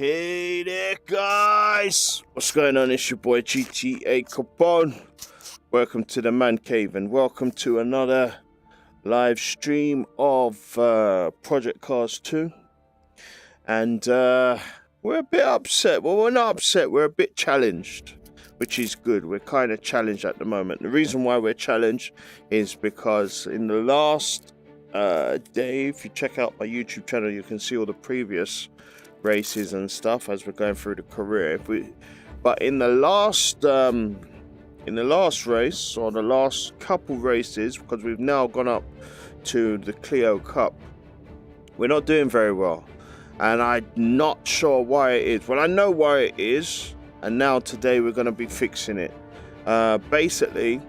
Hey there, guys! What's going on? It's your boy GTA Capone. Welcome to the Man Cave and welcome to another live stream of Project Cars 2. And we're a bit upset. Well, we're not upset. We're a bit challenged, which is good. We're kind of challenged at the moment. The reason why we're challenged is because in the last day, if you check out my YouTube channel, you can see all the previous races and stuff as we're going through the career. But in the last race, or the last couple races, because we've now gone up to the Clio Cup, we're not doing very well, and I'm not sure why it is. Well, I know why it is, and now today we're going to be fixing it. Basically,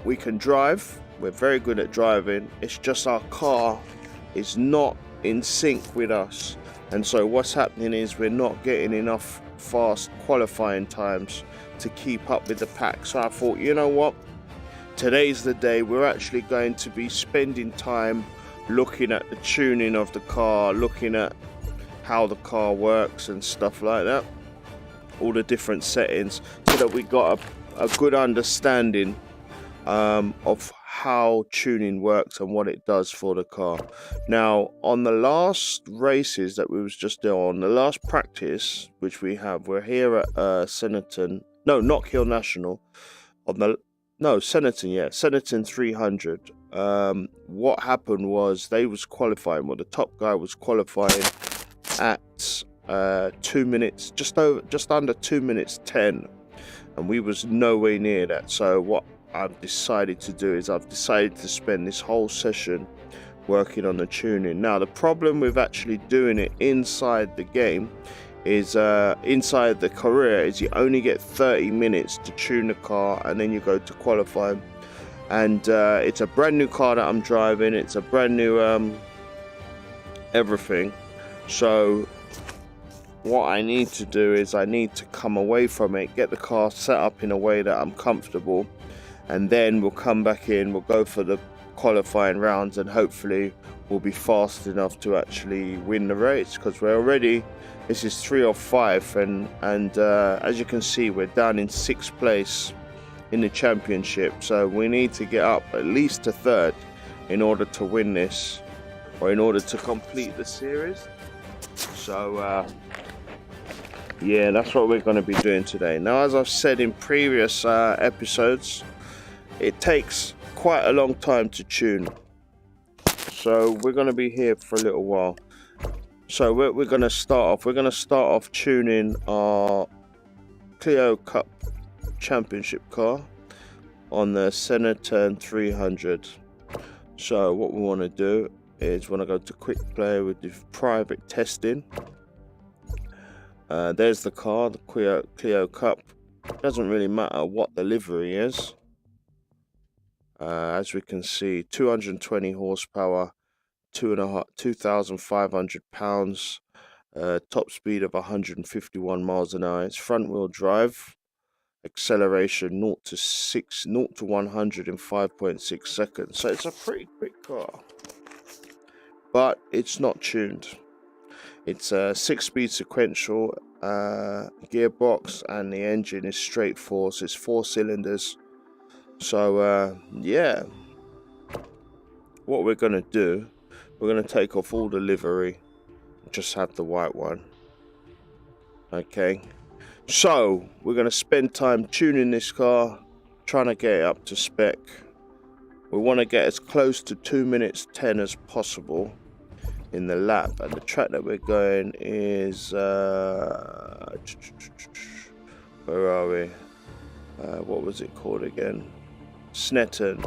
we can drive. We're very good at driving. It's just our car is not in sync with us. And so what's happening is we're not getting enough fast qualifying times to keep up with the pack. So I thought, you know what? Today's the day. We're actually going to be spending time looking at the tuning of the car, looking at how the car works and stuff like that. All the different settings, so that we got a good understanding of how tuning works and what it does for the car. Now, on the last races that we was just doing, the last practice which we're here at Knock Hill National, Sennerton 300. What happened was they was qualifying. Well, the top guy was qualifying at 2 minutes, just under 2 minutes 10, and we was nowhere near that. So what I've decided to do is I've decided to spend this whole session working on the tuning. Now, the problem with actually doing it inside the game is inside the career is you only get 30 minutes to tune the car, and then you go to qualify. And it's a brand new car that I'm driving. It's a brand new everything. So what I need to do is I need to come away from it, get the car set up in a way that I'm comfortable, and then we'll come back in, we'll go for the qualifying rounds, and hopefully we'll be fast enough to actually win the race, because this is 3 or 5, and as you can see, we're down in 6th place in the championship. So we need to get up at least to 3rd in order to win this, or in order to complete the series. So yeah, that's what we're going to be doing today. Now, as I've said in previous episodes, it takes quite a long time to tune. So we're going to be here for a little while. So we're going to start off tuning our Clio Cup Championship car on the Sennerton 300. So what we want to do is want to go to quick play with the private testing. There's the car, the Clio Cup. Doesn't really matter what the livery is. As we can see, 220 horsepower, 2,500 pounds, top speed of 151 miles an hour. It's front wheel drive, acceleration 0 to 100 in 5.6 seconds. So it's a pretty quick car, but it's not tuned. It's a 6-speed sequential gearbox, and the engine is straight 4, so it's 4 cylinders. So yeah, what we're going to do, we're going to take off all the livery, just have the white one. Okay, so we're going to spend time tuning this car, trying to get it up to spec. We want to get as close to 2 minutes 10 as possible in the lap, and the track that we're going is where are we? What was it called again? Snetton,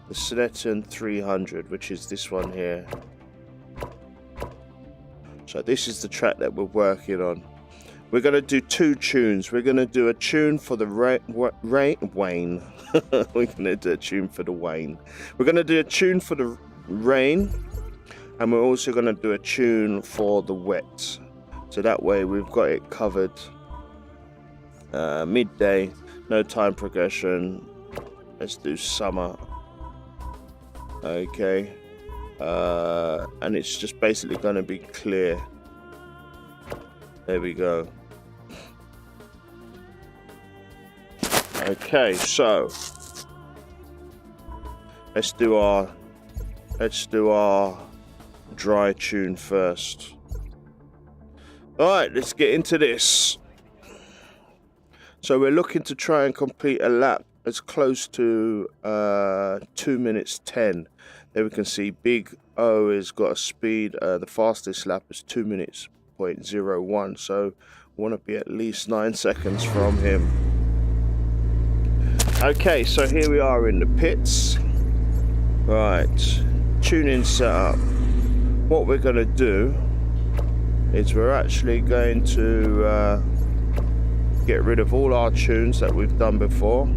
the Snetton 300, which is this one here. So this is the track that we're working on. We're going to do 2 tunes. We're going to do a tune for the Wayne. We're going to do a tune for the Wayne. We're going to do a tune for the rain, and we're also going to do a tune for the wet. So that way we've got it covered. Midday, no time progression. Let's do summer. Okay. And it's just basically going to be clear. There we go. Okay, so let's do our dry tune first. All right, let's get into this. So we're looking to try and complete a lap as close to 2 minutes 10. There we can see Big O has got a speed. The fastest lap is 2 minutes 0.01. So we want to be at least 9 seconds from him. Okay, so here we are in the pits. Right, tuning setup. What we're going to do is we're actually going to get rid of all our tunes that we've done before.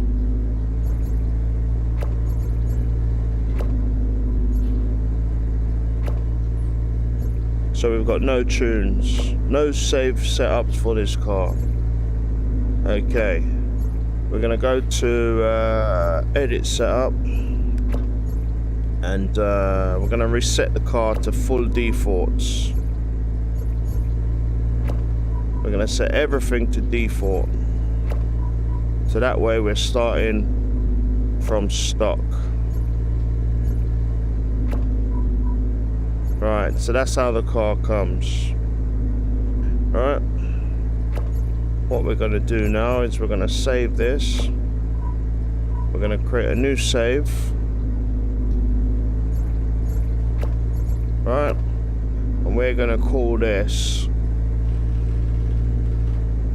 So we've got no tunes, no save setups for this car. Okay, we're going to go to edit setup, and we're going to reset the car to full defaults. We're going to set everything to default, so that way we're starting from stock. Right, so that's how the car comes. Right, what we're going to do now is we're going to save this. We're going to create a new save. Right, and we're going to call this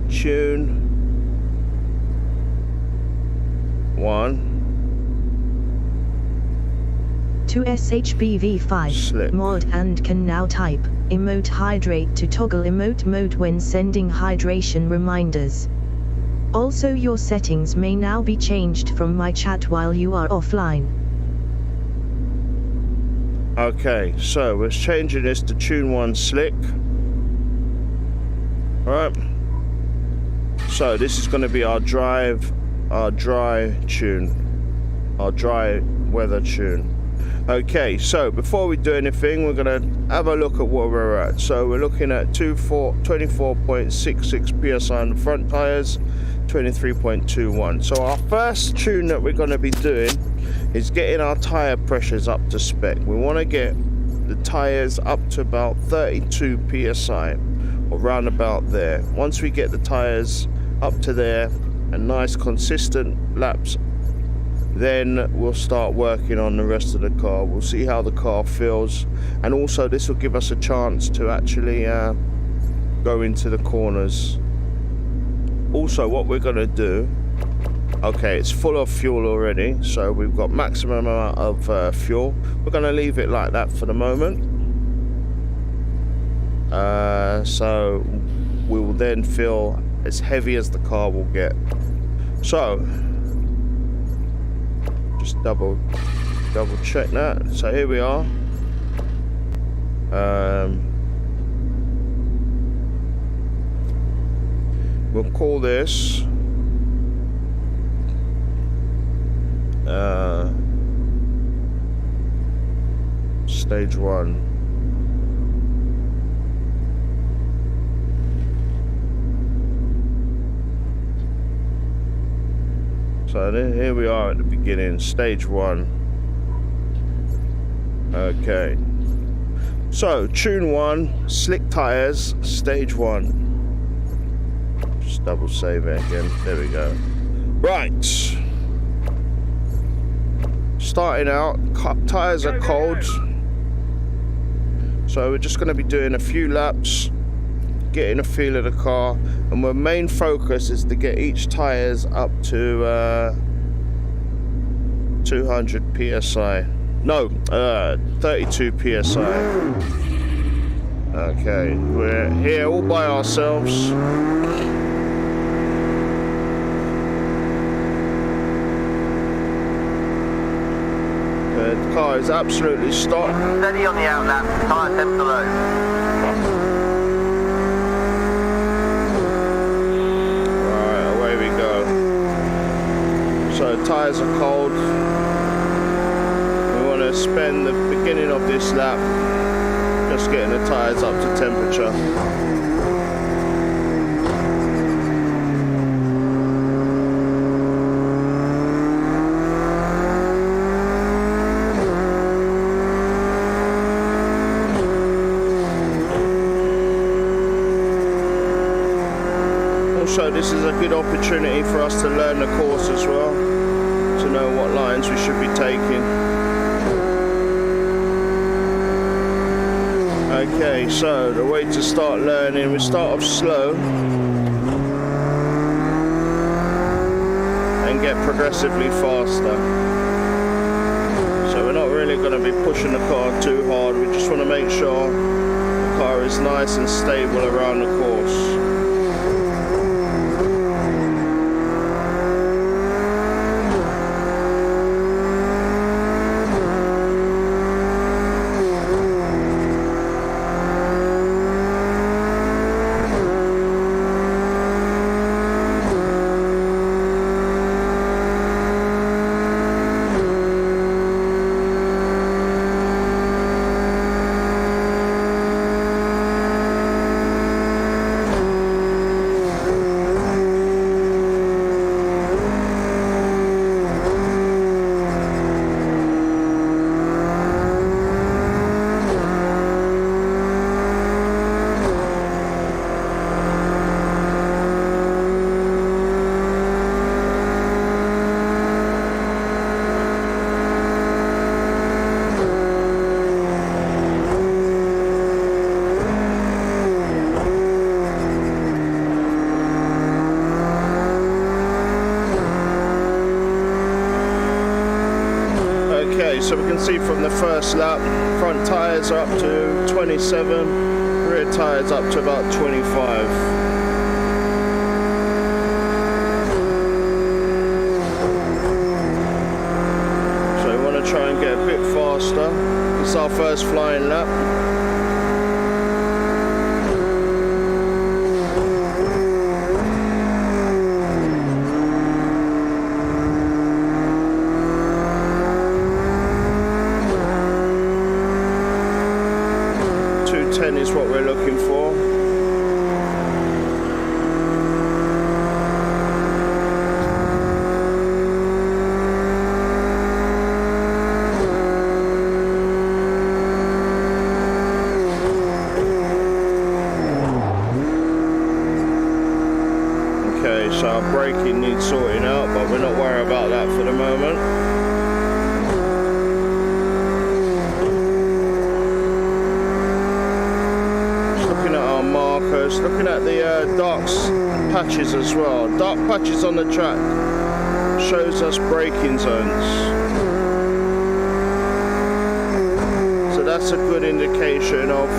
Tune 1 to SHBV5 Slip. mod, and can now type emote hydrate to toggle emote mode when sending hydration reminders. Also, your settings may now be changed from my chat while you are offline. Okay, so we're changing this to Tune 1 Slick. Alright, so this is going to be our dry tune, our dry weather tune. Okay, so before we do anything, we're going to have a look at where we're at. So we're looking at 24.66 psi on the front tires, 23.21. So our first tune that we're going to be doing is getting our tire pressures up to spec. We want to get the tires up to about 32 psi, or round about there. Once we get the tires up to there and nice consistent laps, then we'll start working on the rest of the car. We'll see how the car feels, and also this will give us a chance to actually go into the corners. Also, what we're going to do, okay, it's full of fuel already, so we've got maximum amount of fuel. We're going to leave it like that for the moment, so we will then feel as heavy as the car will get. So just double check that. So here we are. We'll call this stage 1. So then here we are at the beginning, stage 1. Okay. So tune 1, slick tires, stage 1. Just double save it again. There we go. Right. Starting out, tires are cold. So we're just going to be doing a few laps, getting a feel of the car, and my main focus is to get each tires up to 200 psi. No, 32 psi. Okay, we're here all by ourselves. The car is absolutely stopped. Steady on the outlap, tyre temps are low. Right, away we go. So tyres are cold. We want to spend the beginning of this lap just getting the tyres up to temperature. also this is a good opportunity for us to learn the course as well, to know what lines we should be taking. Okay, so the way to start learning, we start off slow and get progressively faster. So we're not really going to be pushing the car too hard, we just want to make sure the car is nice and stable around the course. So we can see from the first lap, front tyres are up to 27, rear tyres up to about 25. So we want to try and get a bit faster. It's our first flying lap. 10 is what we're looking for. Okay, so our braking needs sorting out, but we're not worried about that for the moment. Looking at the dark patches as well. Dark patches on the track shows us braking zones. So that's a good indication of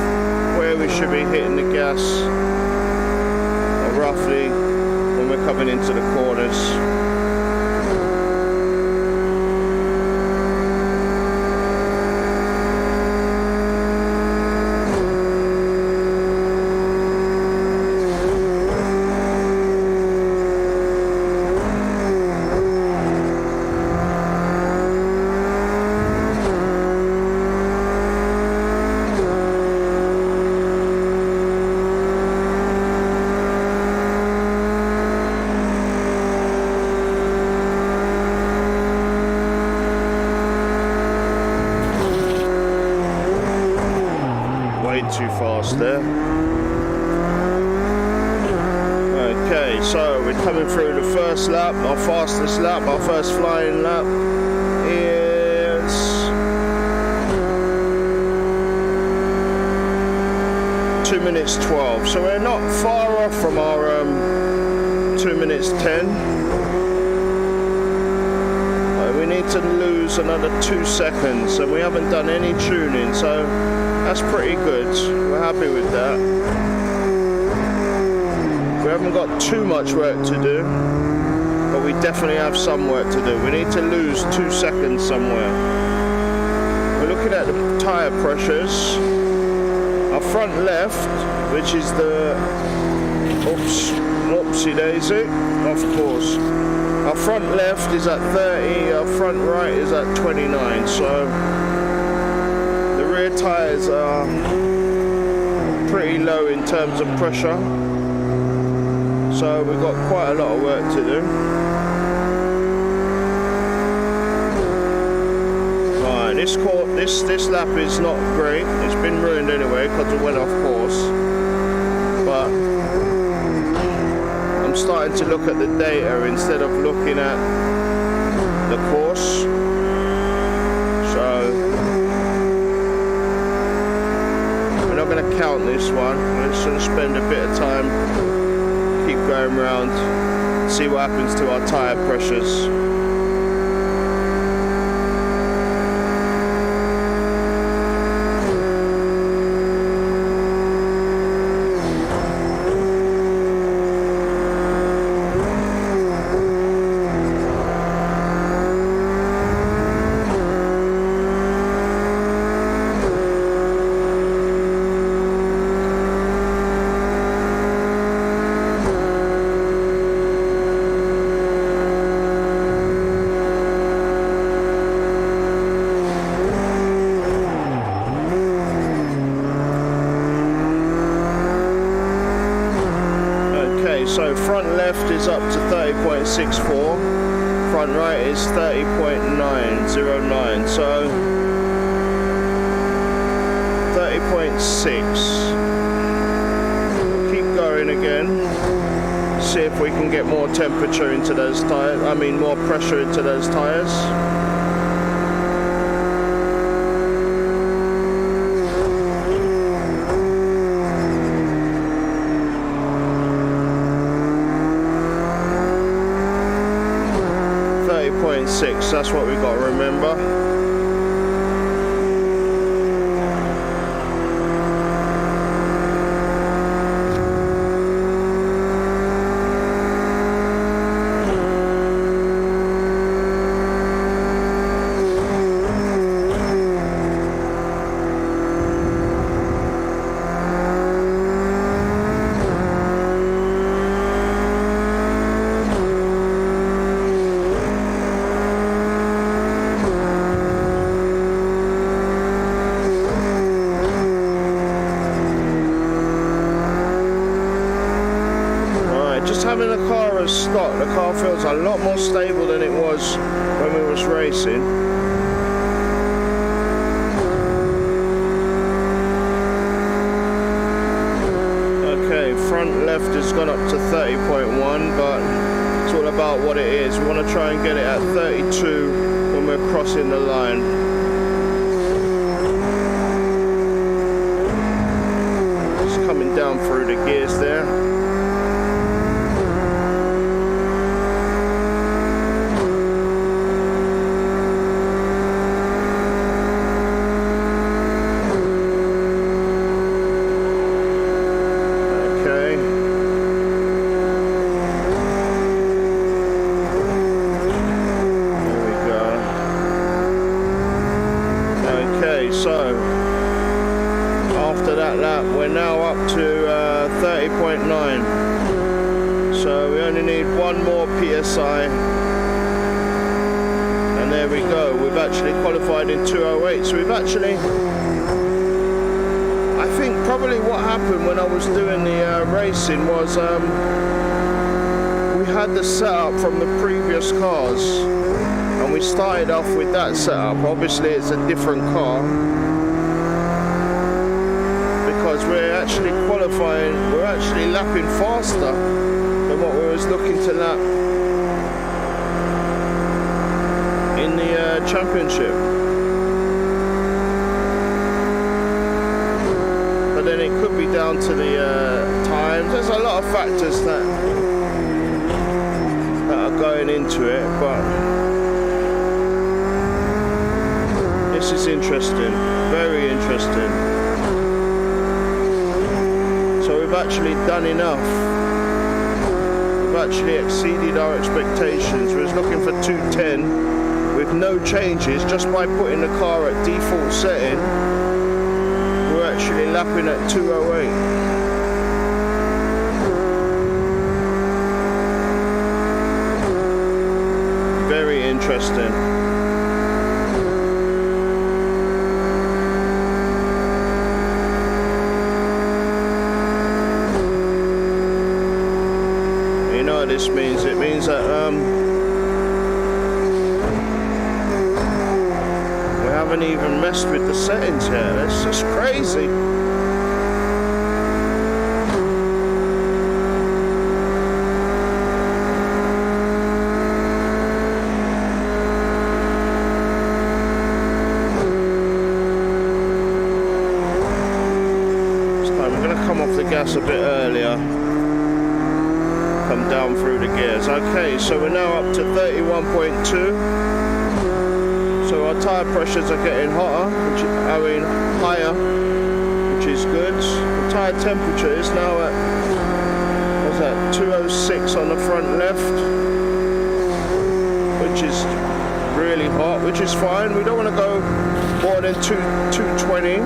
where we should be hitting the gas, roughly when we're coming into the corners. Too fast there. Okay, so we're coming through the first lap, our fastest lap, our first flying lap is 2 minutes 12. So we're not far off from our 2 minutes 10. We need to lose another 2 seconds, and we haven't done any tuning, so that's pretty good. We're happy with that. We haven't got too much work to do, but we definitely have some work to do. We need to lose 2 seconds somewhere. We're looking at the tyre pressures. Our front left, which is the oopsie daisy, of course. Our front left is at 30, our front right is at 29, so rear tyres are pretty low in terms of pressure, so we've got quite a lot of work to do. Right, this lap is not great. It's been ruined anyway because it went off course, but I'm I'm starting to look at the data instead of looking at the course. So we're not going to count this one. We're just going to spend a bit of time, keep going around, see what happens to our tyre pressures. So front left is up to 30.64, front right is 30.909, so 30.6. We'll keep going again, see if we can get more temperature into those tires, more pressure into those tires. 30.6, that's what we got to remember. Having the car as stock, the car feels a lot more stable than it was when we was racing. Okay, front left has gone up to 30.1, but it's all about what it is. We want to try and get it at 32 when we're crossing the line. Just coming down through the gears there. So after that lap we're now up to 30.9, so we only need one more PSI and there we go. We've actually qualified in 2:08, so we've actually, I think probably what happened when I was doing the racing was we had the setup from the previous cars and we started off with that setup. Obviously it's a different car because we're actually qualifying, we're actually lapping faster than what we was looking to lap in the championship. But then it could be down to the times. There's a lot of factors that are going into it, but this is interesting, very interesting. So we've actually done enough. We've actually exceeded our expectations. We was looking for 210 with no changes, just by putting the car at default setting. We're actually lapping at 2:08. Very interesting. This means it means that we haven't even messed with the settings yet. That's just crazy. gas a bit earlier. Come down through the gears. Okay, so we're now up to 31.2. So our tyre pressures are getting hotter, higher, which is good. The tyre temperature is now at, what's that, 206 on the front left, which is really hot, which is fine. We don't want to go more than 220.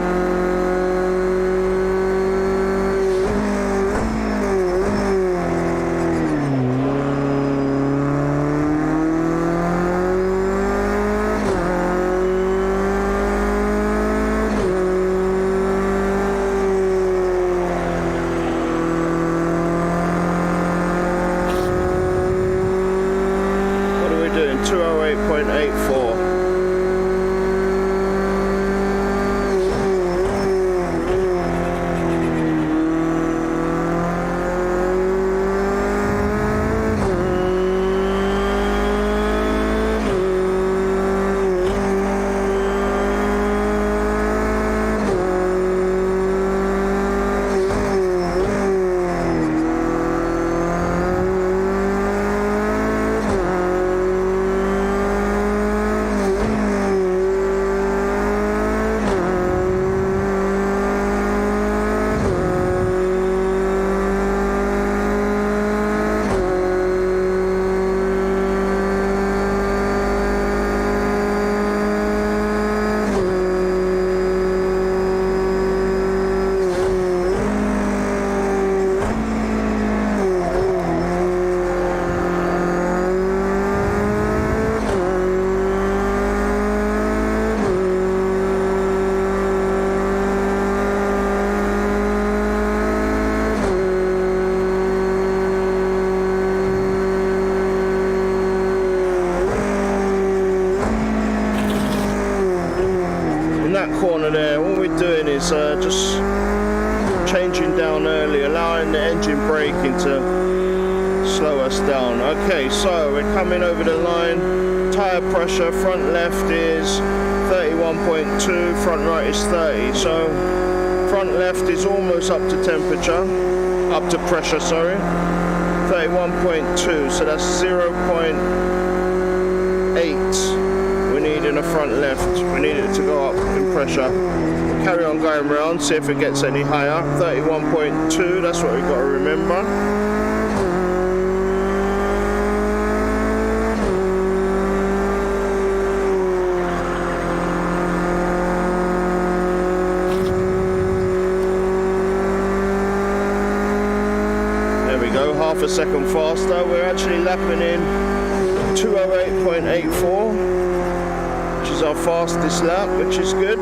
What are we doing? 208.84. Corner there, all we're doing is just changing down early, allowing the engine braking to slow us down. Okay, so we're coming over the line. Tyre pressure, front left is 31.2, front right is 30. So front left is almost up to temperature, up to pressure, sorry. 31.2, so that's 0.8. In the front left, we need it to go up in pressure. We'll carry on going round, see if it gets any higher. 31.2, that's what we've got to remember. There we go, half a second faster. We're actually lapping in 208.84. Our fastest lap, which is good.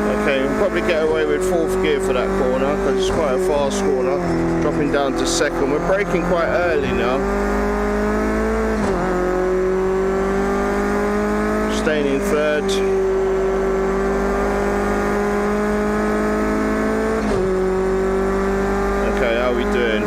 Okay, we'll probably get away with fourth gear for that corner because it's quite a fast corner. Dropping down to second. We're braking quite early now. Staying in third. How are we doing?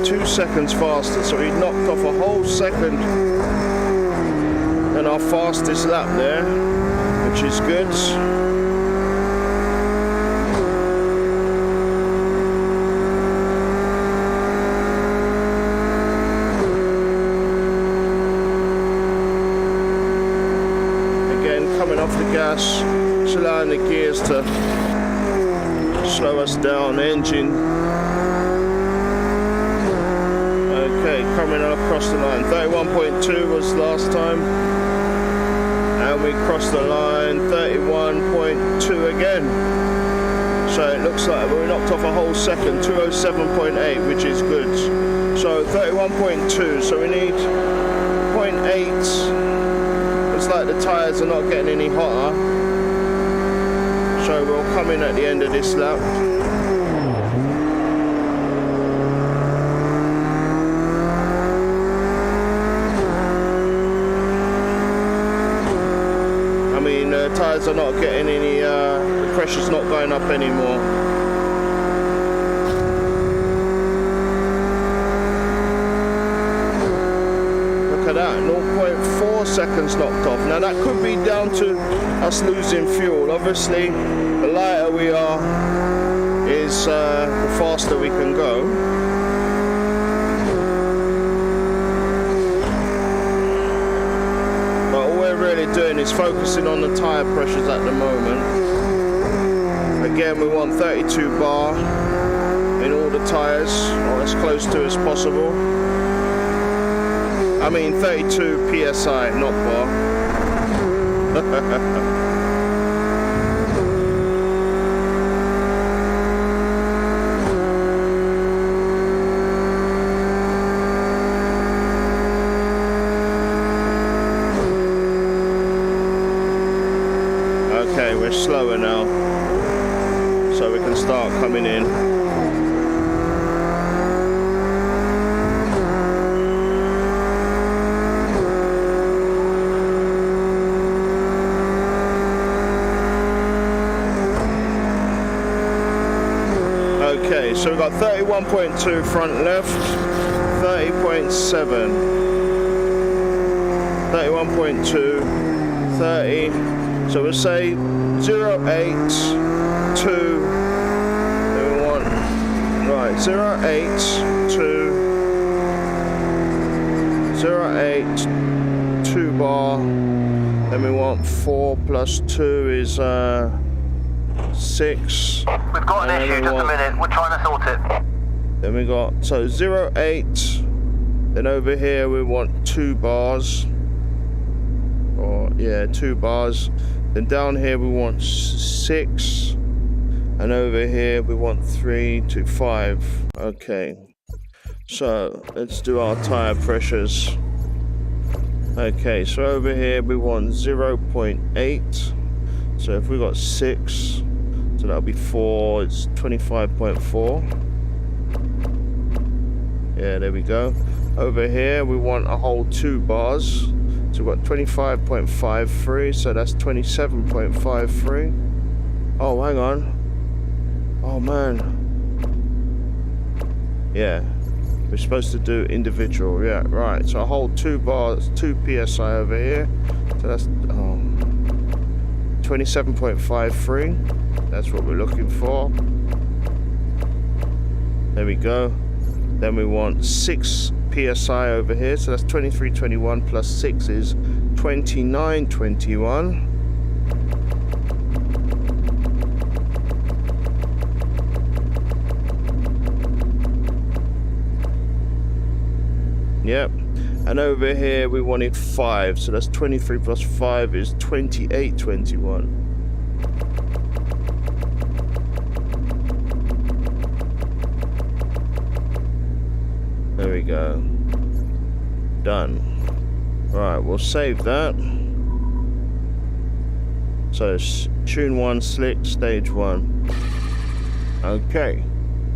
.2 seconds faster, so we knocked off a whole second in our fastest lap there, which is good. Coming off the gas, just allowing the gears to slow us down. Engine. Okay, coming across the line. 31.2 was last time, and we crossed the line. 31.2 again. So it looks like we knocked off a whole second. 207.8, which is good. So 31.2. So we need 0.8. Looks like the tyres are not getting any hotter, so we'll come in at the end of this lap. tyres are not getting any, the pressure's not going up anymore. Look at that, 0.4 seconds knocked off. Now that could be down to us losing fuel. Obviously, the lighter we are is the faster we can go. Really doing is focusing on the tyre pressures at the moment. Again, we want 32 bar in all the tyres, or as close to as possible. I mean 32 psi, not bar. We're slower now, so we can start coming in. Okay, so we've got 31.2 front left, 30.7, 31.2, 30. So we'll say 0, 8, 2, then we want, right, 0, 8, 2, 0, 8, 2 bar, then we want 4 plus 2 is 6. We've got an issue, just a minute, we're trying to sort it. Then we got, so 0, 8, then over here we want 2 bars, or yeah, 2 bars. Then down here we want 6, and over here we want 3 to 5. Okay, so let's do our tyre pressures. Okay, so over here we want 0.8. So if we got 6, so that'll be 4. It's 25.4. Yeah, there we go. Over here we want a whole 2 bars. So we've got 25.53, so that's 27.53. Oh, hang on. Oh, man. Yeah, we're supposed to do individual. Yeah, right. So a whole 2 bars, 2 psi over here. So that's 27.53. That's what we're looking for. There we go. Then we want 6 psi over here, so that's 23.21 plus 6 is 29.21. Yep, and over here we wanted 5, so that's 23 plus 5 is 28.21. There we go. Done. Right, we'll save that. So tune 1 slick, stage 1. Okay.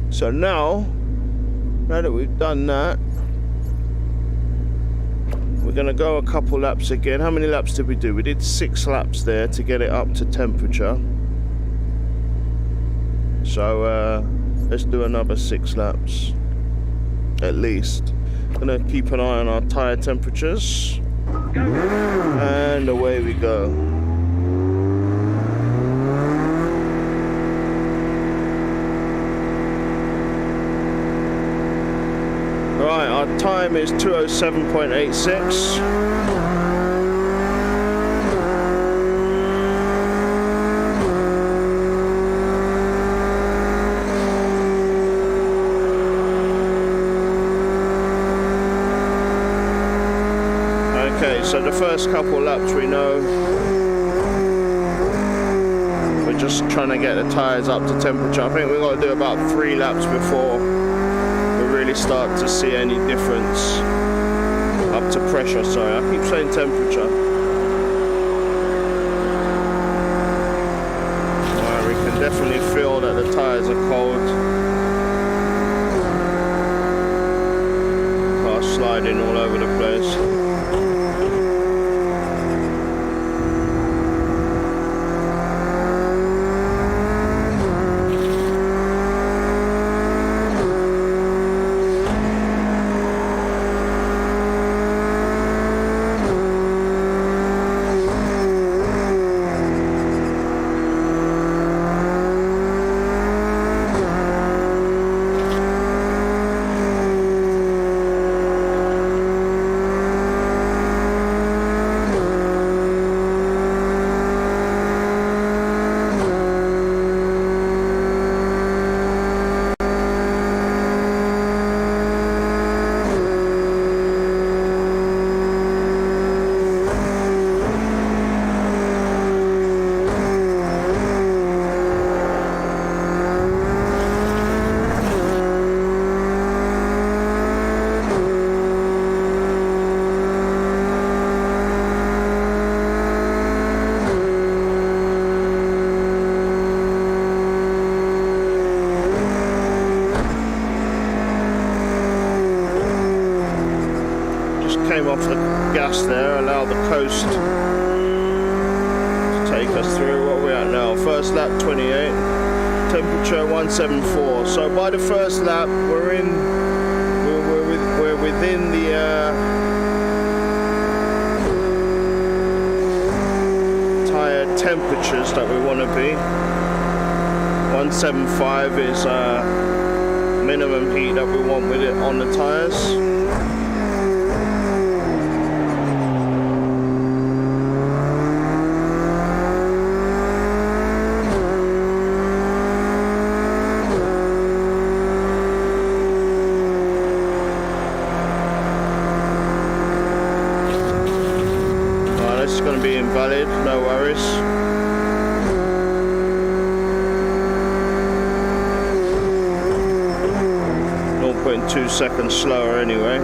So now that we've done that, we're gonna go a couple laps again. How many laps did we do? We did 6 laps there to get it up to temperature. So let's do another 6 laps. At least. Gonna keep an eye on our tyre temperatures. And away we go. Right, our time is 2:07.86. Okay, so the first couple laps we know we're just trying to get the tyres up to temperature. I think we've got to do about 3 laps before we really start to see any difference up to pressure. Sorry, I keep saying temperature. Alright, we can definitely feel that the tyres are cold. Cars sliding all over the place. off the gas there, allow the coast to take us through. What are we at now? First lap 28, temperature 174. So by the first lap we're within the tyre temperatures that we want to be. 175 is minimum heat that we want with it on the tyres. This is going to be invalid, no worries. 0.2 seconds slower anyway.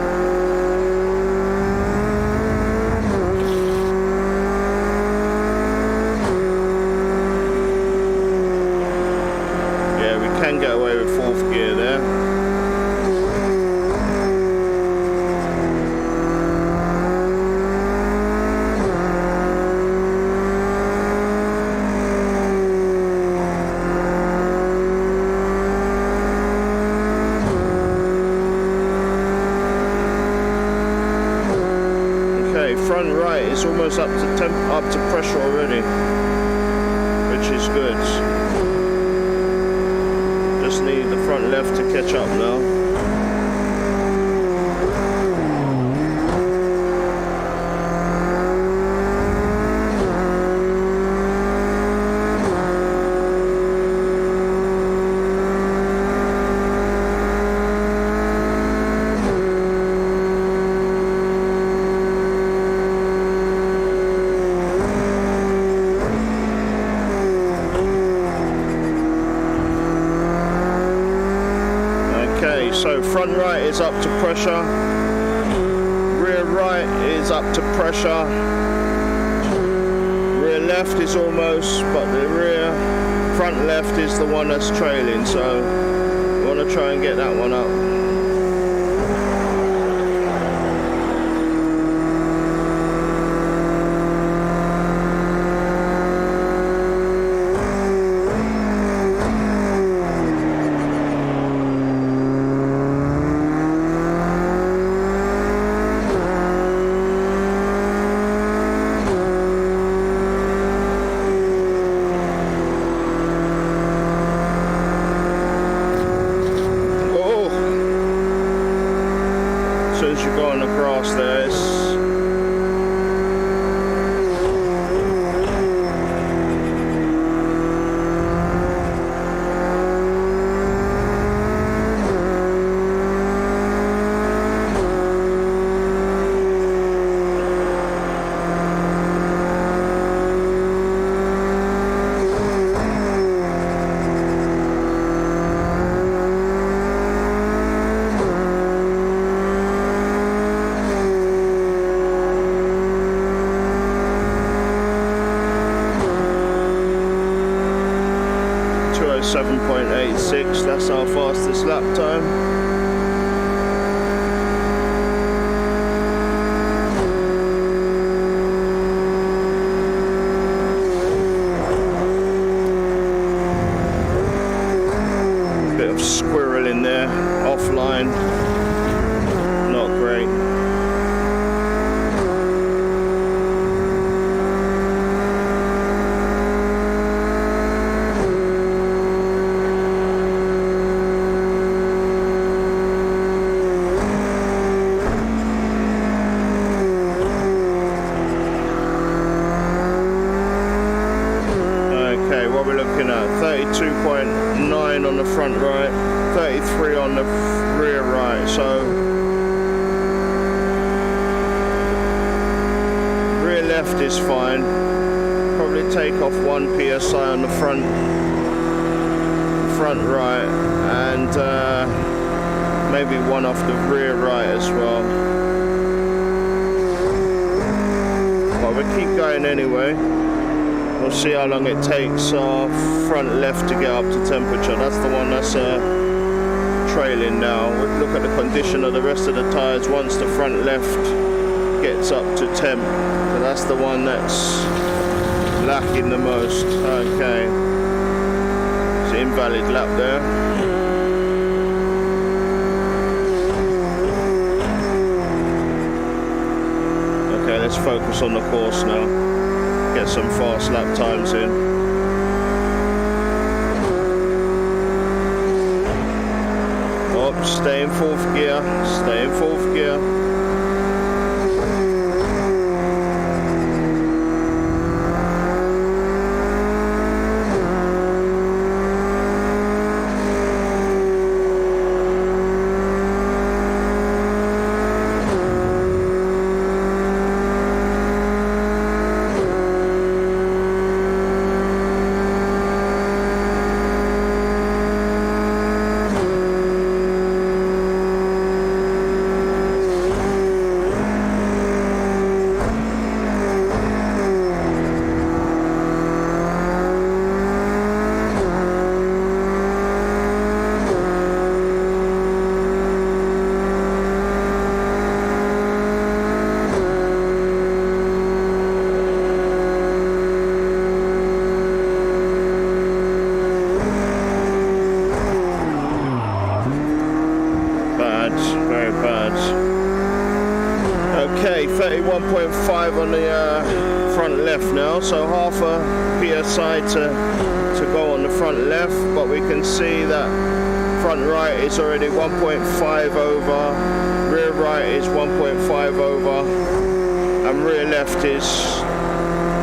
Yeah, we can get away with fourth gear there. Front right is almost up to pressure already, which is good. Just need the front left to catch up now. So front right is up to pressure, rear right is up to pressure, rear left is almost, but the front left is the one that's trailing, so we want to try and get that one up. As you're going across there, it's .86, that's our fastest lap time. Bit of squirrel in there, offline, not great. What we're looking at, 32.9 on the front right, 33 on the rear right, so rear left is fine. Probably take off 1 psi on the front right, and maybe 1 off the rear right as well. But we'll keep going anyway. We'll see how long it takes our front left to get up to temperature. That's the one that's trailing now. We'll look at the condition of the rest of the tyres once the front left gets up to temp. So that's the one that's lacking the most. Okay. It's an invalid lap there. Okay, let's focus on the course now. Get some fast lap times in. Stay in fourth gear, stay in fourth gear. Okay, 31.5 on the front left now, so half a PSI to go on the front left, but we can see that front right is already 1.5 over, rear right is 1.5 over, and rear left is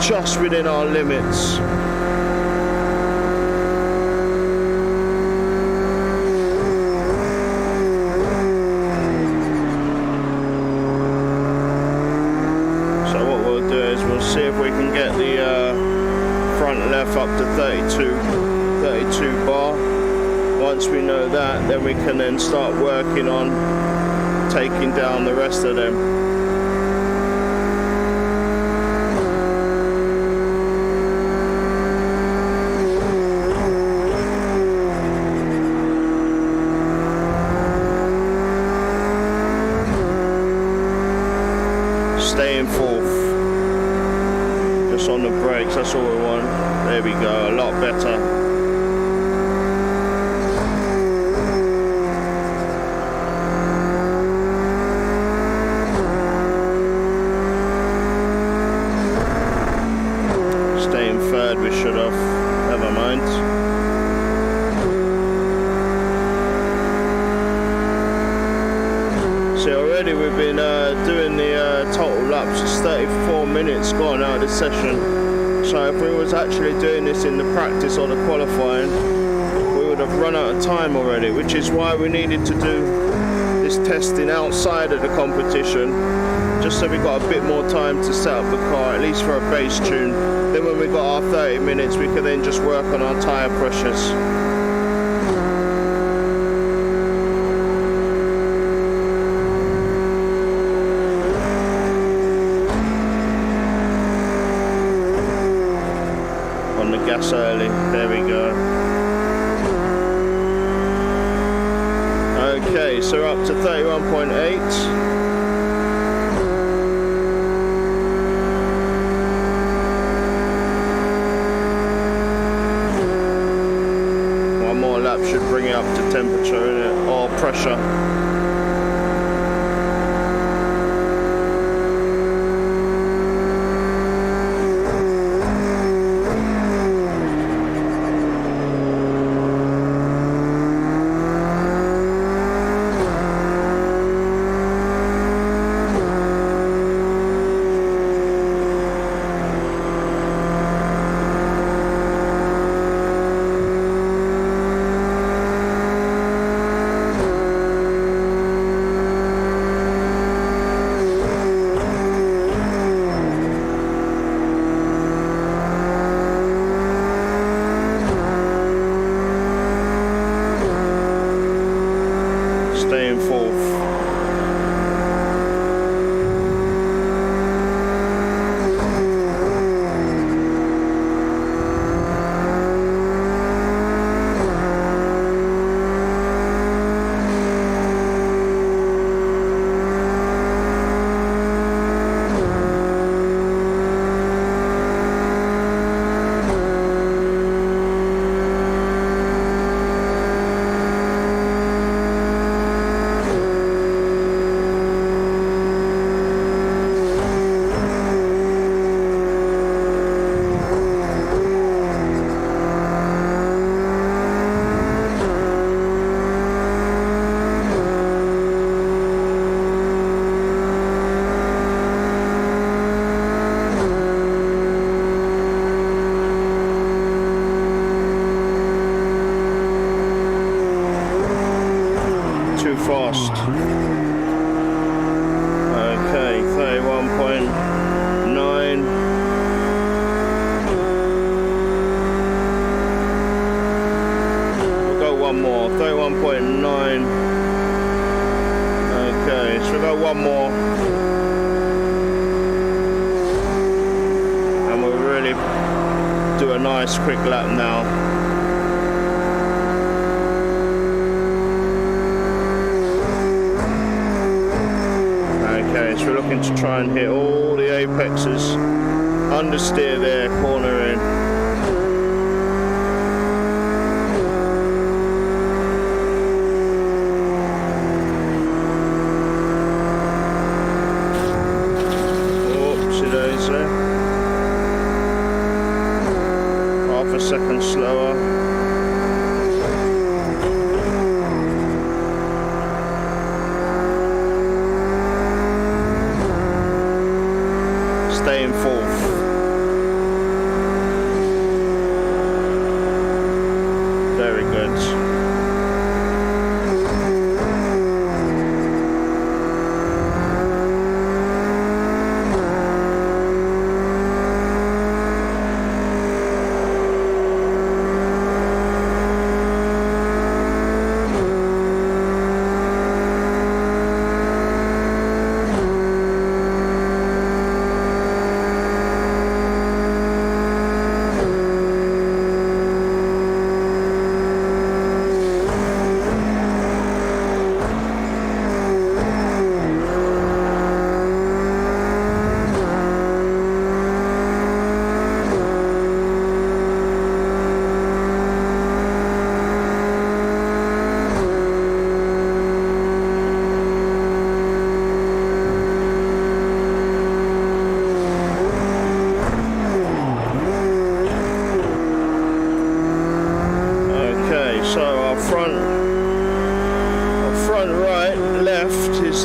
just within our limits. See if we can get the front left up to 32 bar. Once we know that, then we can then start working on taking down the rest of them. Stay in fourth. On the brakes, that's all we want. There we go, a lot better. Stay in third, we should have. Never mind. See, already we've been doing the total laps. It's 34 minutes gone out of this session. So if we was actually doing this in the practice or the qualifying, we would have run out of time already, which is why we needed to do this testing outside of the competition, just so we got a bit more time to set up the car, at least for a base tune. Then when we got our 30 minutes, we could then just work on our tyre pressures. Gas early, there we go. Okay, so we're up to 31.8. One more lap should bring it up to temperature, innit? Or pressure. too fast. Okay, 31.9. We'll go one more, 31.9. Okay, so we'll go one more. And we'll really do a nice quick lap now. Okay, so we're looking to try and hit all the apexes, understeer there, corner in. Oopsie daisy. Half a second slower. Staying fourth. Very good.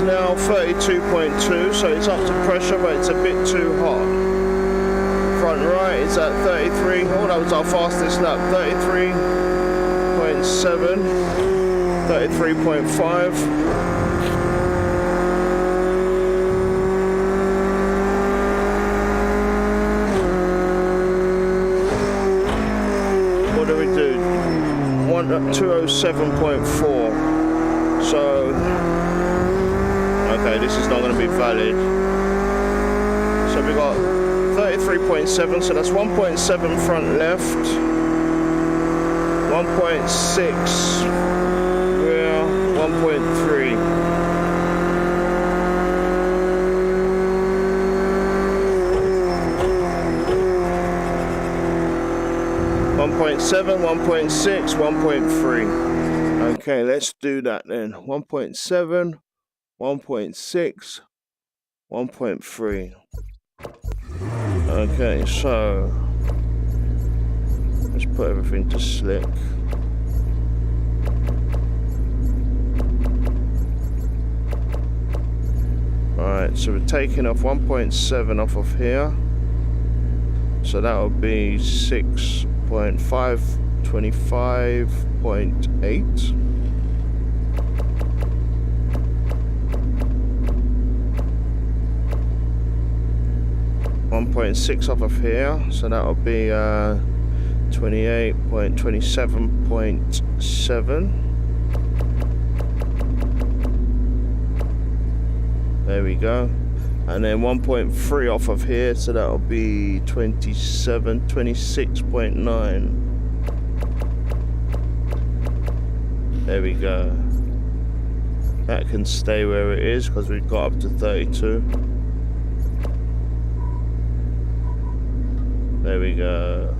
Now 32.2, so it's up to pressure, but it's a bit too hot. Front right is at 33. Oh, that was our fastest lap. 33.7, 33.5. What do we do? 207.4. So. Okay, this is not going to be valid. So we got 33.7, so that's 1.7 front left, 1.6 rear, 1.3. .7, 1.6, 1.3. Okay, let's do that then. 1.7. 1.6, 1.3. Okay, so let's put everything to slick. Alright, so we're taking off 1.7 off of here. So that would be 6.5, 25.8. 1.6 off of here, so that will be 28.27.7. There we go. And then 1.3 off of here, so that will be 26.9. There we go. That can stay where it is because we've got up to 32. There we go.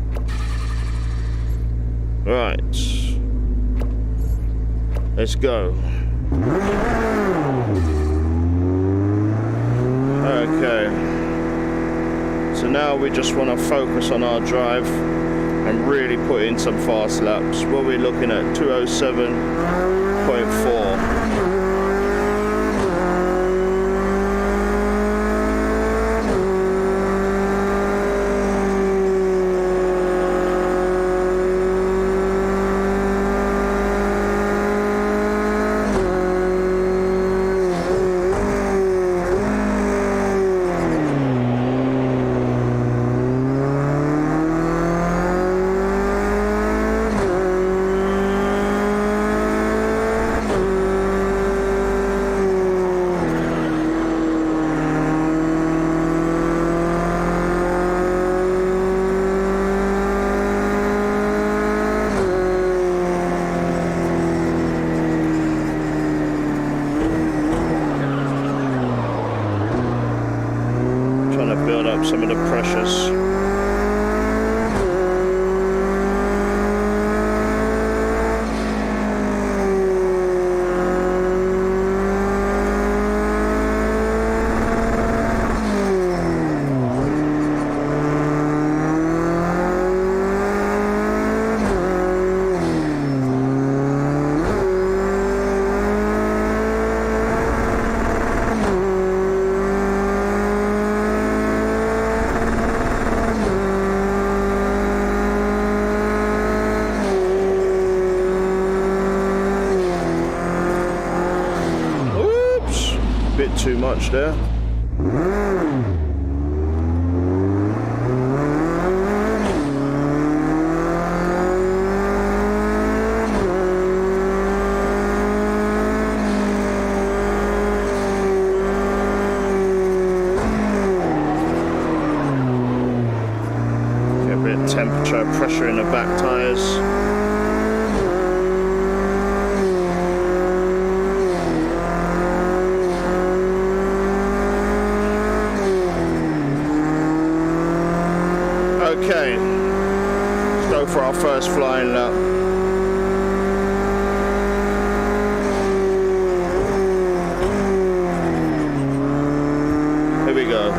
Right. Let's go. Okay. So now we just want to focus on our drive and really put in some fast laps. What we're looking at, 207.4. some of the pressures. Too much there. Get a bit of temperature, pressure in the back tyres. Okay, let's go for our first flying lap. Here we go.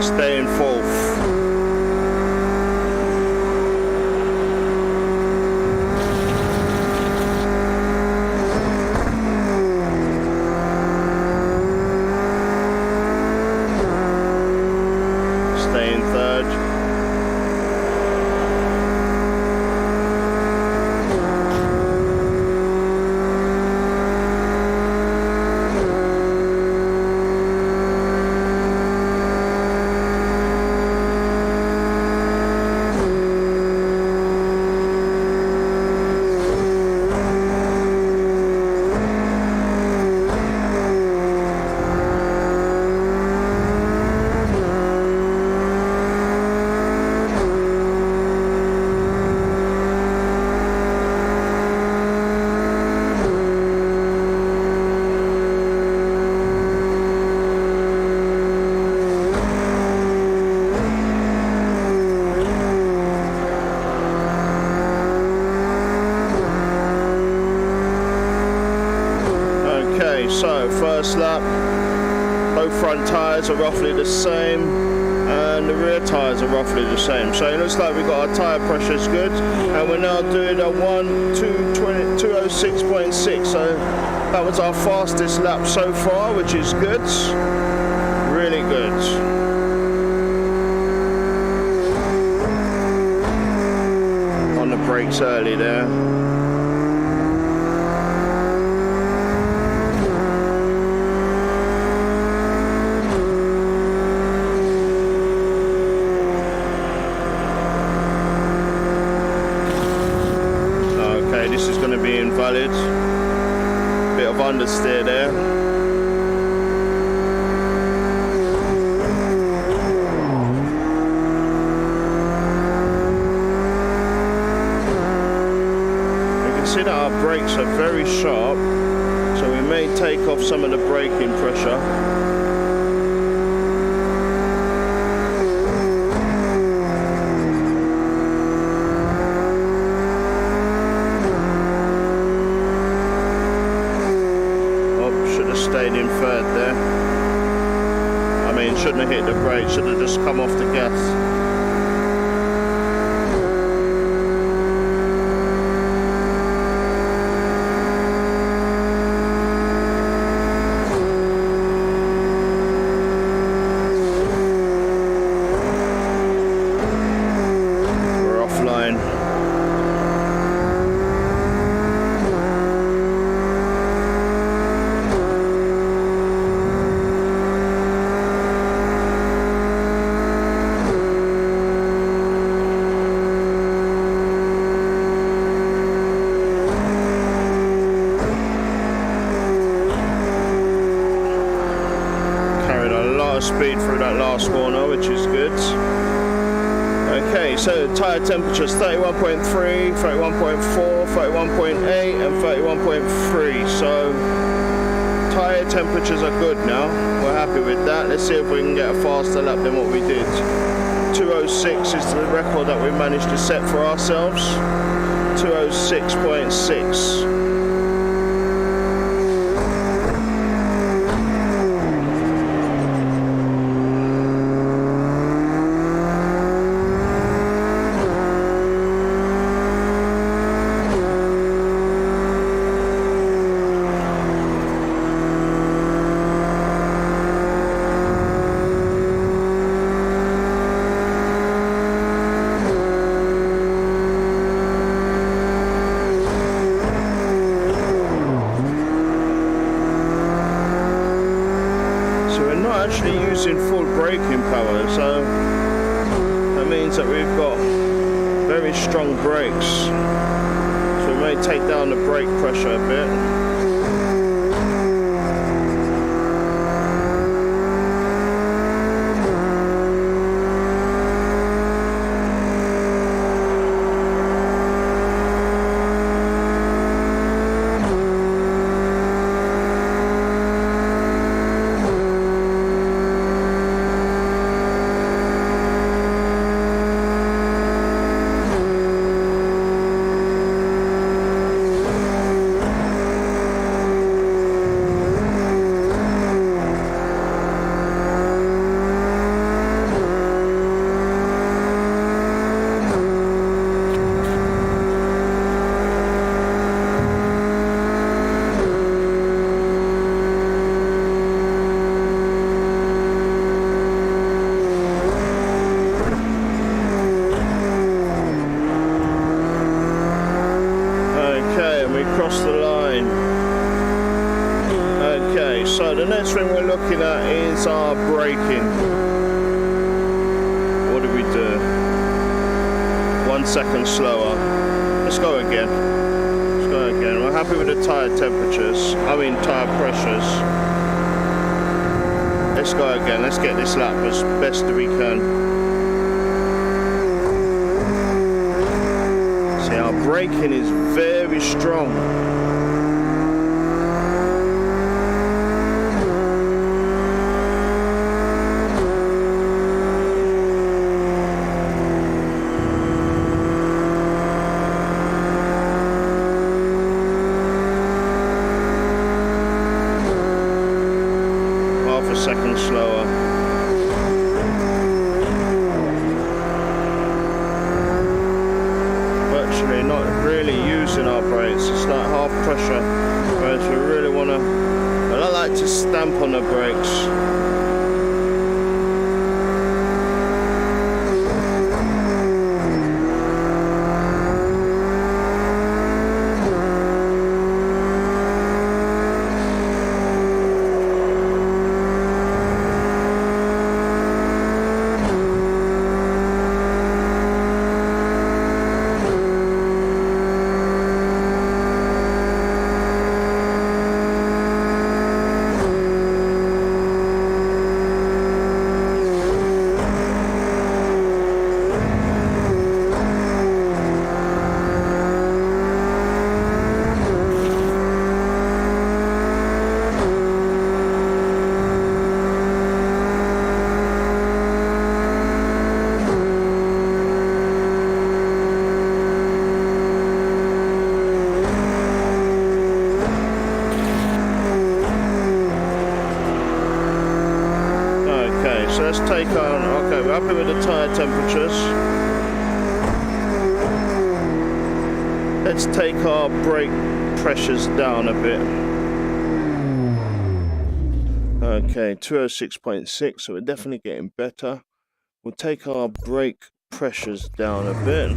Staying fourth. Staying third. So first lap, both front tyres are roughly the same and the rear tyres are roughly the same. So it looks like we've got our tyre pressure is good, and we're now doing a 206.6. So that was our fastest lap so far, which is good, really good. On the brakes early there. This is going to be invalid. Bit of understeer there. You can see that our brakes are very sharp, so we may take off some of the braking pressure. Stayed in third there. I mean, shouldn't have hit the brake, should have just come off the gas. Speed through that last corner, which is good. Okay, so tyre temperatures 31.3, 31.4, 31.8 and 31.3. So tyre temperatures are good now. We're happy with that. Let's see if we can get a faster lap than what we did. 206 is the record that we managed to set for ourselves. 206.6. Actually using full braking power, so that means that we've got very strong brakes, so we may take down the brake pressure a bit. So the next thing we're looking at is our braking. What do we do? 1 second slower. Let's go again. Let's go again. We're happy with the tyre temperatures. Tyre pressures. Let's go again. Let's get this lap as best we can. See, our braking is very strong. Second slower. Virtually not really using our brakes, it's like half pressure, whereas we really want to, I like to stamp on the brakes. take on, okay, we're happy with the tyre temperatures. Let's take our brake pressures down a bit. Okay, 206.6, so we're definitely getting better. We'll take our brake pressures down a bit.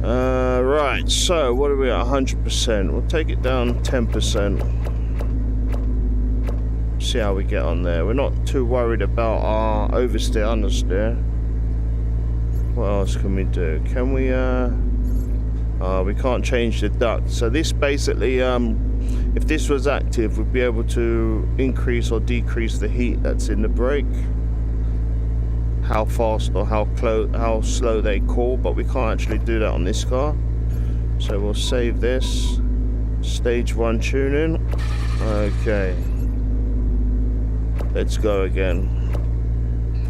Right, so what are we at? 100%. We'll take it down 10%. See how we get on there. We're not too worried about our oversteer, understeer. What else can we do? Can we, we can't change the duct. So this basically, if this was active, we'd be able to increase or decrease the heat that's in the brake. How fast or how slow they cool, but we can't actually do that on this car. So we'll save this. Stage 1 tuning. Okay. Let's go again.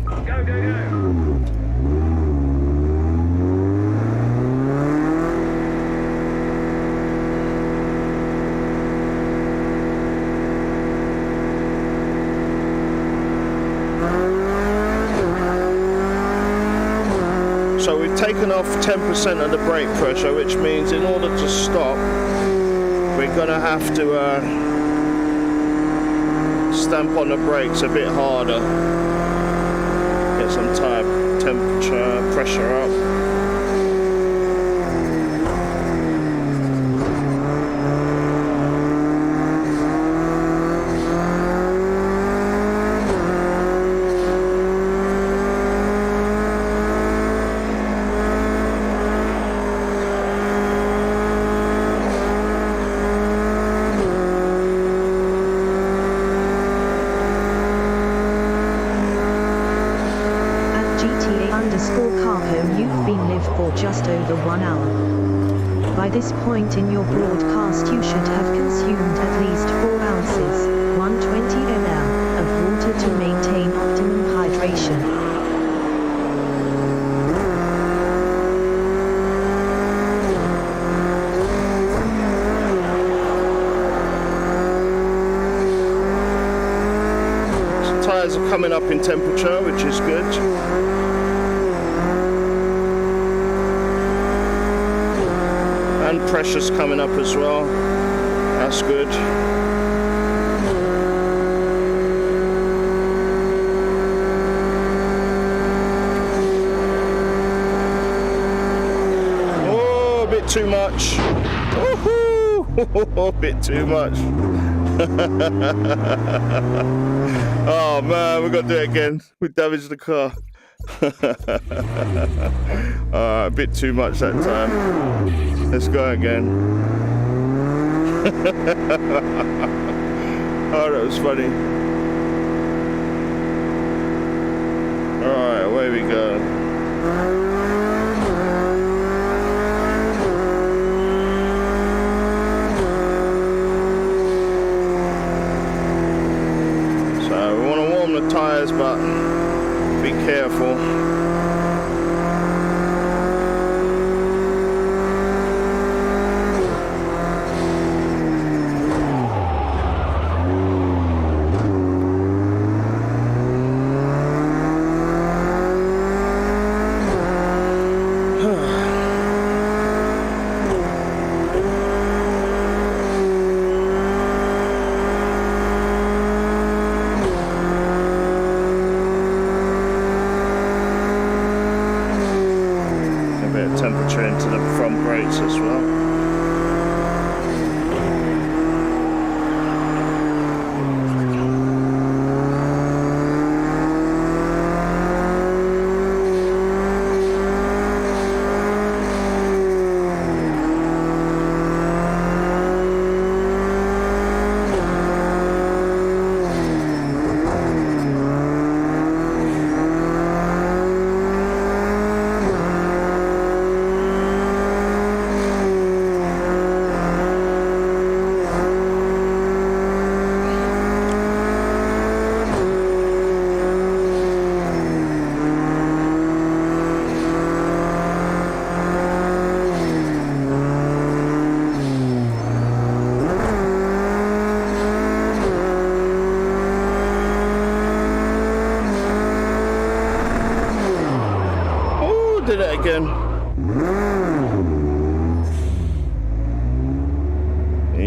Go, go, go. So we've taken off 10% of the brake pressure, which means in order to stop, we're gonna have to stamp on the brakes a bit harder. Get some tire temperature, pressure up. Capone, you've been live for just over 1 hour. By this point in your broadcast you should have consumed at least 4 ounces, 120 ml, of water to maintain optimum hydration. Tyres are coming up in temperature, which is good. And pressure's coming up as well. That's good. Oh, a bit too much. Woohoo! A bit too much. Oh man, we've got to do it again. We damaged the car. A bit too much that time. Let's go again. Oh, that was funny. Alright, away we go. So we want to warm the tyres, but be careful.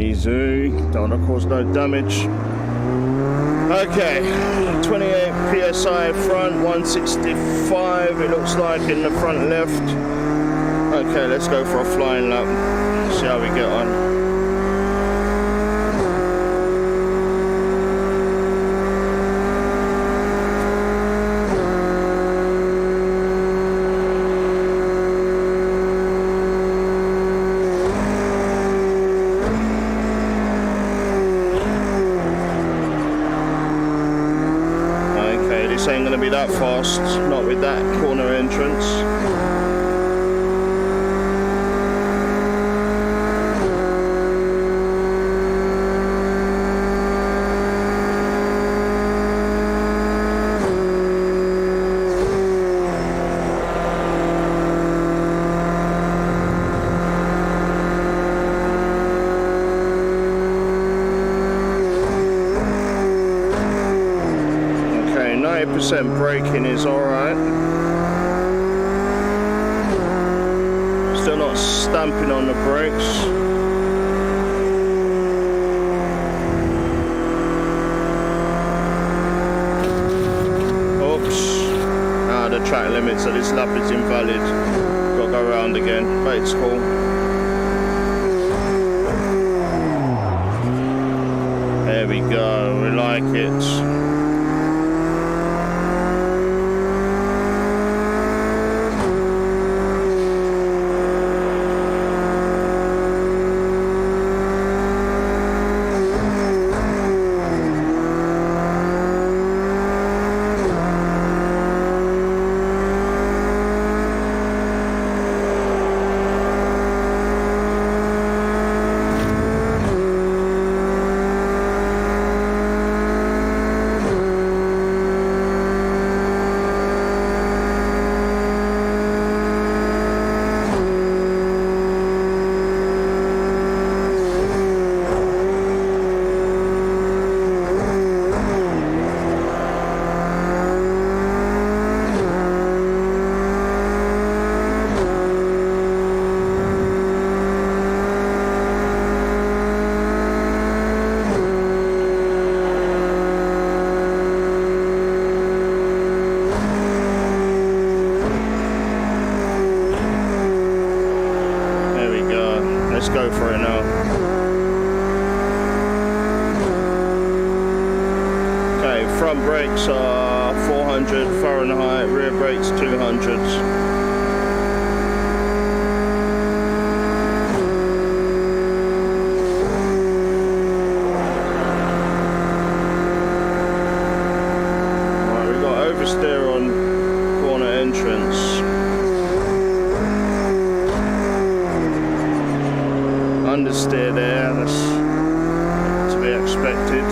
Easy, don't want to cause no damage. Okay, 28 psi front, 165 it looks like in the front left. Okay, let's go for a flying lap, see how we get on. Ain't going to be that fast, not with that corner entrance. Percent braking is alright. Still not stamping on the brakes. Oops. Ah, the track limit, so this lap is invalid. Got to go around again, but it's cool. There we go, we like it. Let's go for it now. Okay, front brakes are 400 Fahrenheit, rear brakes 200. Oversteer on corner entrance. Understeer there, that's to be expected.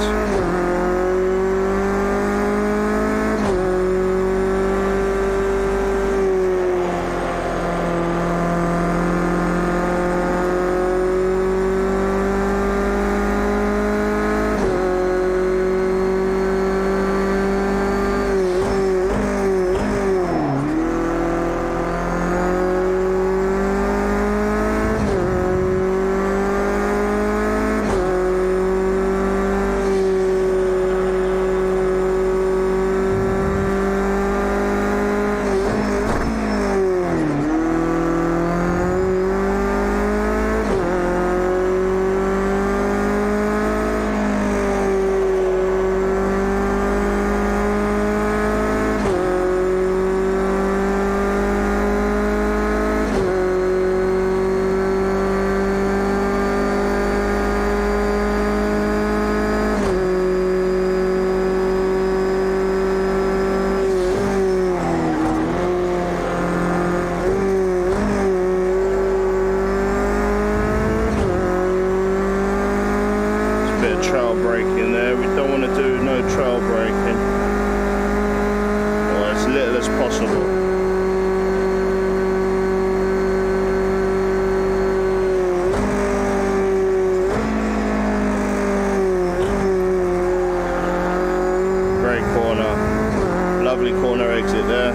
Trail braking there, we don't want to do no trail braking, or as little as possible. Great corner, lovely corner exit there.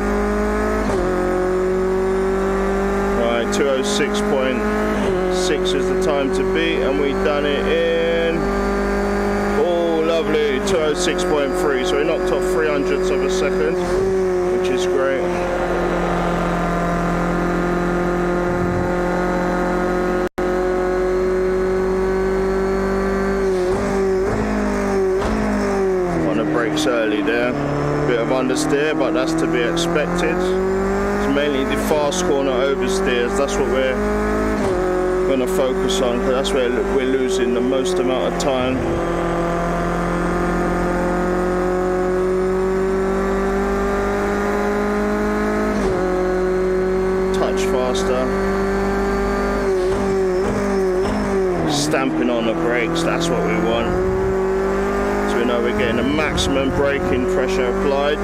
Right, 206.6 206 is the time to beat, and we done it in, oh lovely, 206.3, so we knocked off 300ths of a second, which is great. On the brakes early there, bit of understeer, but that's to be expected. It's mainly the fast corner oversteers, that's what we're going to focus on, because that's where we're losing the most amount of time. Touch faster. Stamping on the brakes, that's what we want. So we know we're getting the maximum braking pressure applied.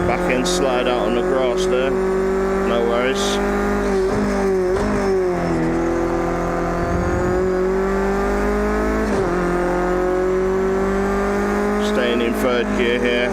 Back end slide out on the grass there, no worries. Staying in third gear here.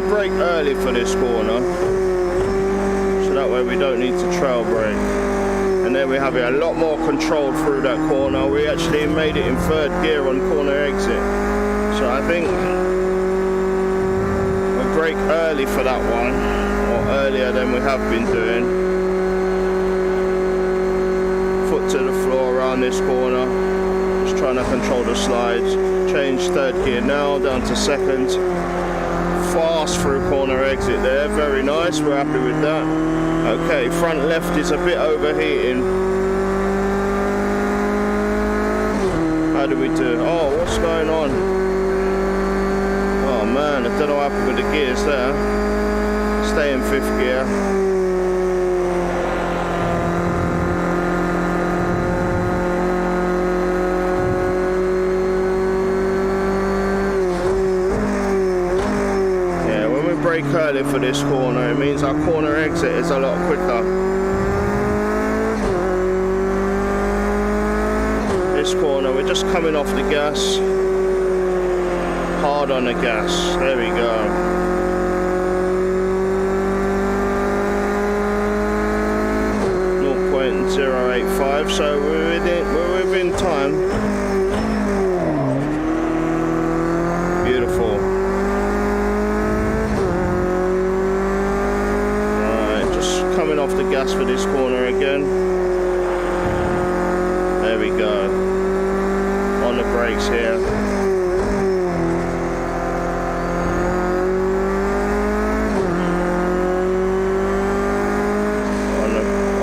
Brake early for this corner, so that way we don't need to trail brake, and then we have it a lot more controlled through that corner. We actually made it in third gear on corner exit, so I think we'll brake early for that one, or earlier than we have been doing. Foot to the floor around this corner, just trying to control the slides. Change third gear now down to second. Fast through corner exit there, very nice, we're happy with that. Okay, front left is a bit overheating. How do we do? Oh, what's going on? Oh man, I don't know what happened with the gears there. Stay in fifth gear. Brake early for this corner, it means our corner exit is a lot quicker. This corner, we're just coming off the gas, hard on the gas, there we go. .085, so we're within time. Beautiful. Coming off the gas for this corner again. There we go. On the brakes here.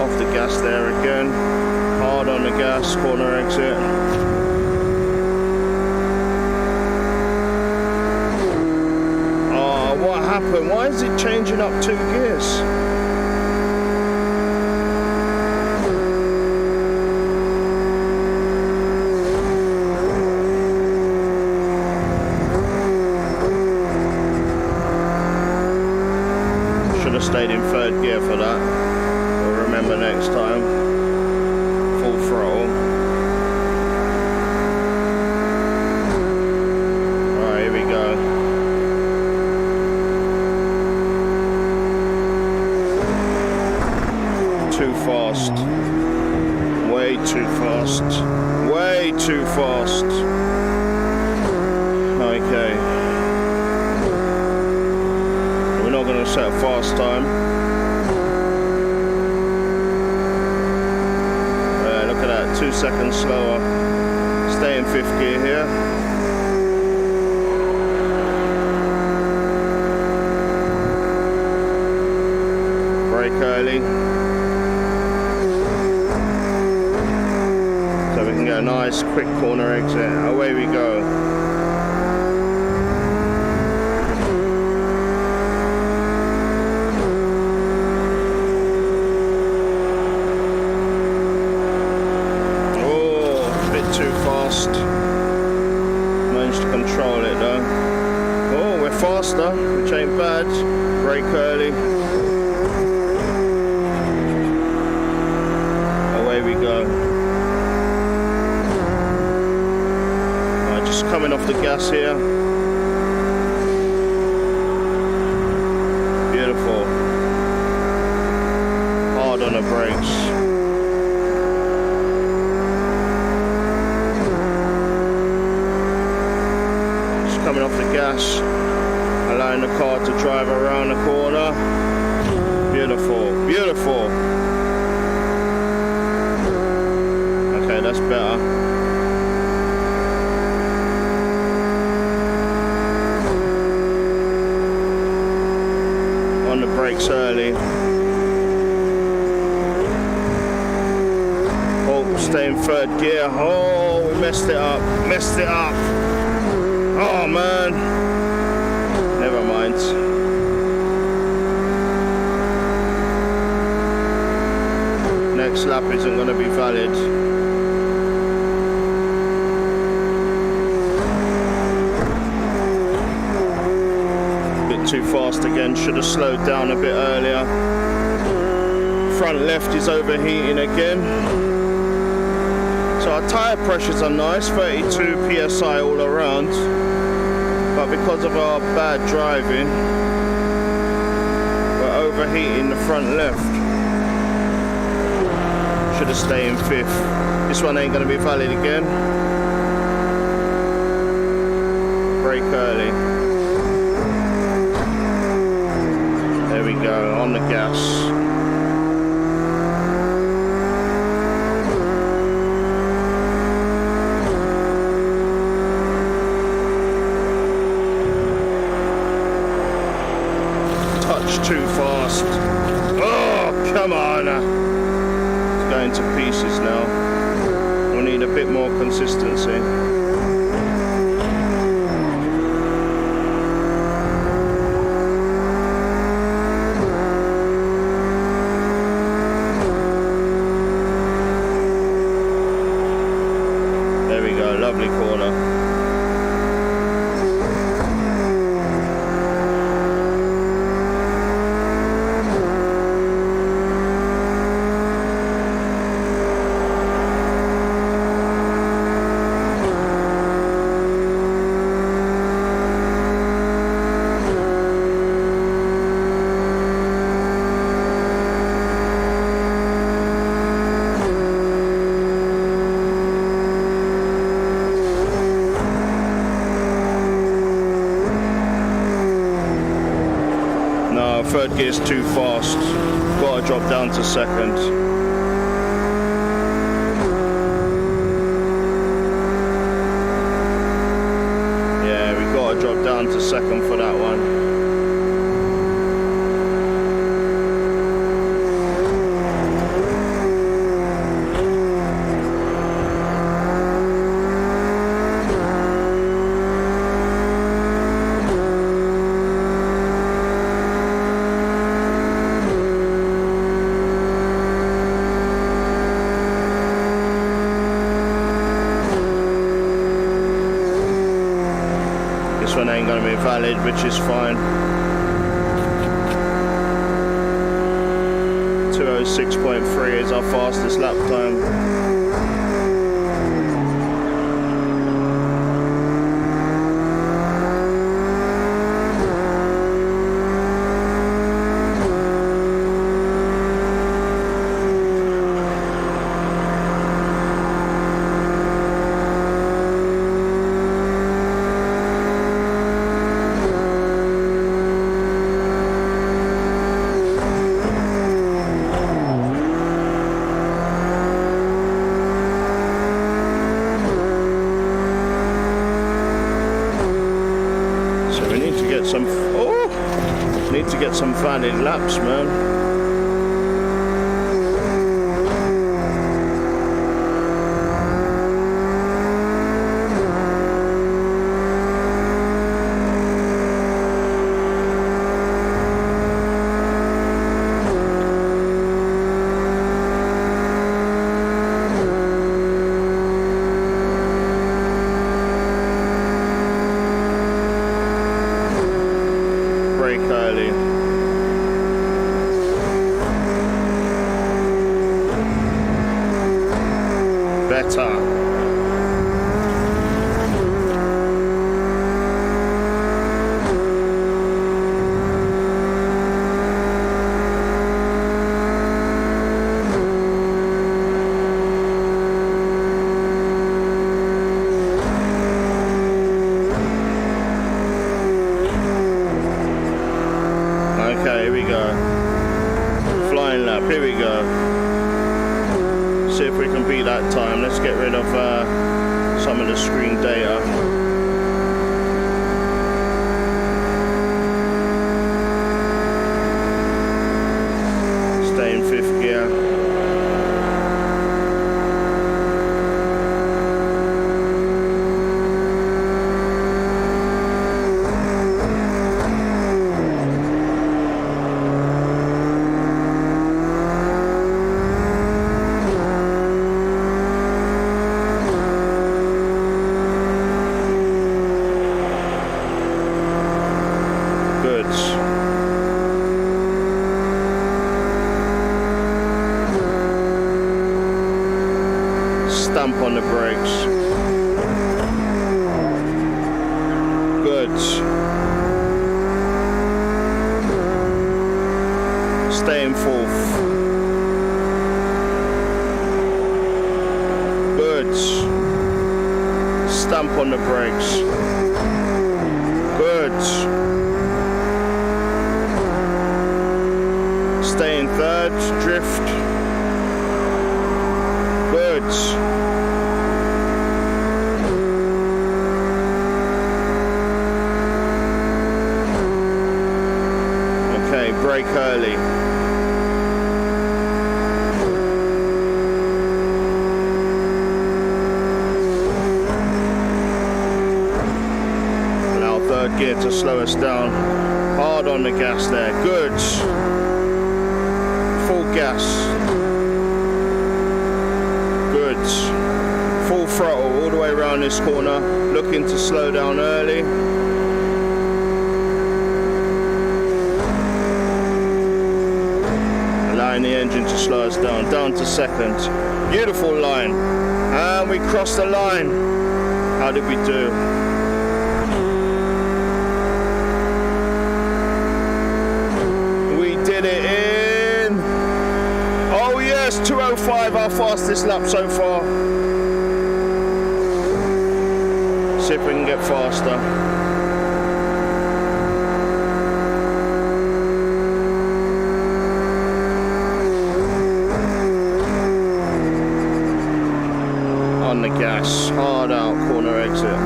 Off the gas there again. Hard on the gas, corner exit. Oh, what happened? Why is it changing up 2 gears? Stayed in third gear for that. We'll remember next time. Full throttle. Alright, here we go. Too fast. Way too fast. Way too fast. Okay. Going to set a fast time. Look at that, 2 seconds slower. Stay in fifth gear here. Brake early. So we can get a nice quick corner exit. Away we go. Managed to control it though. Oh, we're faster, which ain't bad. Brake early. off the gas here. Beautiful. Hard on the brakes. Just coming off the gas, allowing the car to drive around the corner. Beautiful, beautiful. Okay, that's better. On the brakes early. Oh, stay in third gear. Oh, we messed it up. Messed it up. Oh, man. Never mind. Next lap isn't going to be valid. Bit too fast again. Should have slowed down a bit earlier. Front left is overheating again. So our tyre pressures are nice, 32 psi all around. But because of our bad driving, we're overheating the front left. Should have stayed in fifth. This one ain't going to be valid again. Brake early. There we go, on the gas. Too fast. Oh, come on. It's going to pieces now. We need a bit more consistency. There we go, lovely corner. Third gear's too fast. Got to drop down to second. Yeah, we got to drop down to second for that one. This one ain't going to be valid, which is fine. 206.3 is our fastest lap time. Need to get some valid laps, man. lap. Here we go. See if we can beat that time. Let's get rid of some of the screen data. Stay in 5th gear. Stamp on the brakes. Good. Stay in 4th. Good. Stamp on the brakes. Good. Stay in 3rd. Drift. Good. Brake early. Allow 3rd gear to slow us down. Hard on the gas there. Good. Full gas. Good. Full throttle all the way around this corner. Looking to slow down early. The engine to slow us down to 2nd. Beautiful line, and we crossed the line. How did we do? We did it in, oh yes, 2:05, our fastest lap so far. See if we can get faster. The gas, hard out, corner exit.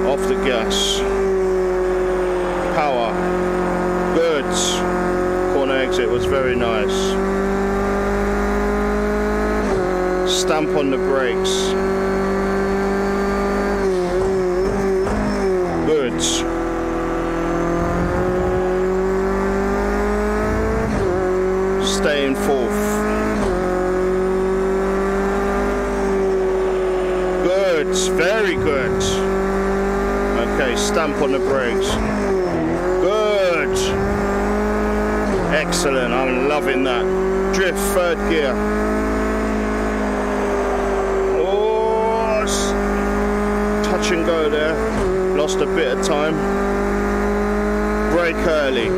Off the gas. Power. Good. Corner exit was very nice. Stamp on the brakes. Good. Stay in 4th. Good, very good. Okay, stamp on the brakes. Good. Excellent, I'm loving that. Drift, 3rd gear. Oh, touch and go there. Lost a bit of time. Brake early.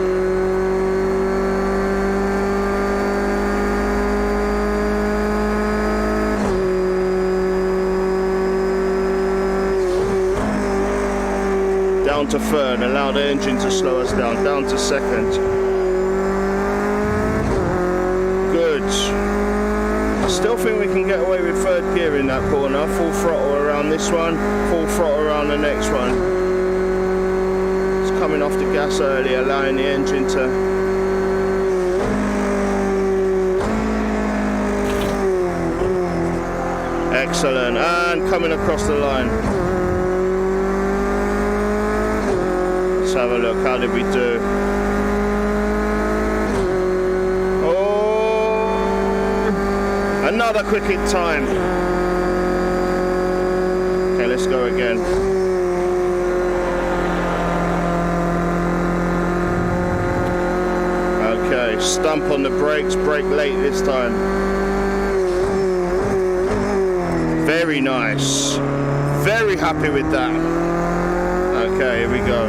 Down to 3rd, allow the engine to slow us down to 2nd. Good. I still think we can get away with 3rd gear in that corner. Full throttle around this one, full throttle around the next one. It's coming off the gas early, allowing the engine to... Excellent, and coming across the line. Let's have a look, how did we do? Oh, another quick hit time. Okay, let's go again. Okay, stump on the brakes, brake late this time. Very nice. Very happy with that. Okay, here we go.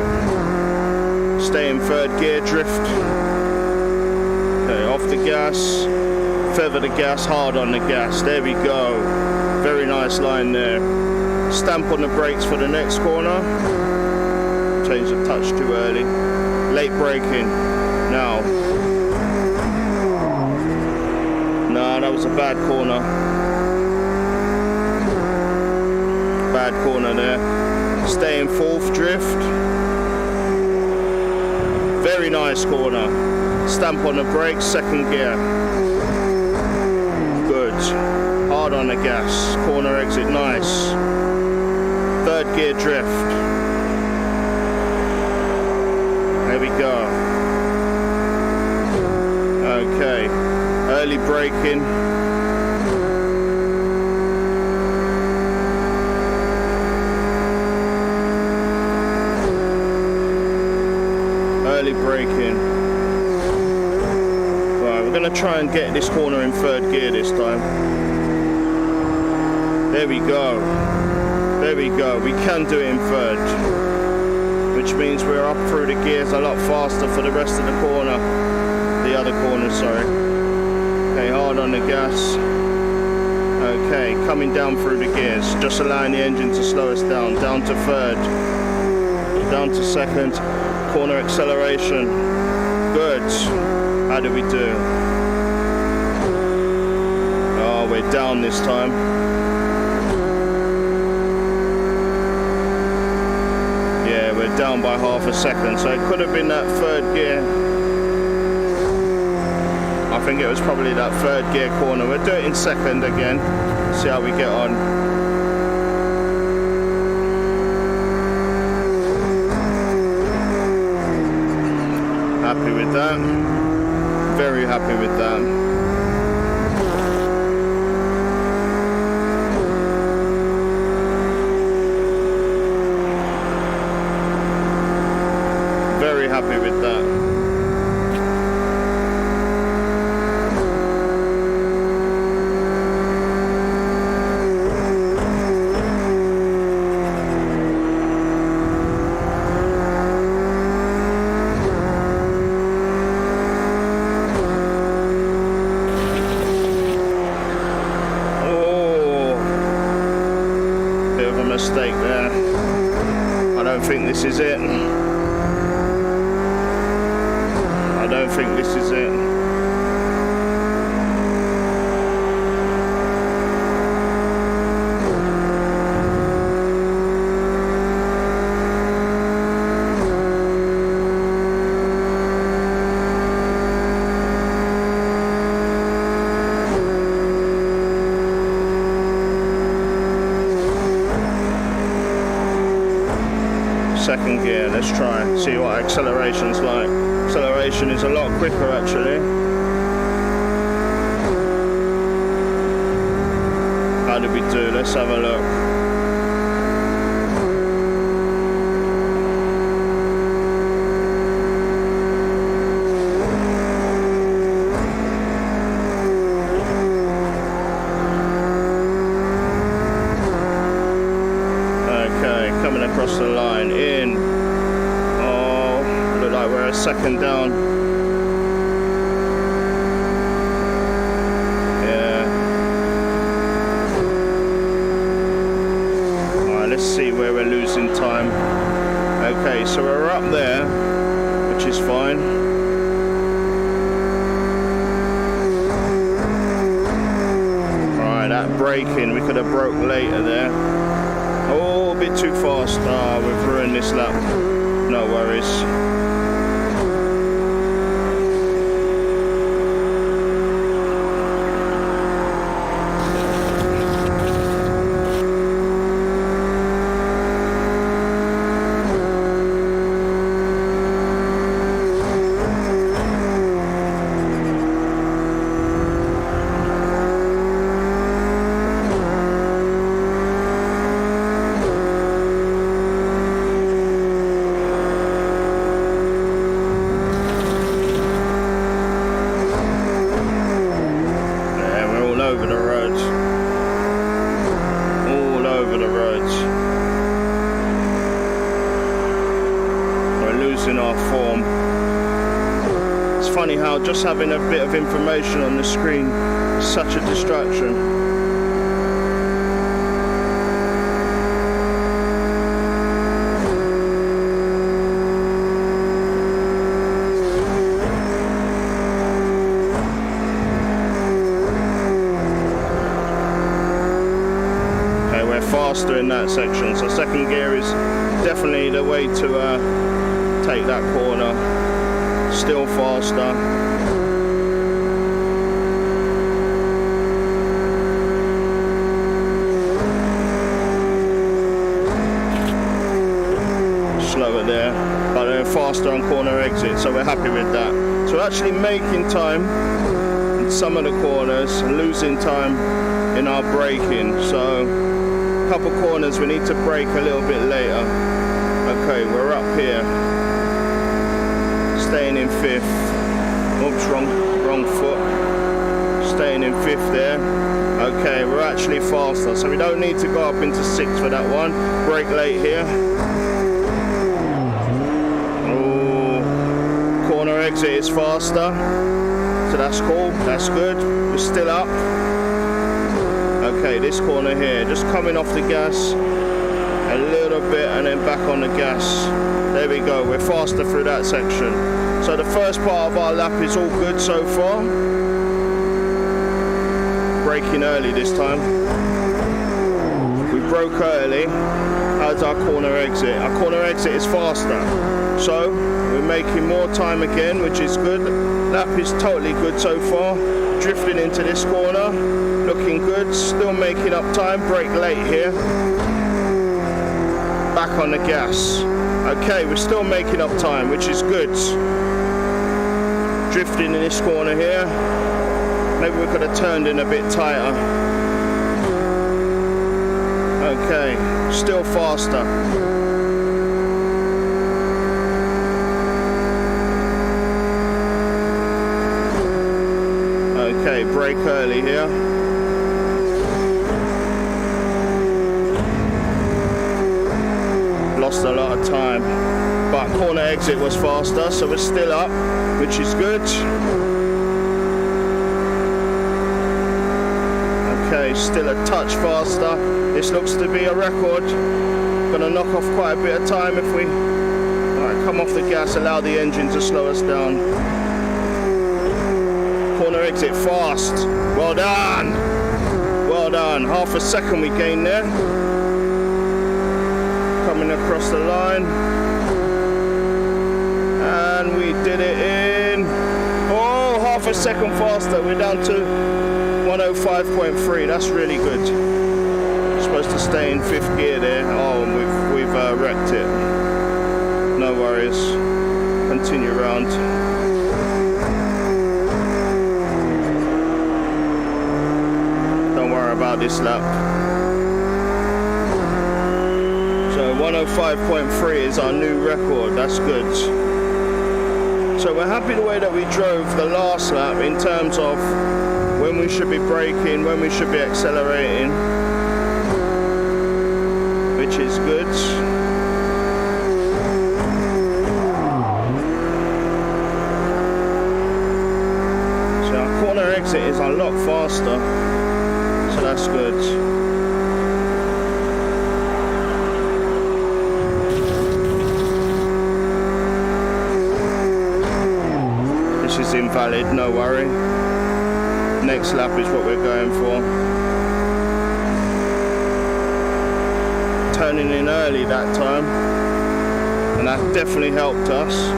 Stay in 3rd gear, drift. Okay, off the gas. Feather the gas, hard on the gas. There we go. Very nice line there. Stamp on the brakes for the next corner. changed a touch too early. Late braking. Now. No, that was a bad corner. Bad corner there. Stay in fourth drift. Very nice corner. Stamp on the brakes, second gear. Good. Hard on the gas. Corner exit, nice. Third gear drift. There we go. Okay. Early braking. Early braking. Right, we're going to try and get this corner in third gear this time. There we go. There we go. We can do it in third, which means we're up through the gears a lot faster for the rest of the corner. The other corner, sorry. Okay, hard on the gas. Okay, coming down through the gears, just allowing the engine to slow us down. Down to third, down to second. Corner acceleration. Good. How did we do? Oh, we're down this time. Yeah, we're down by half a second, so it could have been that third gear. I think it was probably that third gear corner. We'll do it in second again. See how we get on. Happy with that. Very happy with that. Very happy with that. Mistake there. I don't think this is it. I don't think this is it. Second gear, let's try and see what acceleration's like. Acceleration is a lot quicker actually. How did we do? Let's have a look. Okay, coming across the line in. Oh, look like we're a second down. Yeah. Alright, let's see where we're losing time. Okay, so we're up there, which is fine. Alright, that braking, we could have broke later there. Oh, a bit too fast. Ah, we've ruined this lap. No worries. Over the roads. All over the roads. We're losing our form. It's funny how just having a bit of information on the screen is such a distraction. in that section. So second gear is definitely the way to take that corner. Still faster. Slower there, but then faster on corner exit, so we're happy with that. So we're actually making time in some of the corners and losing time in our braking. So a couple corners we need to brake a little bit later. Okay, we're up here, staying in fifth. Oops, wrong foot. Staying in fifth there. Okay, we're actually faster, so we don't need to go up into sixth for that one. Brake late here. Corner exit is faster, so that's cool, that's good. We're still up. Okay, this corner here, just coming off the gas a little bit and then back on the gas. There we go, we're faster through that section. So the first part of our lap is all good so far. Braking early this time. We broke early. How's our corner exit? Our corner exit is faster. So we're making more time again, which is good. Lap is totally good so far. Drifting into this corner, looking good. Still making up time. Brake late here. Back on the gas. Okay, we're still making up time, which is good. Drifting in this corner here. Maybe we could have turned in a bit tighter. Okay, still faster. Okay, brake early here. Lost a lot of time, but corner exit was faster, so we're still up, which is good. Okay, still a touch faster. This looks to be a record. Gonna knock off quite a bit of time if we come off the gas, allow the engine to slow us down. Corner exit fast. Well done. Well done. Half a second we gained there. Coming across the line. And we did it in, half a second faster. We're down to 105.3. That's really good. Supposed to stay in fifth gear there. Oh, and we've wrecked it. No worries. Continue round. Don't worry about this lap. So 105.3 is our new record. That's good. So we're happy the way that we drove the last lap in terms of when we should be braking, when we should be accelerating, which is good. So our corner exit is a lot faster, so that's good. This is invalid, no worry. Next lap is what we're going for. Turning in early that time, and that definitely helped us.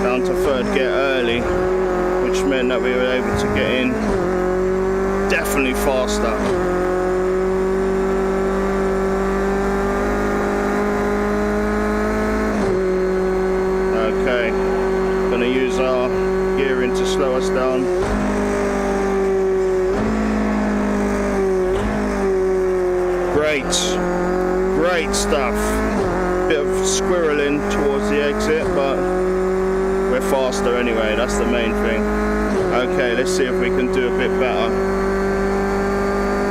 Down to third gear early, which meant that we were able to get in definitely faster. Okay, gonna use our gearing to slow us down. Great stuff. Bit of squirreling towards the exit, but we're faster anyway, that's the main thing. Okay, let's see if we can do a bit better.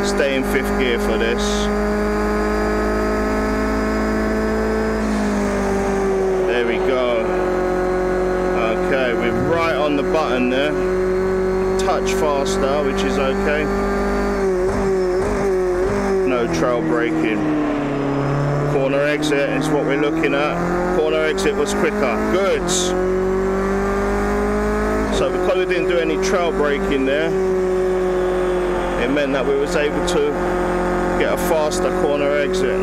Stay in fifth gear for this. There we go. Okay, we're right on the button there. A touch faster, which is okay. No trail braking. Corner exit is what we're looking at. Corner exit was quicker. Good. So because we didn't do any trail braking there, it meant that we was able to get a faster corner exit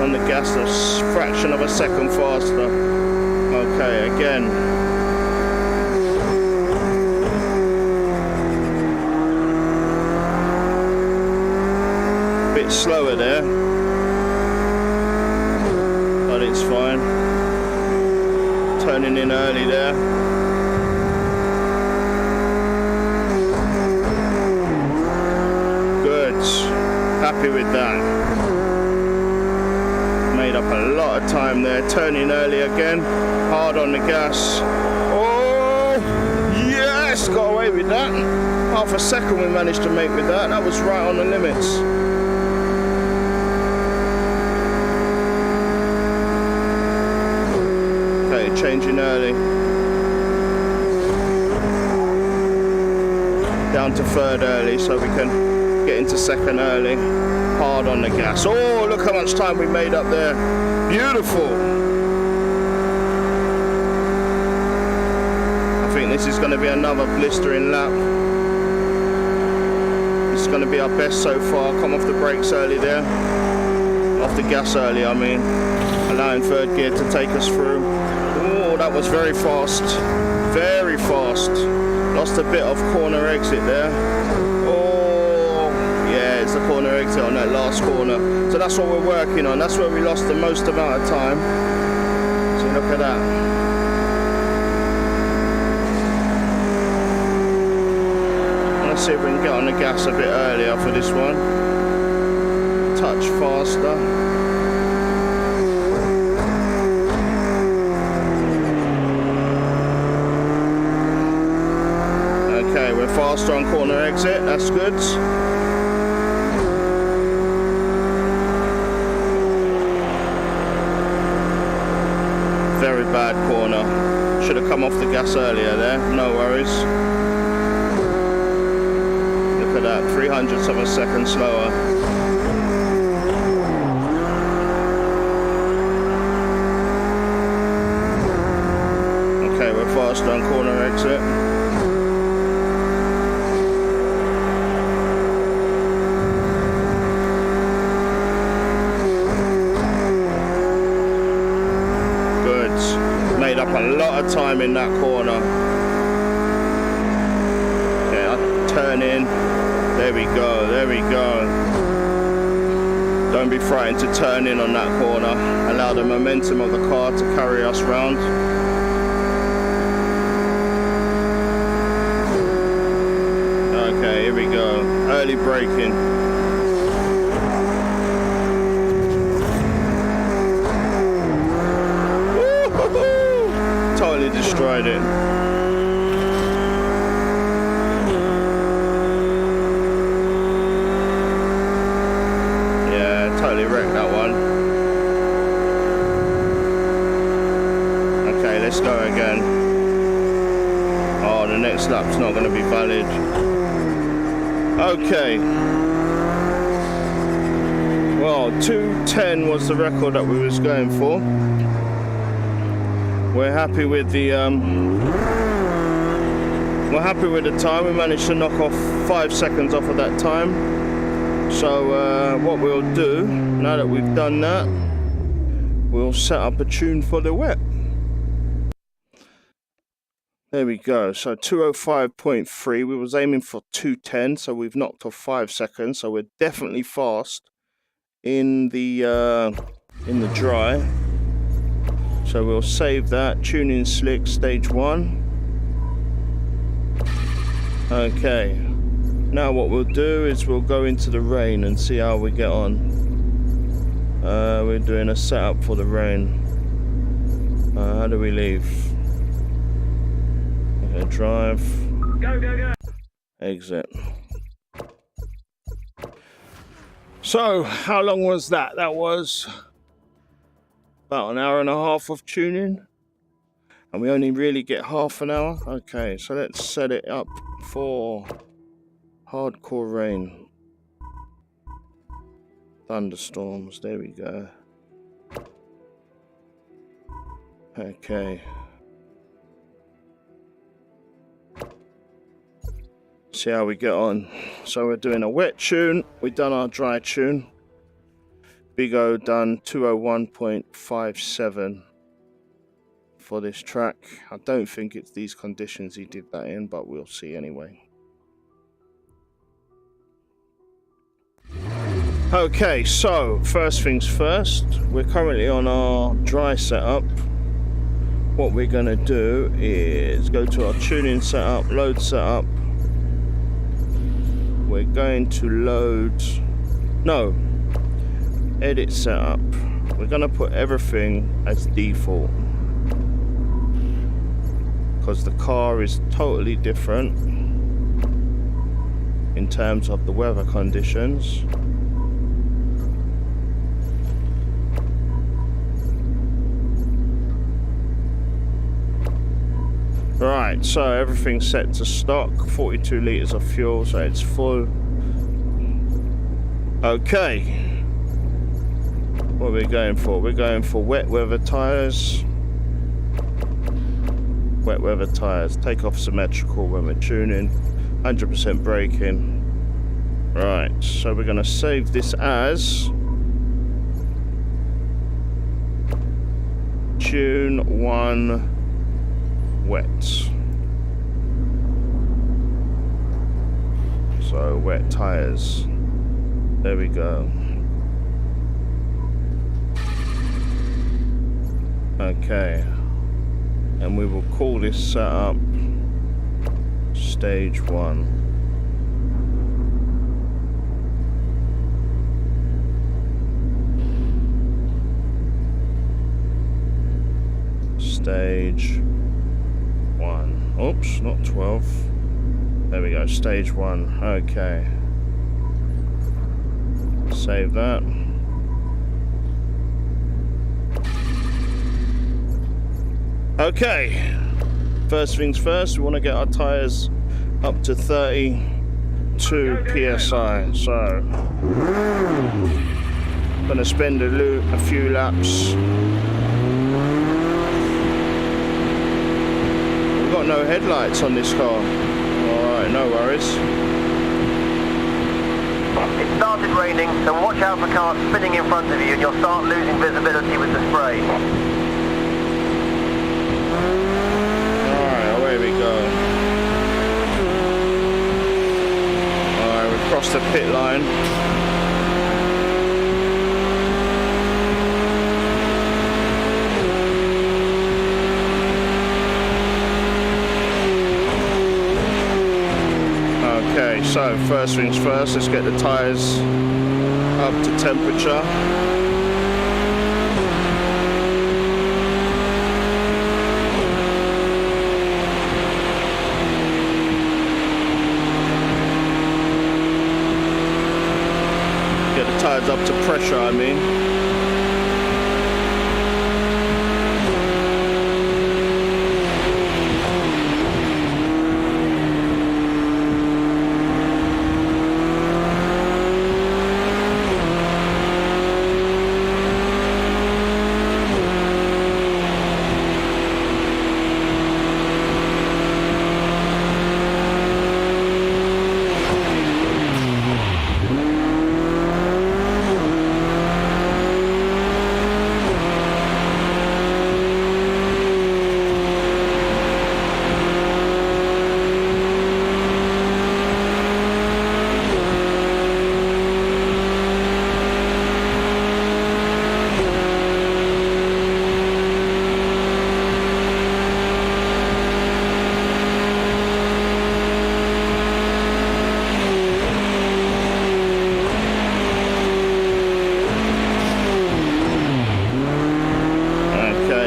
on the gas, a fraction of a second faster. Okay, again. Bit slower there, but it's fine. Turning in early there. Good. Happy with that. Made up a lot of time there. Turning early again. Hard on the gas. Oh, yes! Got away with that. Half a second we managed to make with that. That was right on the limits. Okay, changing early. Down to third early so we can get into second early. Hard on the gas. Oh, look how much time we made up there. Beautiful. I think this is going to be another blistering lap. It's going to be our best so far. Come off the brakes early there. Off the gas early, I mean. Allowing third gear to take us through. Oh, that was very fast. Very fast. Lost a bit of corner exit there. Oh, yeah, it's the corner exit on that last corner. So that's what we're working on. That's where we lost the most amount of time. So look at that. Let's see if we can get on the gas a bit earlier for this one. Touch faster. Okay, we're faster on corner exit, that's good. Very bad corner. Should have come off the gas earlier there, no worries. Look at that, 300ths of a second slower. Okay, we're faster on corner exit. Made up a lot of time in that corner. Okay, I turn in. There we go, there we go. Don't be frightened to turn in on that corner. Allow the momentum of the car to carry us round. Okay, here we go. Early braking. Totally destroyed it. Yeah, totally wrecked that one. Okay, let's go again. Oh, the next lap's not going to be valid. Okay. Well, 2:10 was the record that we was going for. We're happy with the time. We managed to knock off 5 seconds off of that time. So what we'll do now that we've done that, we'll set up a tune for the wet. There we go. So 2:05.3. We was aiming for 2:10, so we've knocked off 5 seconds. So we're definitely fast in the dry. So we'll save that. Tuning slick, stage 1. Okay. Now what we'll do is we'll go into the rain and see how we get on. We're doing a setup for the rain. How do we leave? Okay, drive. Go, go, go. Exit. So, how long was that? That was about an hour and a half of tuning, and we only really get half an hour. Okay, so let's set it up for hardcore rain. thunderstorms. There we go. Okay. See how we get on. So we're doing a wet tune. We've done our dry tune. Big O done 201.57 for this track. I don't think it's these conditions he did that in, but we'll see anyway. Okay, so first things first, we're currently on our dry setup. What we're going to do is go to our tuning setup, load setup. We're going to load, no, edit setup. We're going to put everything as default because the car is totally different in terms of the weather conditions. Right, so everything's set to stock, 42 litres of fuel, so it's full. Okay, what are we going for? We're going for wet weather tyres. Wet weather tyres, take off symmetrical when we're tuning, 100% braking. Right, so we're going to save this as Tune 1 Wet. So wet tires. There we go. Okay. And we will call this setup stage 1. Stage 1. Oops, not 12. There we go, stage 1. Okay. Save that. Okay. First things first, we want to get our tyres up to 32 psi. So, I'm going to spend a few laps. Got no headlights on this car. Alright, no worries. It started raining, so watch out for cars spinning in front of you and you'll start losing visibility with the spray. Alright, away we go. Alright, we've crossed the pit line. Okay, so first things first, let's get the tyres up to temperature. Get the tyres up to pressure, I mean.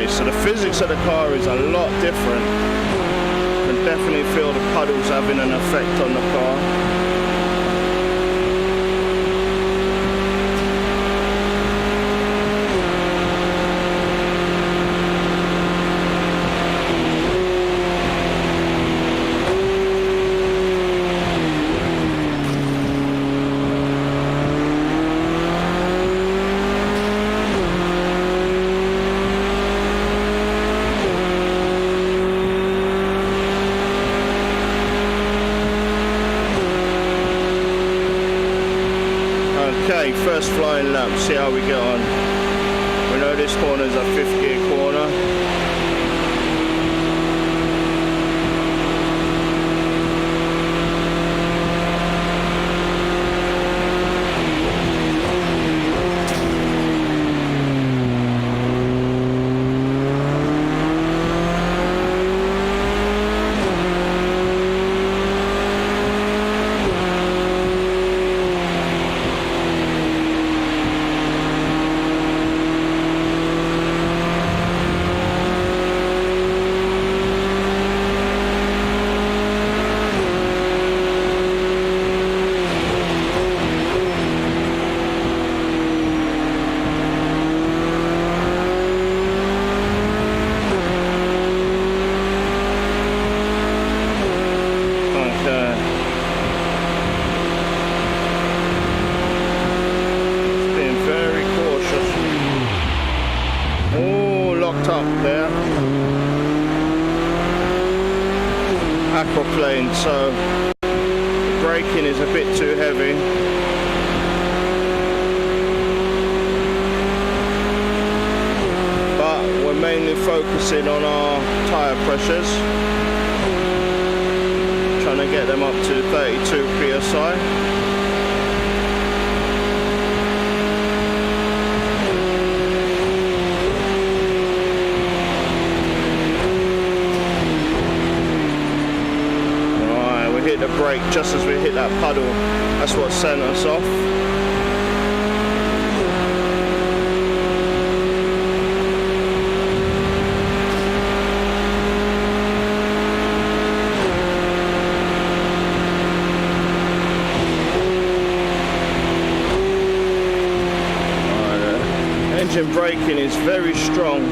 So the physics of the car is a lot different. You can definitely feel the puddles having an effect on the car. flying lap, see how we get on. We know this corner is a 5th gear corner. Up there, aquaplane, so the braking is a bit too heavy. But we're mainly focusing on our tyre pressures, trying to get them up to 32 psi. The brake just as we hit that puddle, that's what sent us off. Engine braking is very strong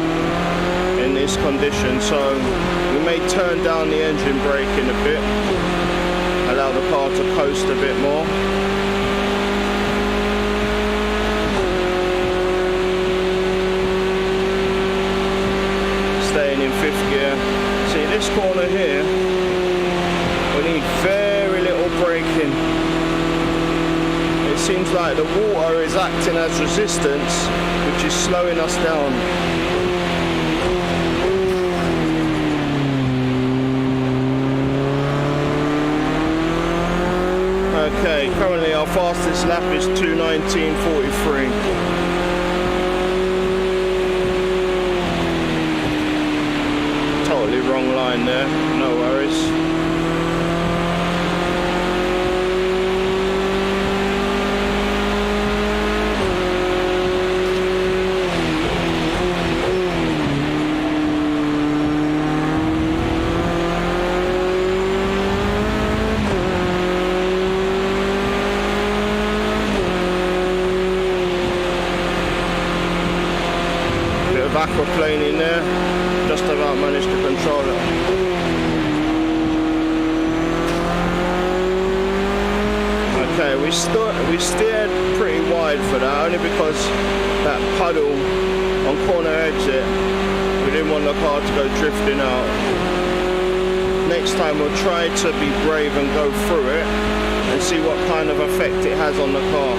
in this condition, so we may turn down the engine braking a bit, allow the car to coast a bit more. Staying in 5th gear. See this corner here, we need very little braking. It seems like the water is acting as resistance, which is slowing us down. Okay, currently our fastest lap is 2:19.43. Totally wrong line there, no worries. Aquaplane in there, just about managed to control it. Okay, we steered pretty wide for that, only because that puddle on corner exit, we didn't want the car to go drifting out. Next time we'll try to be brave and go through it and see what kind of effect it has on the car.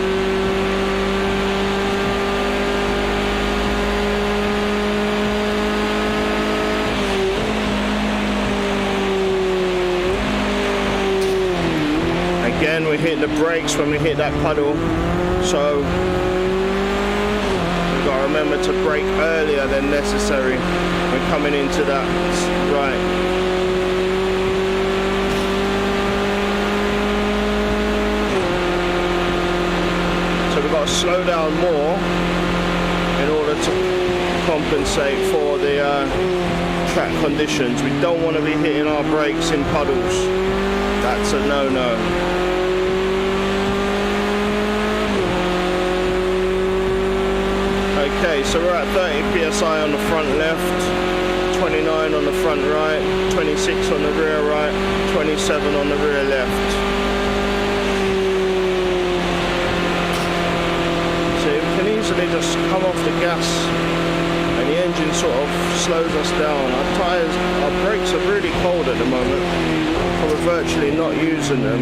Again, we hit the brakes when we hit that puddle, so we've got to remember to brake earlier than necessary when coming into that right. So we've got to slow down more in order to compensate for the track conditions. We don't want to be hitting our brakes in puddles. That's a no-no. Okay, so we're at 30 psi on the front left, 29 on the front right, 26 on the rear right, 27 on the rear left. So we can easily just come off the gas and the engine sort of slows us down. Our tyres, our brakes are really cold at the moment, but we're virtually not using them.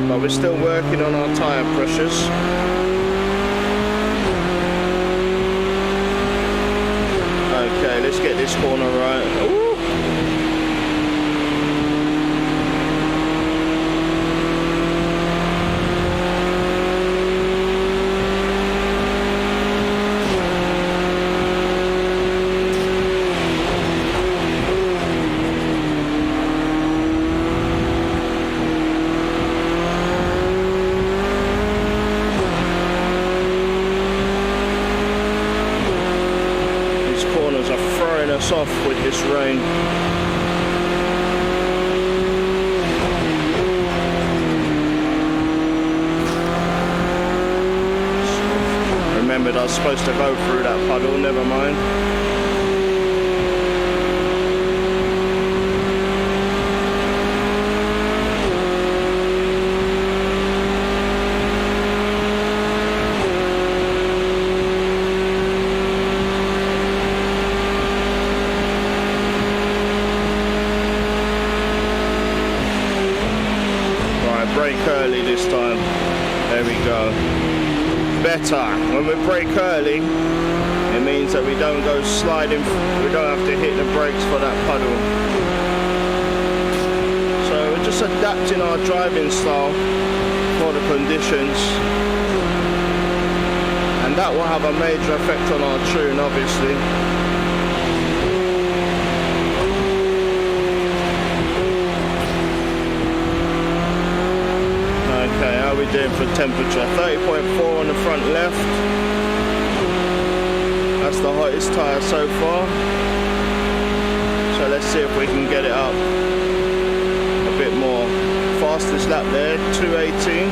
But we're still working on our tyre pressures. Okay, let's get this corner right. Ooh. Us off with this rain. Remembered I was supposed to go through that puddle, never mind. Brake early this time. There we go. Better. When we brake early, it means that we don't go sliding, we don't have to hit the brakes for that puddle. So we're just adapting our driving style for the conditions. And that will have a major effect on our tune, obviously. Okay, how are we doing for temperature? 30.4 on the front left. That's the hottest tyre so far. So let's see if we can get it up a bit more. Fastest lap there, 2:18.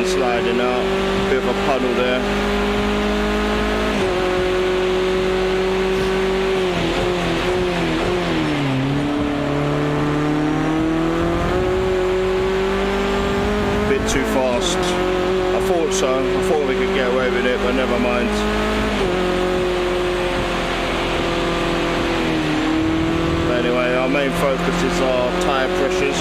Sliding out, bit of a puddle there. Bit too fast. I thought so. I thought we could get away with it, but never mind. But anyway, our main focus is our tyre pressures.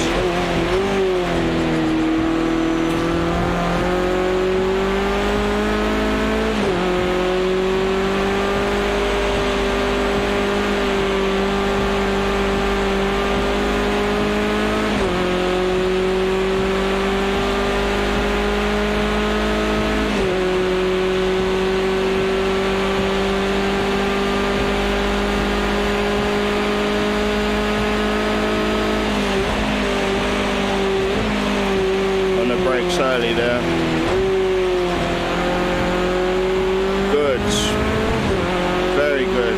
Brakes early there. Good. Very good.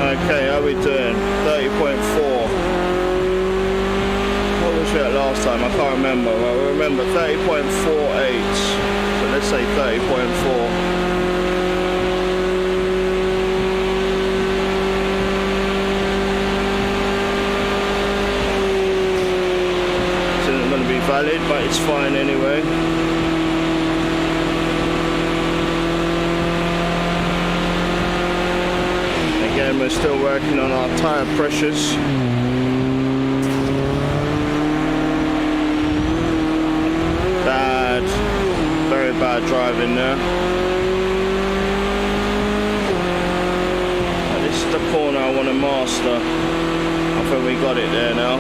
Okay, how are we doing? 30.4. What was it last time? I can't remember. Well, I remember 30.48. So let's say 30.4. This isn't going to be valid, but it's fine anyway. Again, we're still working on our tyre pressures. Bad, very bad driving there. But this is the corner I want to master. I think we got it there now.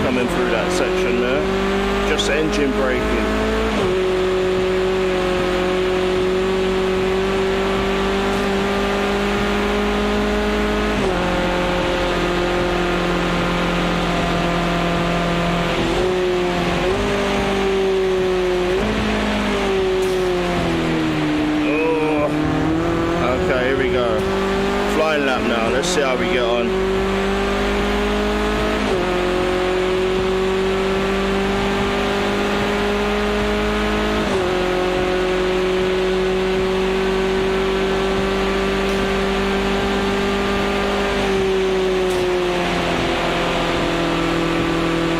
coming through that section there. Just engine braking. Let's see how we get on.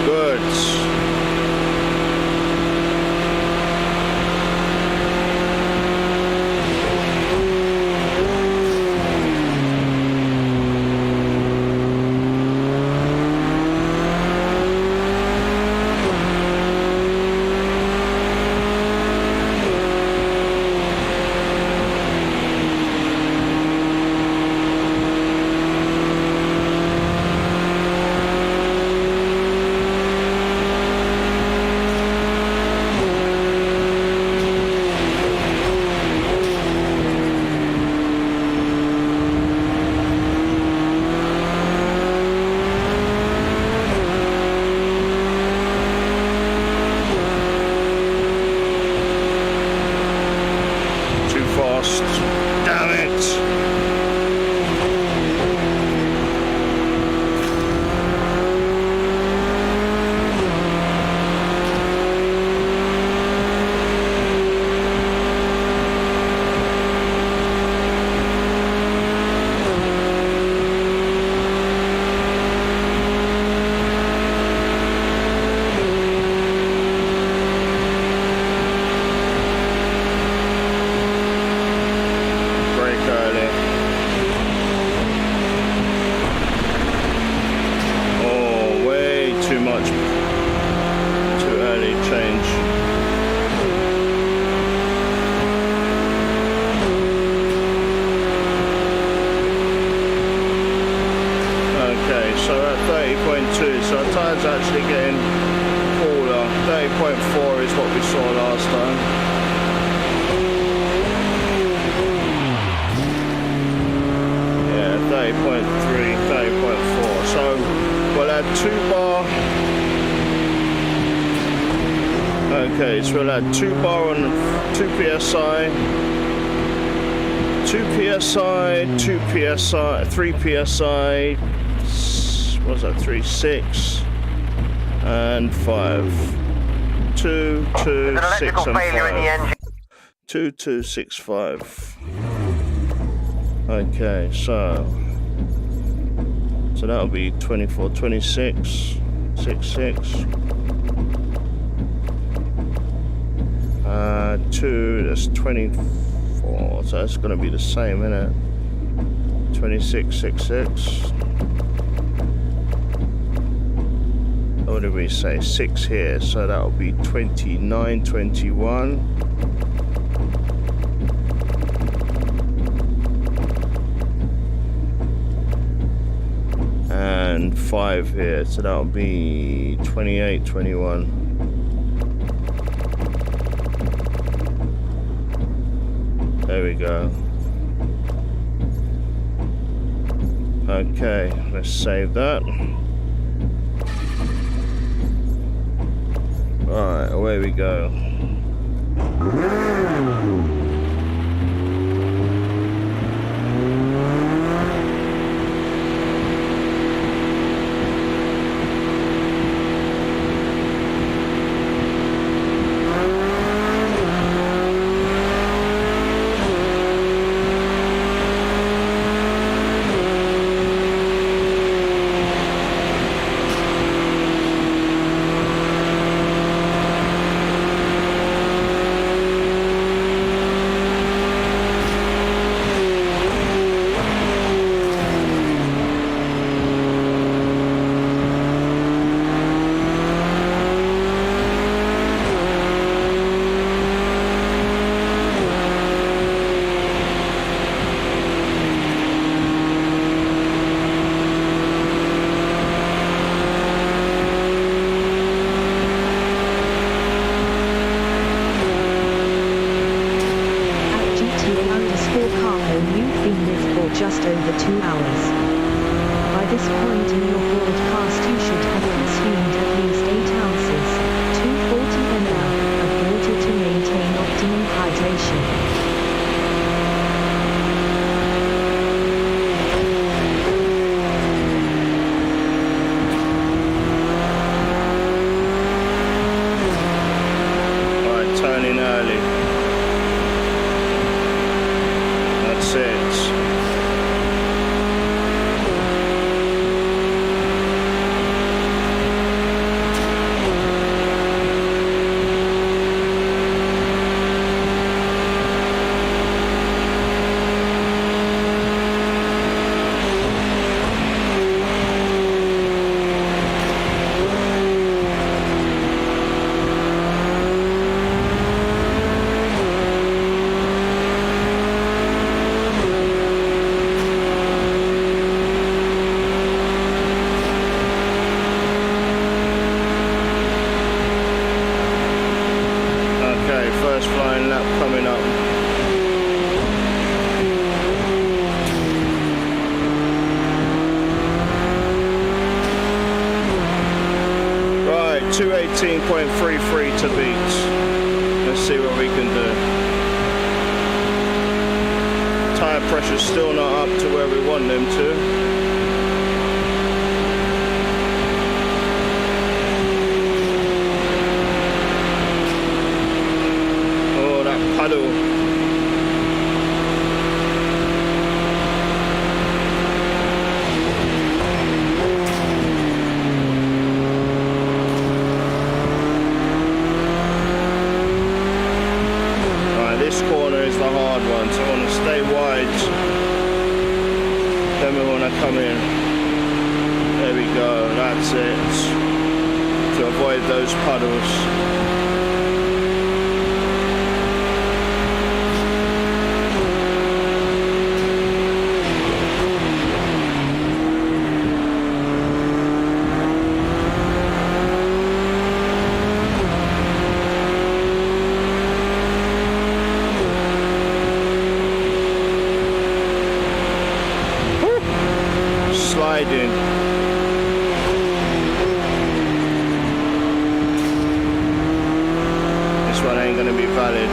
Good. Damn it! So our tyres are actually getting cooler. 30.4 is what we saw last time. Yeah, 30.3, 30.4. So we'll add 2 bar. Okay, so we'll add 2 bar on 2 psi. 2 psi, 2 psi, 3 psi. What's that? 3, 6, and 5. 2, 2, 6, and 5. 2, 2, 6, 5. Okay, so that'll be 24, 26, 6, 6. 2, that's 24. So that's going to be the same, isn't it? 26, 6, 6. What did we say? 6 here, so that'll be 29, 21. And 5 here, so that'll be 28, 21. There we go. Okay, let's save that. Alright, away we go. ounces. By this point in your broadcast you should have consumed at least 8 ounces, 240 ml, of water to maintain optimum hydration. Turning early. That's it. First flying lap coming up. Right, 218.33 to beat. Let's see what we can do. Tyre pressure's still not up to where we want them to. Puddle. Right, this corner is the hard one, so I want to stay wide. Then we want to come in. There we go, that's it. To avoid those puddles. Sliding. This one ain't gonna be valid.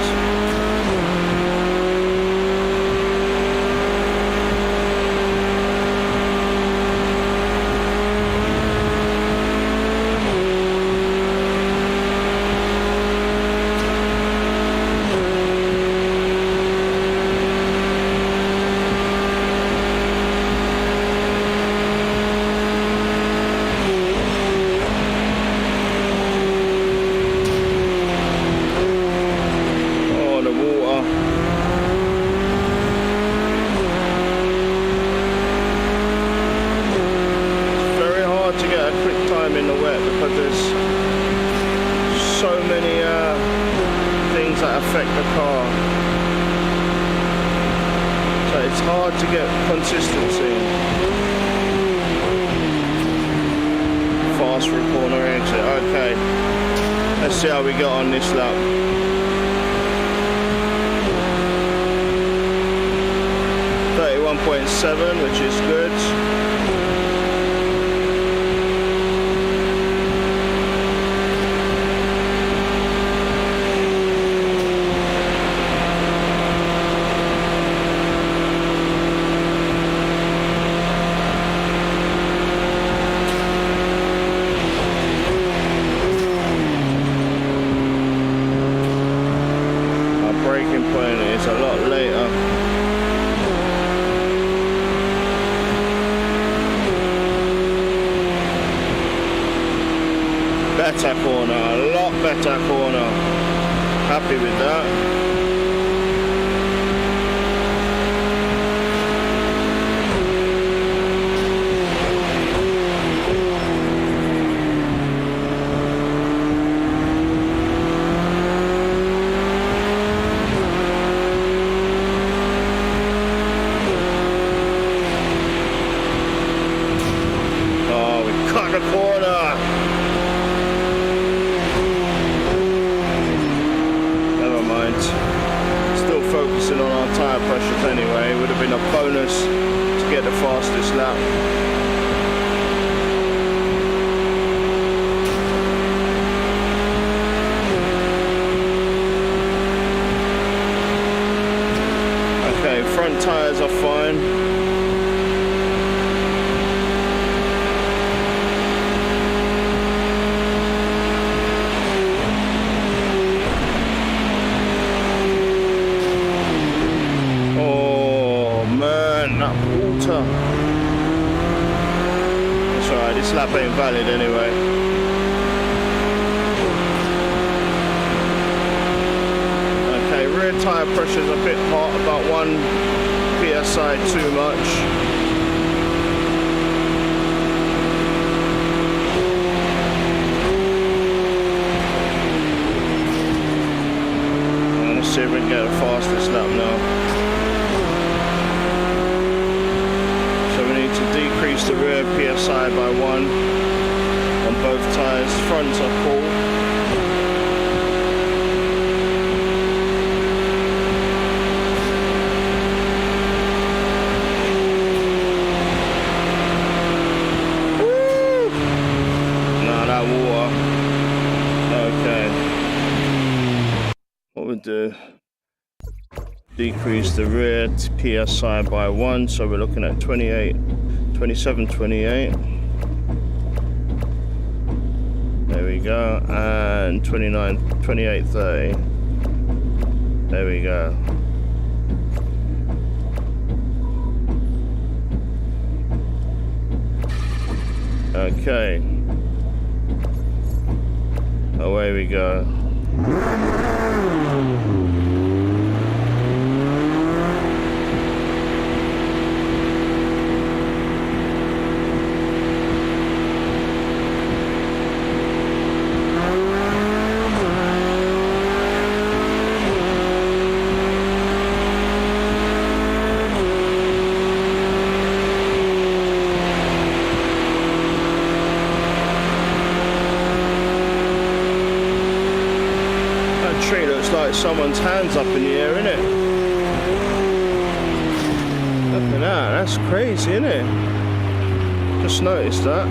In the wet because there's so many things that affect the car, so it's hard to get consistency. Fast through corner exit. Okay, let's see how we got on this lap. 31.7, which is good. Braking point is a lot later. Better corner, a lot better corner. Happy with that. The corner. Never mind. Still focusing on our tyre pressures anyway. It would have been a bonus to get the fast fastest lap. Okay, front tyres are fine. That's alright, this lap ain't valid anyway. Okay, rear tyre pressure's a bit hot, about 1 psi too much. Let's see if we can get the fastest lap now. To decrease the rear PSI by 1 on both tyres. Fronts are full. Woo! Nah, that water. Okay. What we do? Decrease the rear PSI by 1, so we're looking at 27, 28. There we go, and 29, 28, 30. There we go. Okay. Away we go. Tree looks like someone's hands up in the air, innit? Look at that, that's crazy, innit? Just noticed that.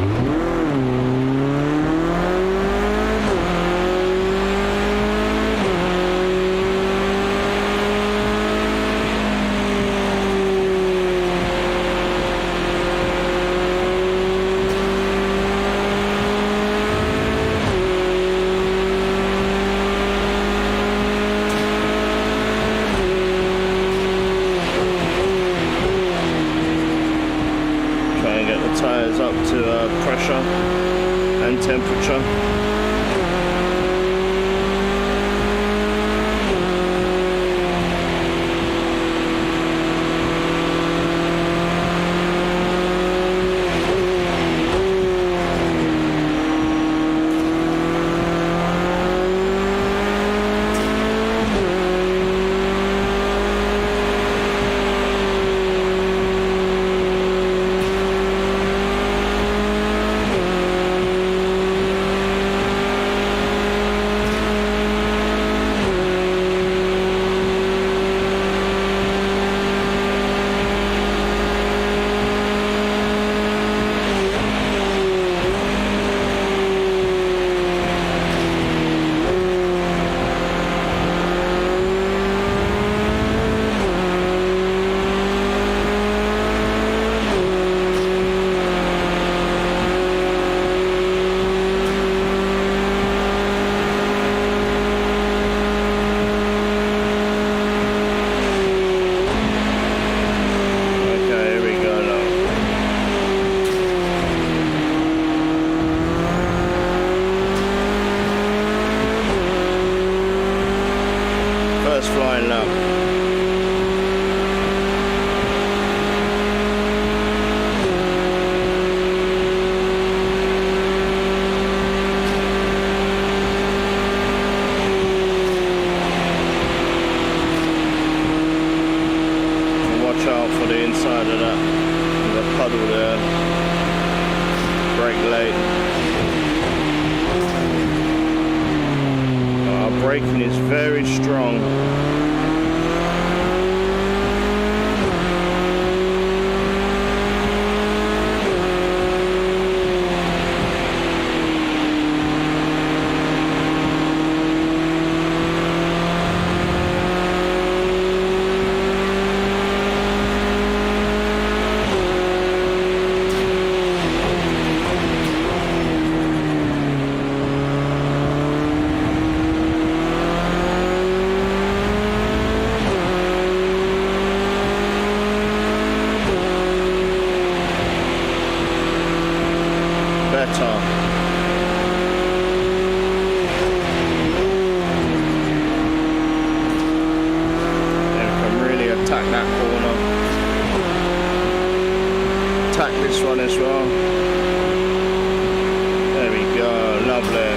Tyres up to pressure and temperature. Flying lap. Watch out for the inside of that, the puddle there. Brake late. Our braking is very strong. better. Then we can really attack that corner. Attack this one as well. There we go, lovely.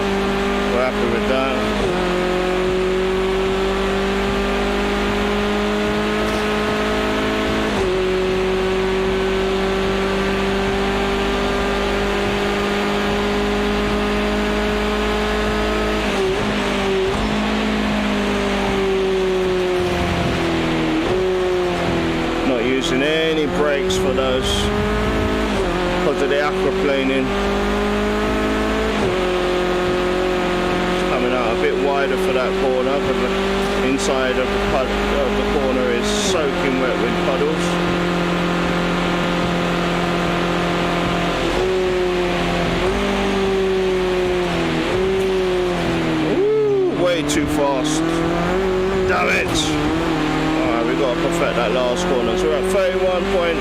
We're happy with that. Using any brakes for those because of the aquaplaning. It's coming out a bit wider for that corner, but the inside of the corner is soaking wet with puddles. Ooh, way too fast. Damn it! We've got to perfect that last corner. So we're at 31.4,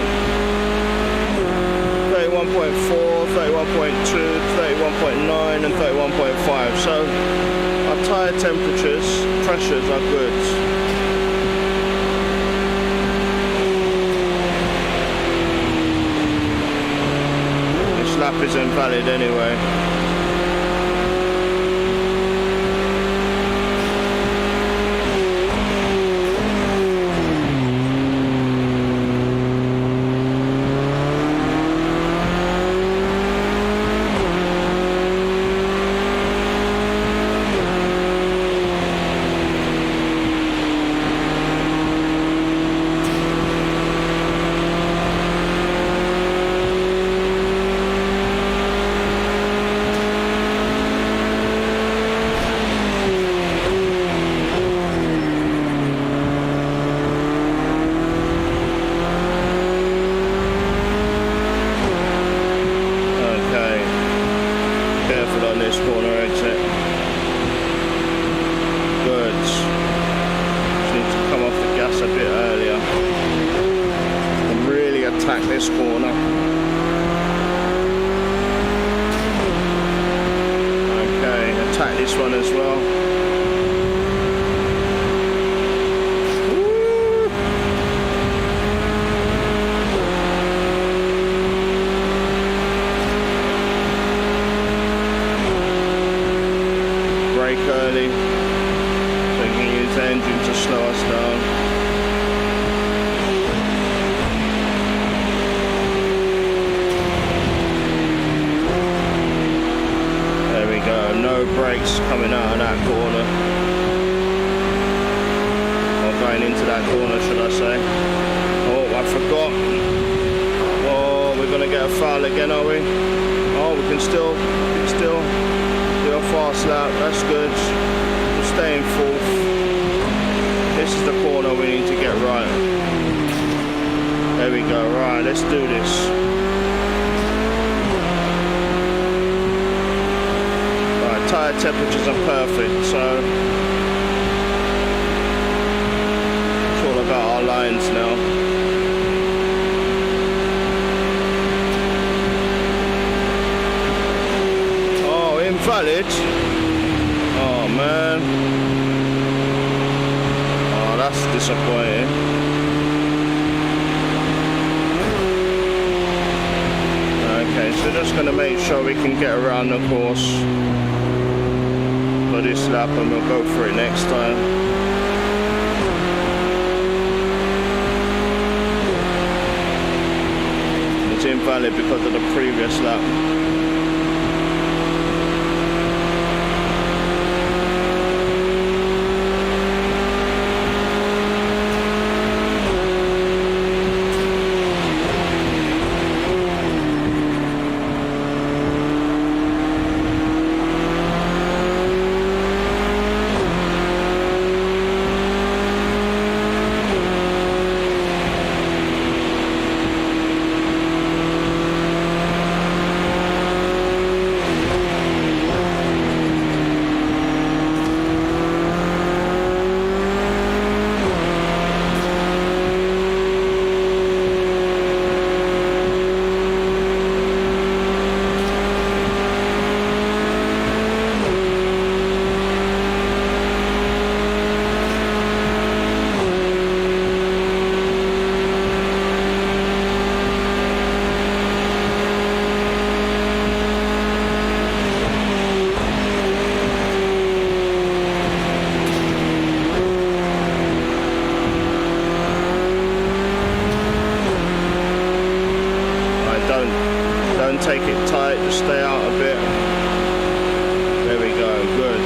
31.2, 31.9 and 31.5. So our tyre temperatures, pressures are good. This lap is invalid anyway. This corner. Okay, attack this one as well. Woo! Brake early, so you can use the engine to slow us down. No brakes coming out of that corner, or going into that corner, should I say. Oh, I forgot. Oh, we're gonna get a foul again, are we? Oh, we can still do a fast lap. That's good. We're staying fourth. This is the corner we need to get right. There we go. Right, let's do this. Tyre temperatures are perfect, so it's all about our lines now. Oh, invalid. Oh man. Oh, that's disappointing. Okay, so just going to make sure we can get around the course for this lap, and we'll go for it next time. It's invalid because of the previous lap. turn, take it tight, just stay out a bit. There we go, good.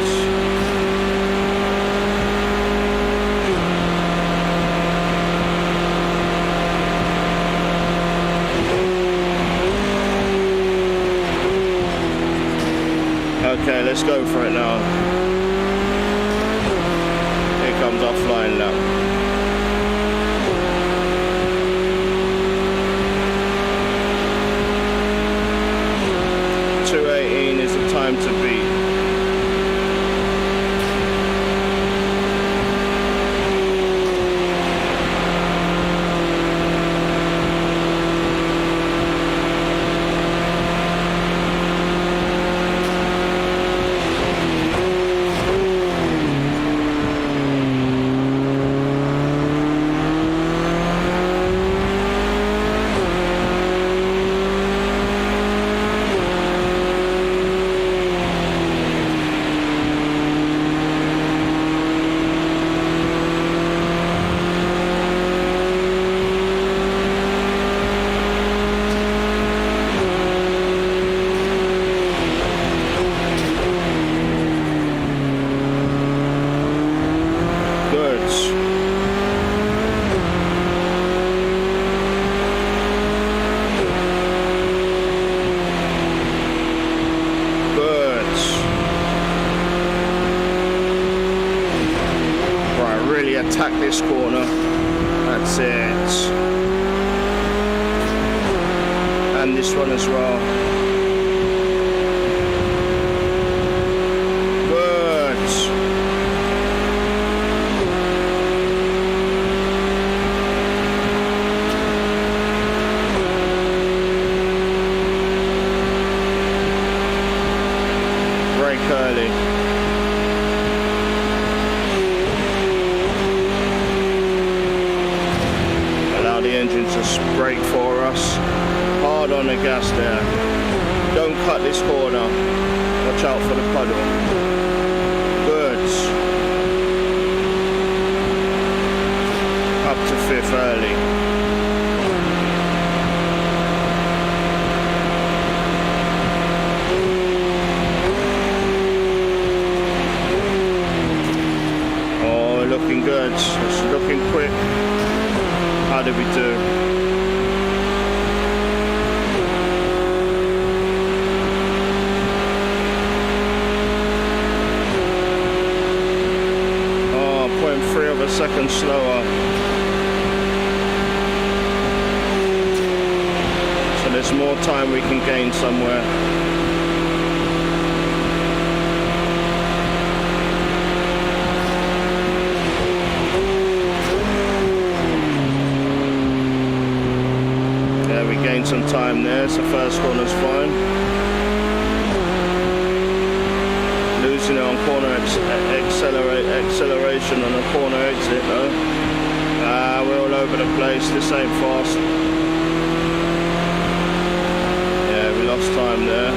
Okay, let's go for it now. Here comes our flying lap. Is the time to beat. Attack this corner. That's it. And this one as well. Good. Brake early. The engine to brake for us. Hard on the gas there. Don't cut this corner. Watch out for the puddle. Good. Up to fifth early. Oh, looking good. It's looking quick. How did we do? Oh, 0.3 of a second slower. So there's more time we can gain somewhere. Gain some time there, so first corner's fine. Losing it on corner acceleration on a corner exit though. We're all over the place, this ain't fast. Yeah, we lost time there.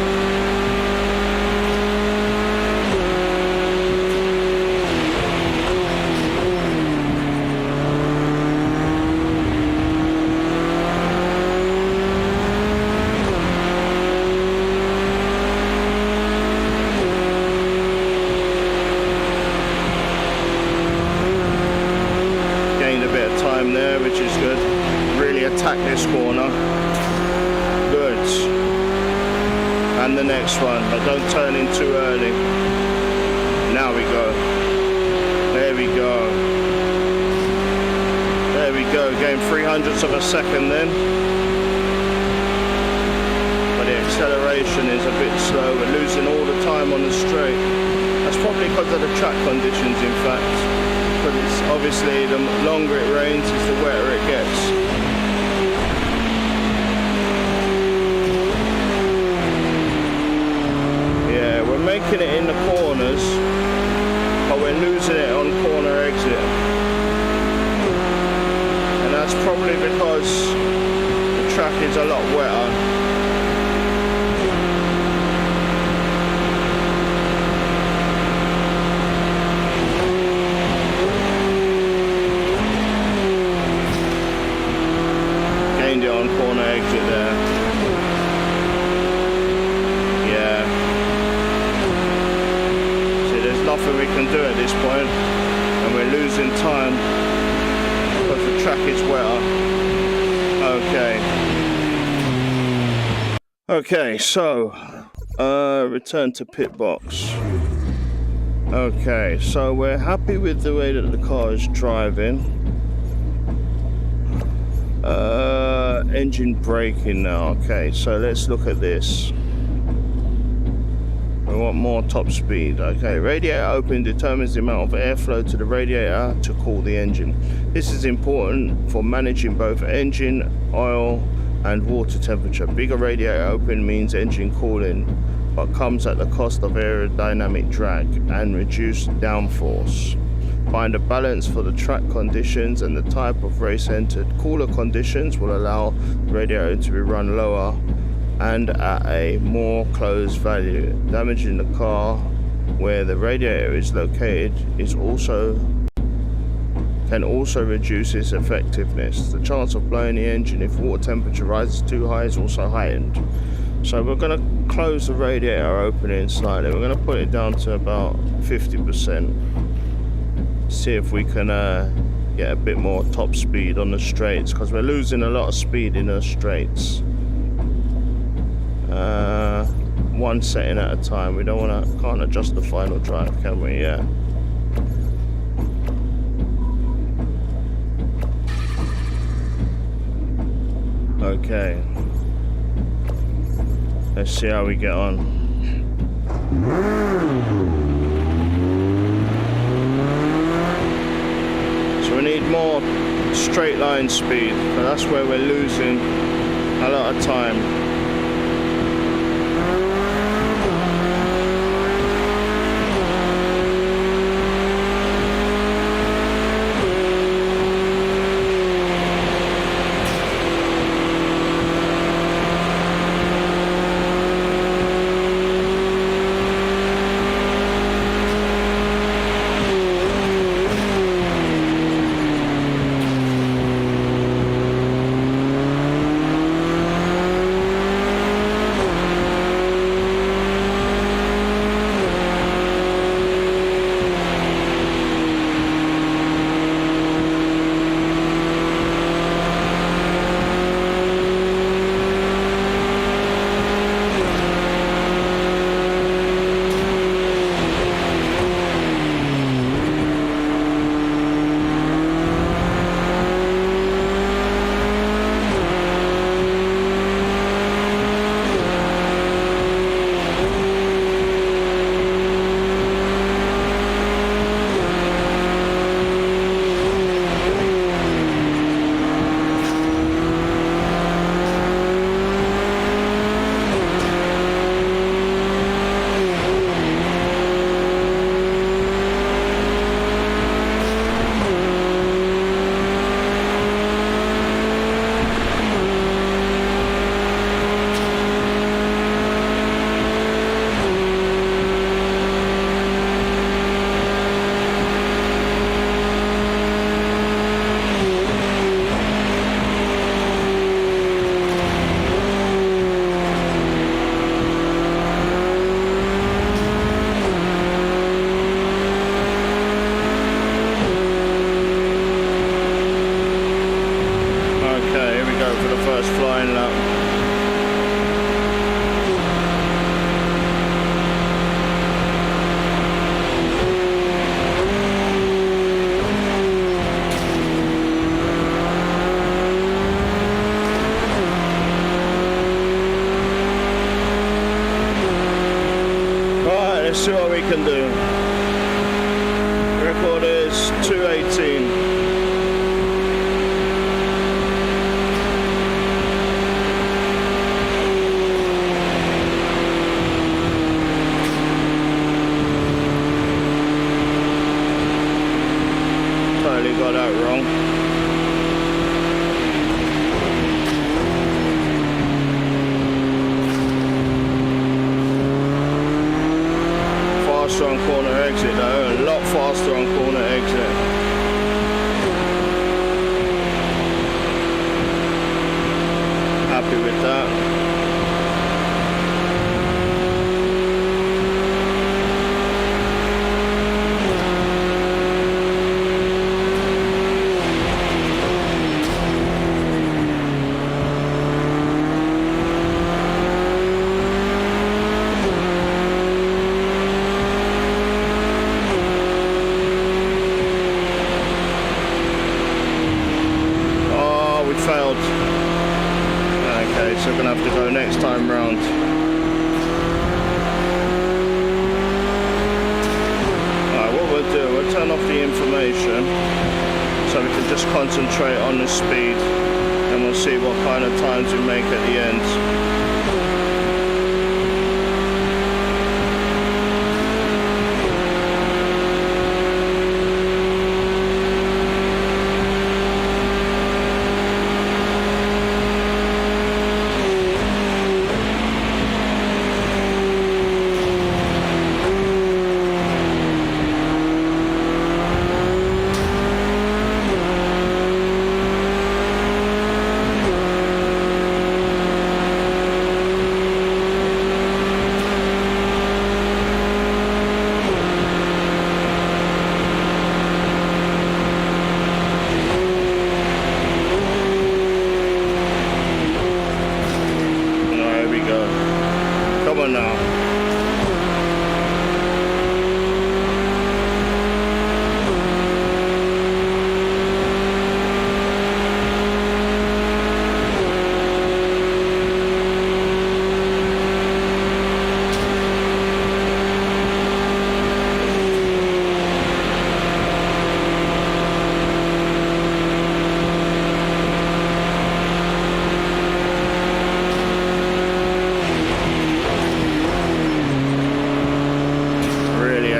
There, which is good. Really attack this corner. Good. And the next one, but don't turn in too early. Now we go. There we go. There we go. Gain 0.03 of a second then. But the acceleration is a bit slow. We're losing all the time on the straight. That's probably because of the track conditions, in fact. But it's obviously the longer it rains, it's the wetter it gets. Yeah, we're making it in the corners, but we're losing it on corner exit. And that's probably because the track is a lot wetter. Corner exit there. do at this point, and we're losing time because the track is wetter. Okay, so return to pit box. Okay, so we're happy with the way that the car is driving. Engine braking now. Okay, so let's look at this. We want more top speed. Okay, radiator opening determines the amount of airflow to the radiator to cool the engine. This is important for managing both engine oil and water temperature. Bigger radiator open means engine cooling, but comes at the cost of aerodynamic drag and reduced downforce. Find a balance for the track conditions and the type of race entered. Cooler conditions will allow the radiator to be run lower and at a more closed value. Damaging the car where the radiator is located can also reduce its effectiveness. The chance of blowing the engine if water temperature rises too high is also heightened. So we're going to close the radiator opening slightly. We're going to put it down to about 50%. See if we can get a bit more top speed on the straights, because we're losing a lot of speed in the straights. One setting at a time. We can't adjust the final drive, can we? Yeah. Okay. Let's see how we get on. So we need more straight line speed, but that's where we're losing a lot of time. Let's see what we can do. Record is 2:18. Totally got that wrong. On corner exit though, a lot faster on corner exit. Happy with that. time round. Alright, what we'll do, we'll turn off the information so we can just concentrate on the speed, and we'll see what kind of times we make at the end.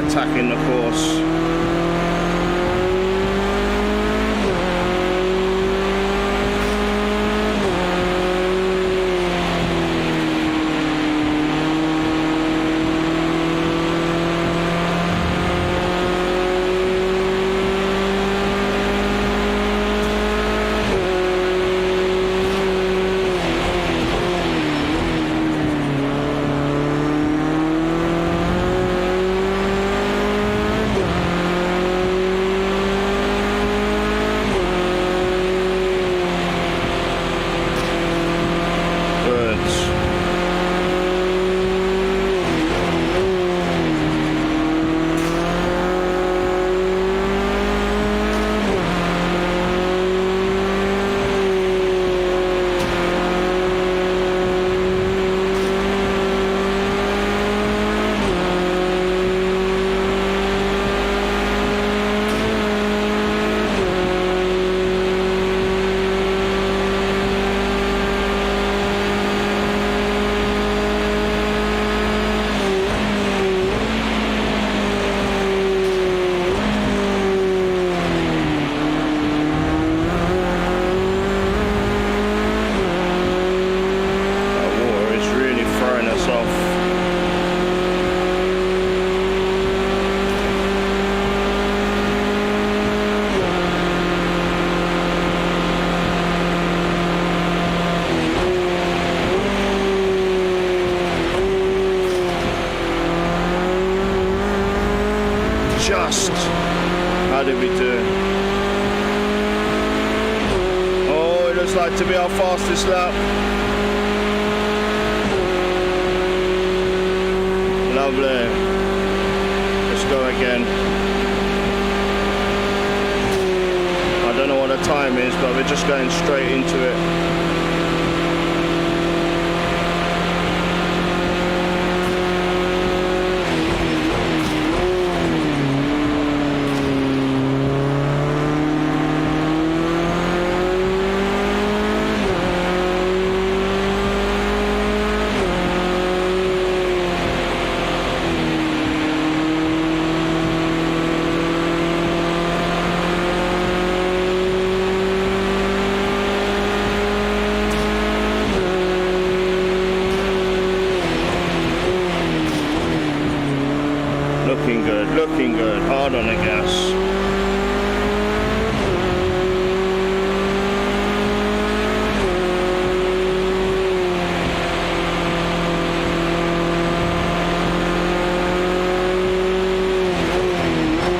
Attacking the course. How did we do? Oh, it looks like to be our fastest lap. Lovely. Let's go again. I don't know what the time is, but we're just going straight into it. Looking good, hard on the gas.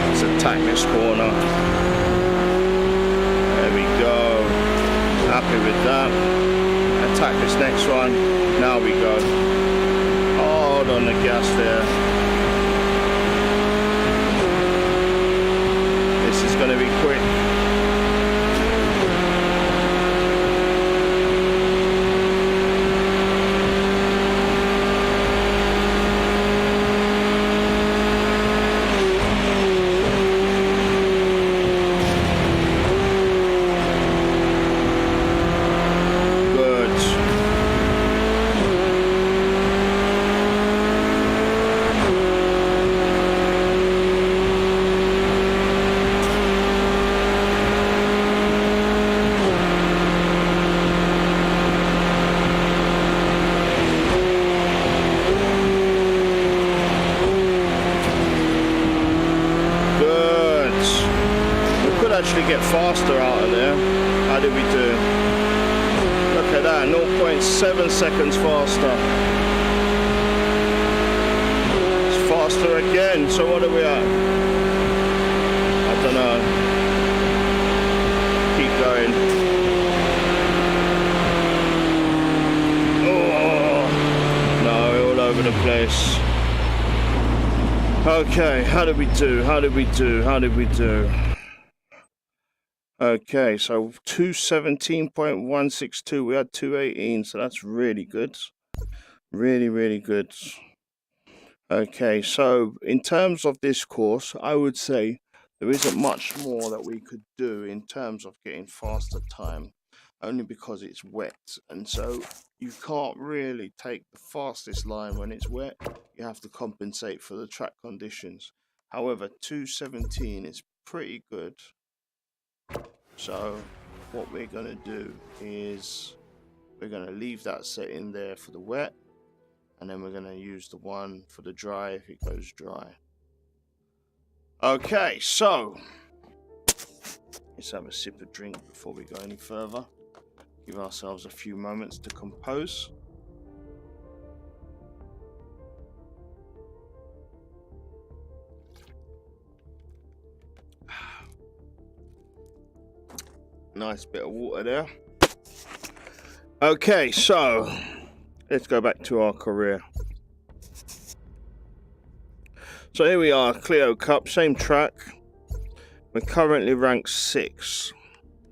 Let's attack this corner. There we go. Happy with that. Attack this next one. Now we go. Hard on the gas there. This is going to be quick. actually get faster out of there. How did we do? Look at that, 0.7 seconds faster. It's faster again. So what are we at? I don't know. Keep going. Oh no, all over the place. Okay, how did we do? How did we do? How did we do? Okay, so 217.162. We had 218, so that's really good. Really, really good. Okay, so in terms of this course, I would say there isn't much more that we could do in terms of getting faster time, only because it's wet. And so you can't really take the fastest line when it's wet. You have to compensate for the track conditions. However, 217 is pretty good. So what we're going to do is we're going to leave that setting there for the wet, and then we're going to use the one for the dry if it goes dry. Okay, so let's have a sip of drink before we go any further. Give ourselves a few moments to compose. Nice bit of water there. Okay, so let's go back to our career. So here we are, Clio Cup, same track. We're currently ranked 6.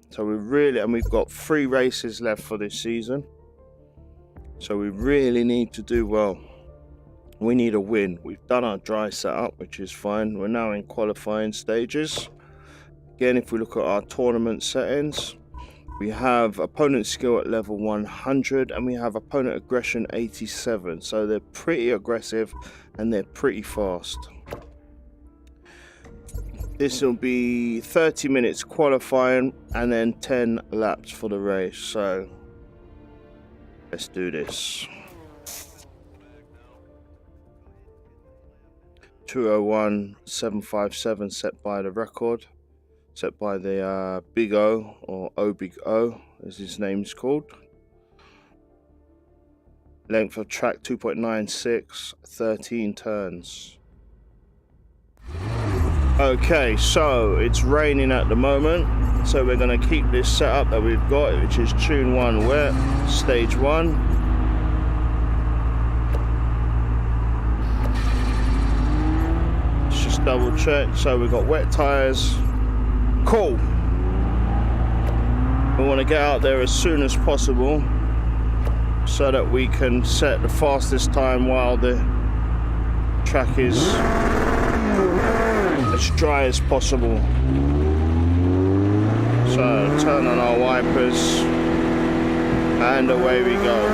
So we've got 3 races left for this season. So we really need to do well. We need a win. We've done our dry setup, which is fine. We're now in qualifying stages. Again, if we look at our tournament settings, we have opponent skill at level 100 and we have opponent aggression 87. So they're pretty aggressive and they're pretty fast. This will be 30 minutes qualifying and then 10 laps for the race. So let's do this. 201.757 set by the record. Set by the Big O, or O Big O as his name's called. Length of track 2.96, 13 turns. Okay, so it's raining at the moment, so we're going to keep this setup that we've got, which is tune 1 wet, stage 1. Let's just double check. So we've got wet tyres. Cool. We want to get out there as soon as possible so that we can set the fastest time while the track is as dry as possible. So turn on our wipers and away we go.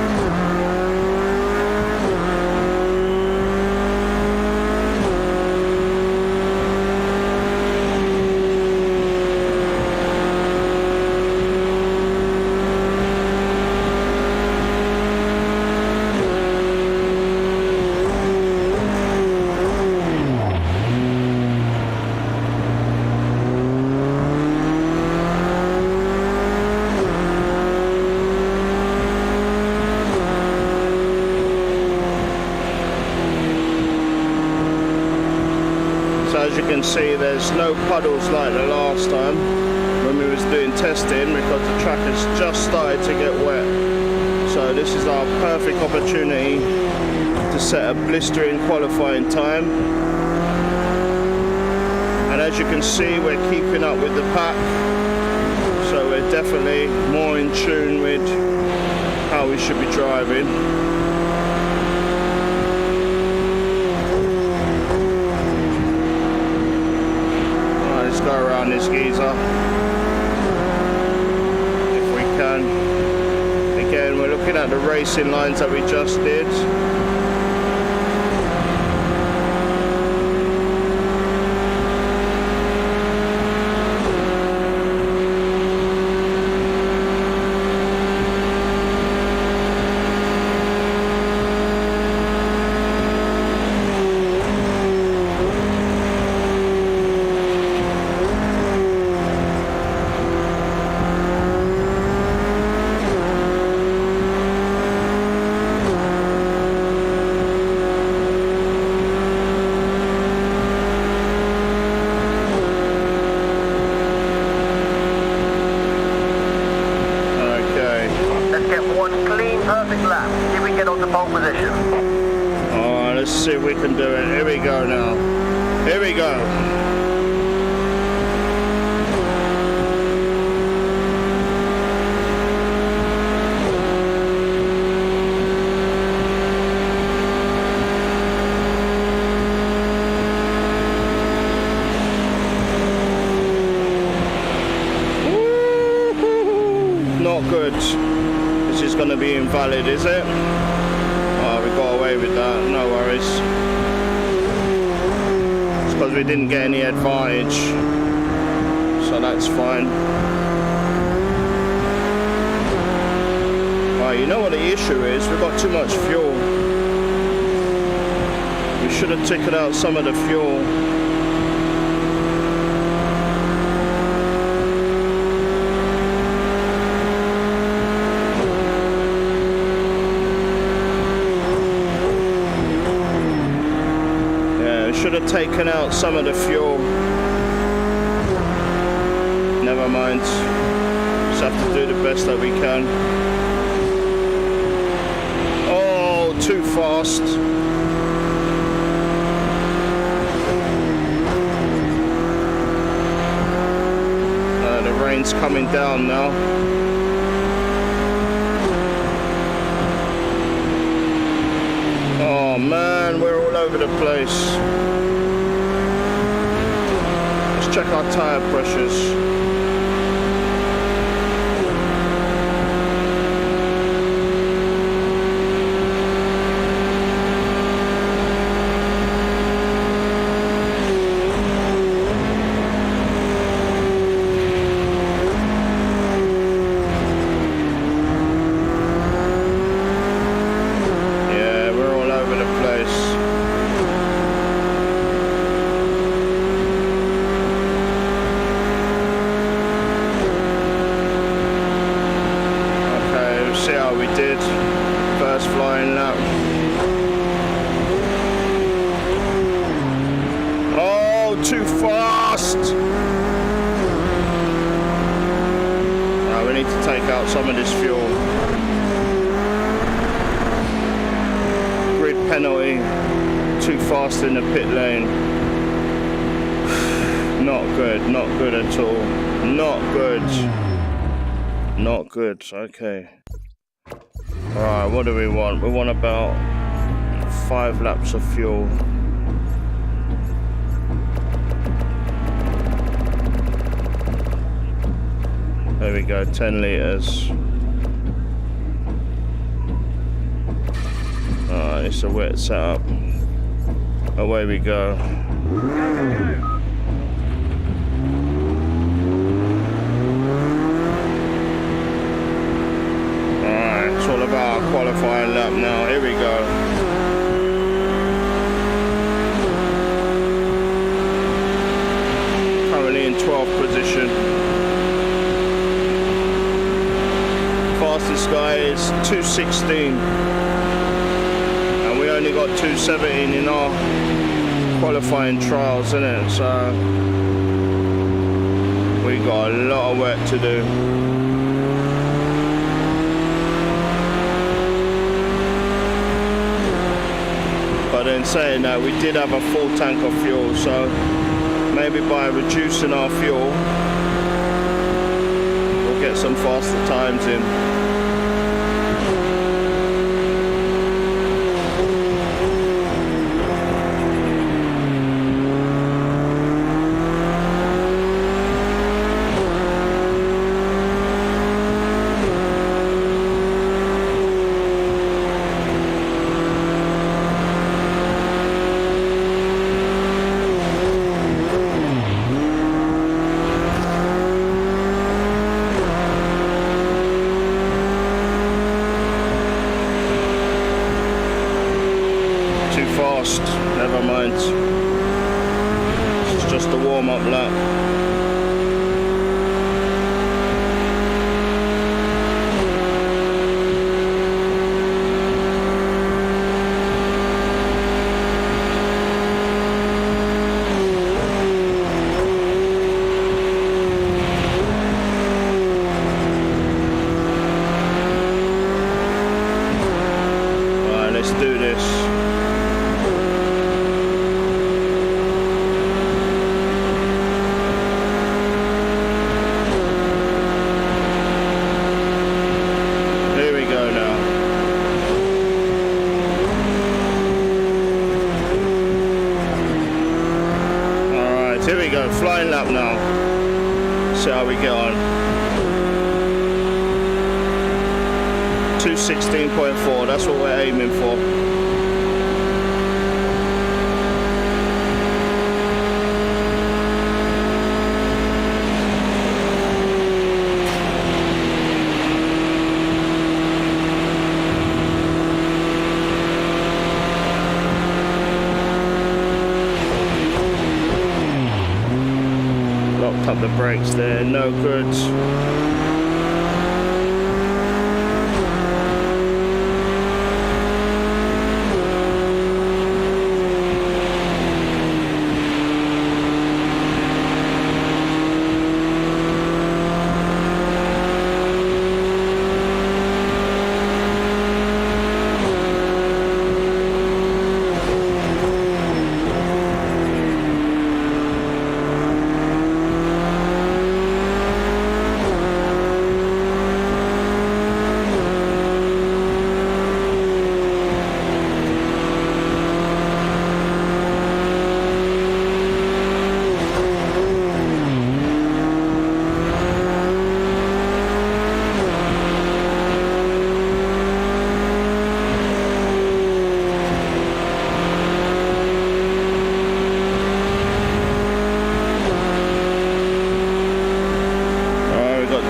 As you can see, there's no puddles like the last time when we was doing testing, because the track has just started to get wet. So this is our perfect opportunity to set a blistering qualifying time. And as you can see, we're keeping up with the pack, so we're definitely more in tune with how we should be driving. Go around this geezer if we can. Again, we're looking at the racing lines that we just did. position. Alright, let's see if we can do it. Here we go now. Here we go. Not good. This is going to be invalid, is it? Oh, we got away with that. No worries. It's because we didn't get any advantage, so that's fine. Right, you know what the issue is? We've got too much fuel. We should have taken out some of the fuel. Should have taken out some of the fuel. Never mind. Just have to do the best that we can. Oh, too fast. The rain's coming down now. Oh man, we're all over the place. Let's check our tire pressures. Too fast. We need to take out some of this fuel. Grid penalty. Too fast in the pit lane. Not good. Not good at all. Not good. Not good. Okay. Alright, what do we want? We want about 5 laps of fuel. There we go, 10 litres. Alright, it's a wet setup. Away we go. Alright, it's all about our qualifying lap now. Here we go. Currently in 12th position. Fastest guy is 2:16 and we only got 2:17 in our qualifying trials, innit? So we got a lot of work to do. But then saying that, we did have a full tank of fuel, so maybe by reducing our fuel get some faster times in. Never mind. It's just a warm-up lap. Alright, let's do do this. Here we go now. Alright, here we go. Flying lap now. See how we get on. 216.4, that's what we're aiming for. Locked up the brakes there, no good.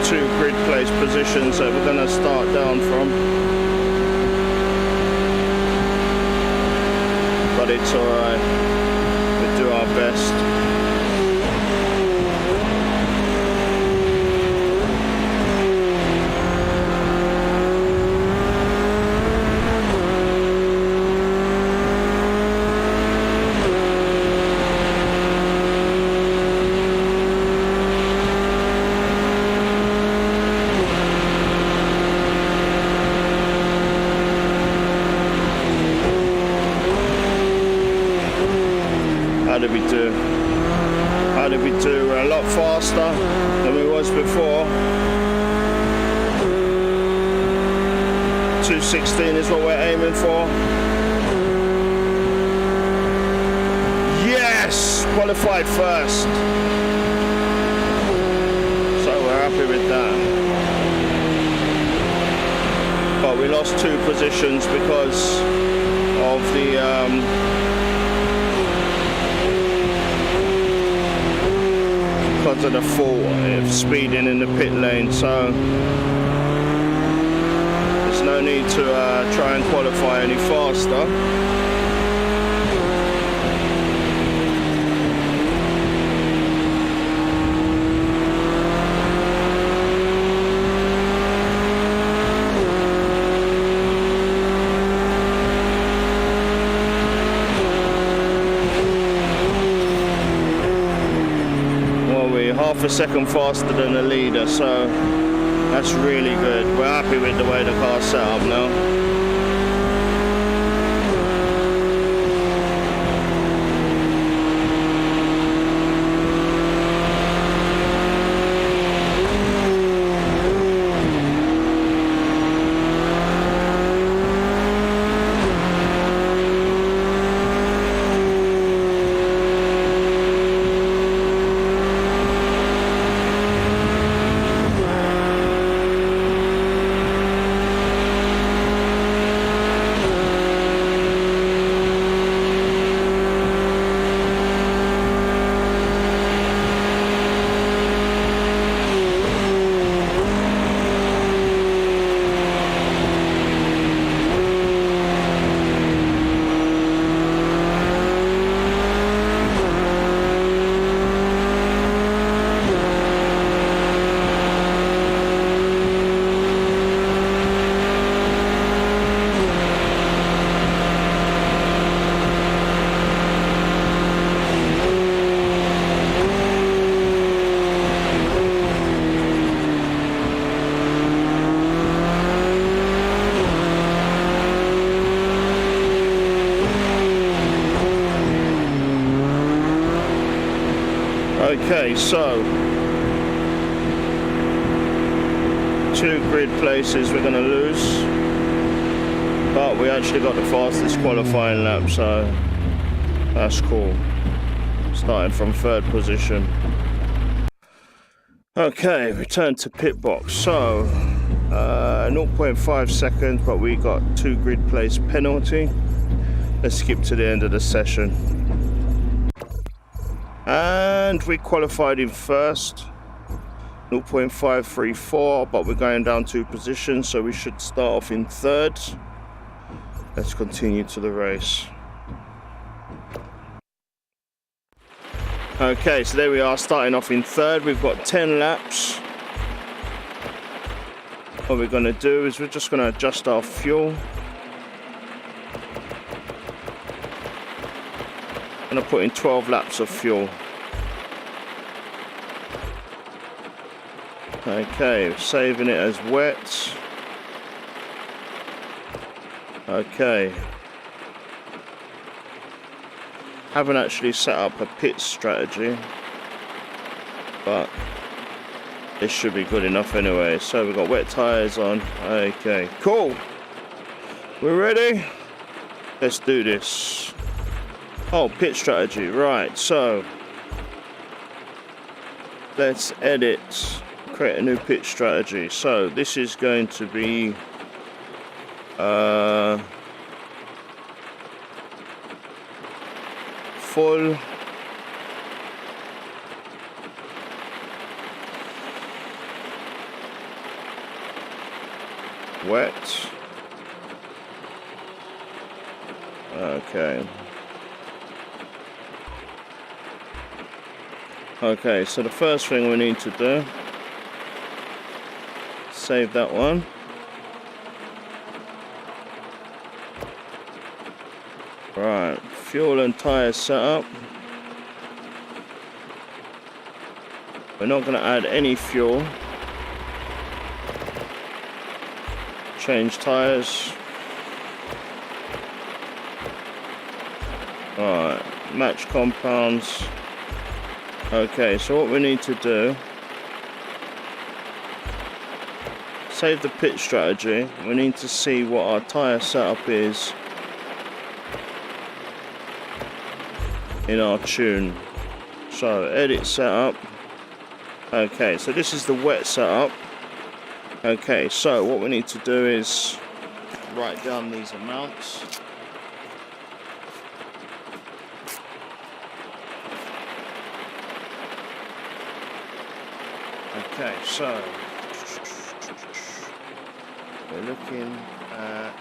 Two grid place positions that we're going to start down from, but it's alright, we'll do our best. How did we do? How did we do? We're a lot faster than we was before. 216 is what we're aiming for. Yes! Qualified first. So we're happy with that. But we lost 2 positions because of the because of the fault of speeding in the pit lane, so there's no need to try and qualify any faster. Half a second faster than the leader, so that's really good. We're happy with the way the car's set up now. Okay, so 2 grid places we're going to lose, but we actually got the fastest qualifying lap, so that's cool. Starting from 3rd position. Okay, return to pit box. So 0.5 seconds, but we got 2 grid place penalty. Let's skip to the end of the session. And we qualified in 1st, 0.534, but we're going down 2 positions, so we should start off in 3rd. Let's continue to the race. Okay, so there we are, starting off in 3rd. We've got 10 laps. What we're going to do is we're just going to adjust our fuel. I'm going to put in 12 laps of fuel. Okay, saving it as wet. Okay. Haven't actually set up a pit strategy, but this should be good enough anyway. So we've got wet tyres on. Okay, cool. We're ready? Let's do this. Oh, pit strategy, right. So let's edit, create a new pit strategy. So this is going to be full wet. Okay, so the first thing we need to do, save that one. Right, fuel and tyres set up. We're not going to add any fuel. Change tyres. Alright, match compounds. Okay, so what we need to do, save the pit strategy. We need to see what our tyre setup is in our tune. So edit setup. Okay, so this is the wet setup. Okay, so what we need to do is write down these amounts. Okay, so we're looking at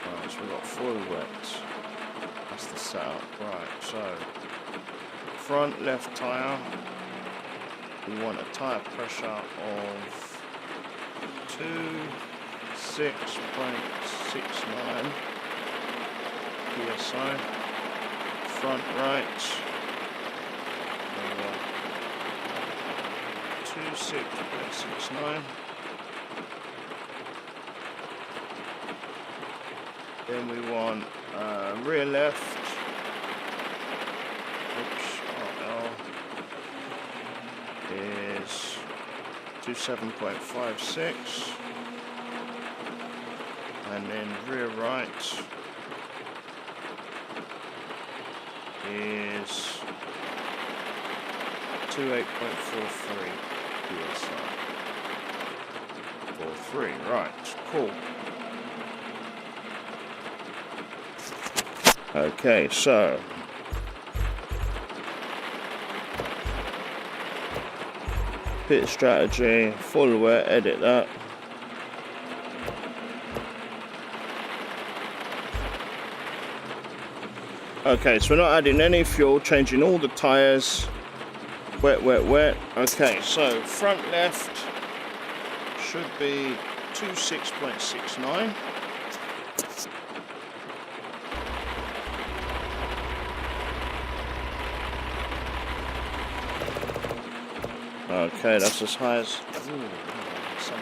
right, so we've got full wet. That's the setup. Right, so front left tyre, we want a tyre pressure of 26.69 PSI. Front right, we want 26.69. Then we want rear left, RL is 27.56, and then rear right is 28.43 PSI. 43, right, cool. Okay, so pit strategy, full wet, edit that. Okay, so we're not adding any fuel, changing all the tyres. Wet, wet, wet. Okay, so front left should be 26.69. Okay, that's as high as... Ooh, something wrong there.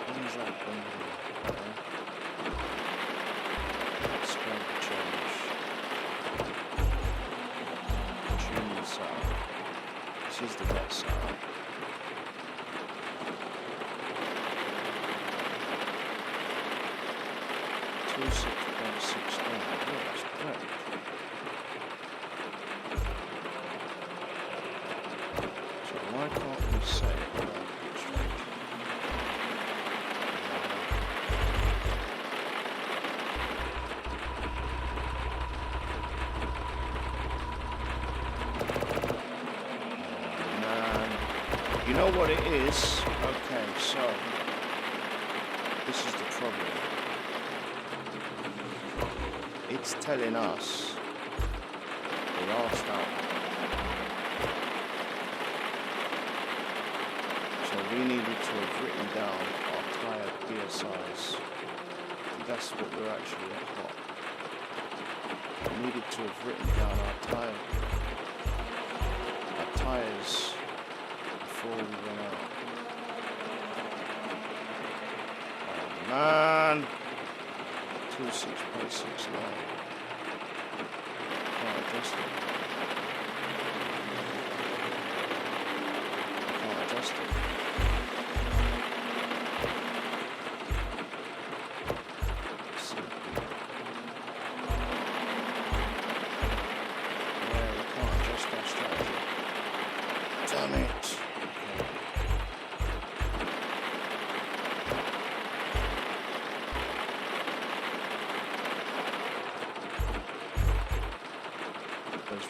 What is that? 26.69. Yeah, that's correct. So why can't we say you know what it is? Okay, so this is the problem. It's telling us the last out. So we needed to have written down our tyre gear size. That's what we're actually at hot. We needed to have written down our tyres before we went out. Oh man! 26.69. Can't adjust it. Can't adjust it. Yeah, we can't adjust our strategy. Damn it.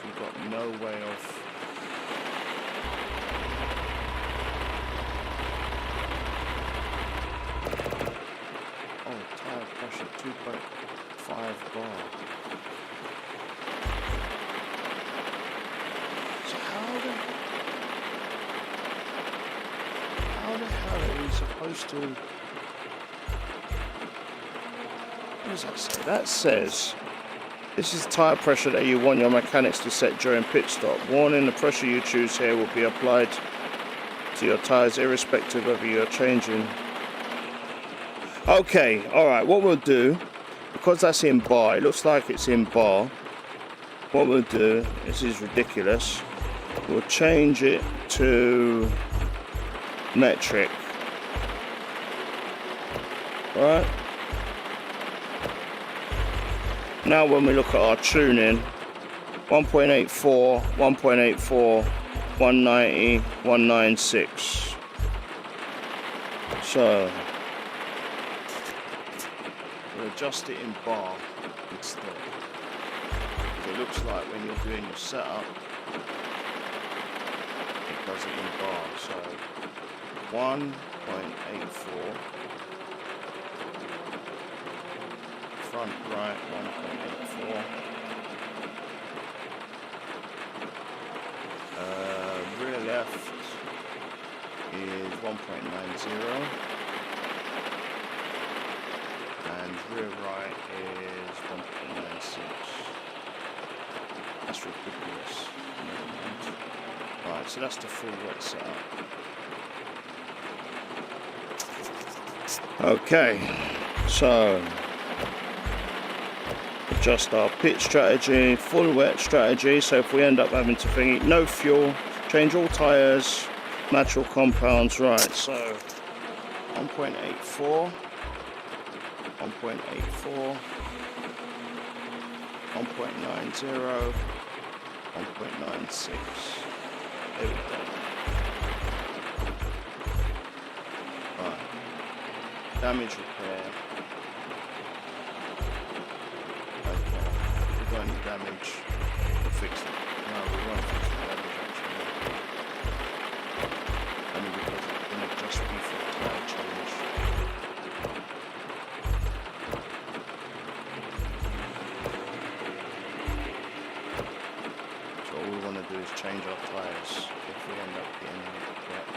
We've got no way of tire pressure 2.5 bar. So how the hell are we supposed to? What does that say? That says this is the tyre pressure that you want your mechanics to set during pit stop. Warning, the pressure you choose here will be applied to your tyres irrespective of whether you're changing. Okay, alright, what we'll do, because that's in bar, it looks like it's in bar, what we'll do, this is ridiculous, we'll change it to metric. Right? Now when we look at our tuning, 1.84, 1.84, 190, 196. So, we'll adjust it in bar instead. It looks like when you're doing your setup, it does it in bar. So, 1.84. Front right 1.84, rear left is 1.90, and rear right is 1.96. That's ridiculous. Right, so that's the full wet setup. Okay, so adjust our pit strategy, full wet strategy. So if we end up having to think, no fuel, change all tyres, natural compounds. Right, so 1.84, 1.84, 1.90, 1.96. There we go. Right, damage repair. Any damage to fix it. No, we won't fix the damage actually. Only because it's going to just be for a tyre change. So all we want to do is change our tyres if we end up getting wet.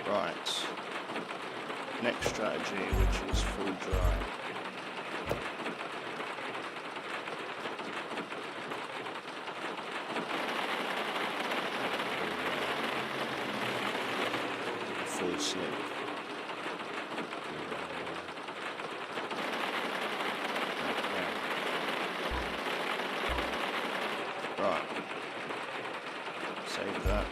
Right. Next strategy, which is full dry. Full slip. Okay. Right. Save that.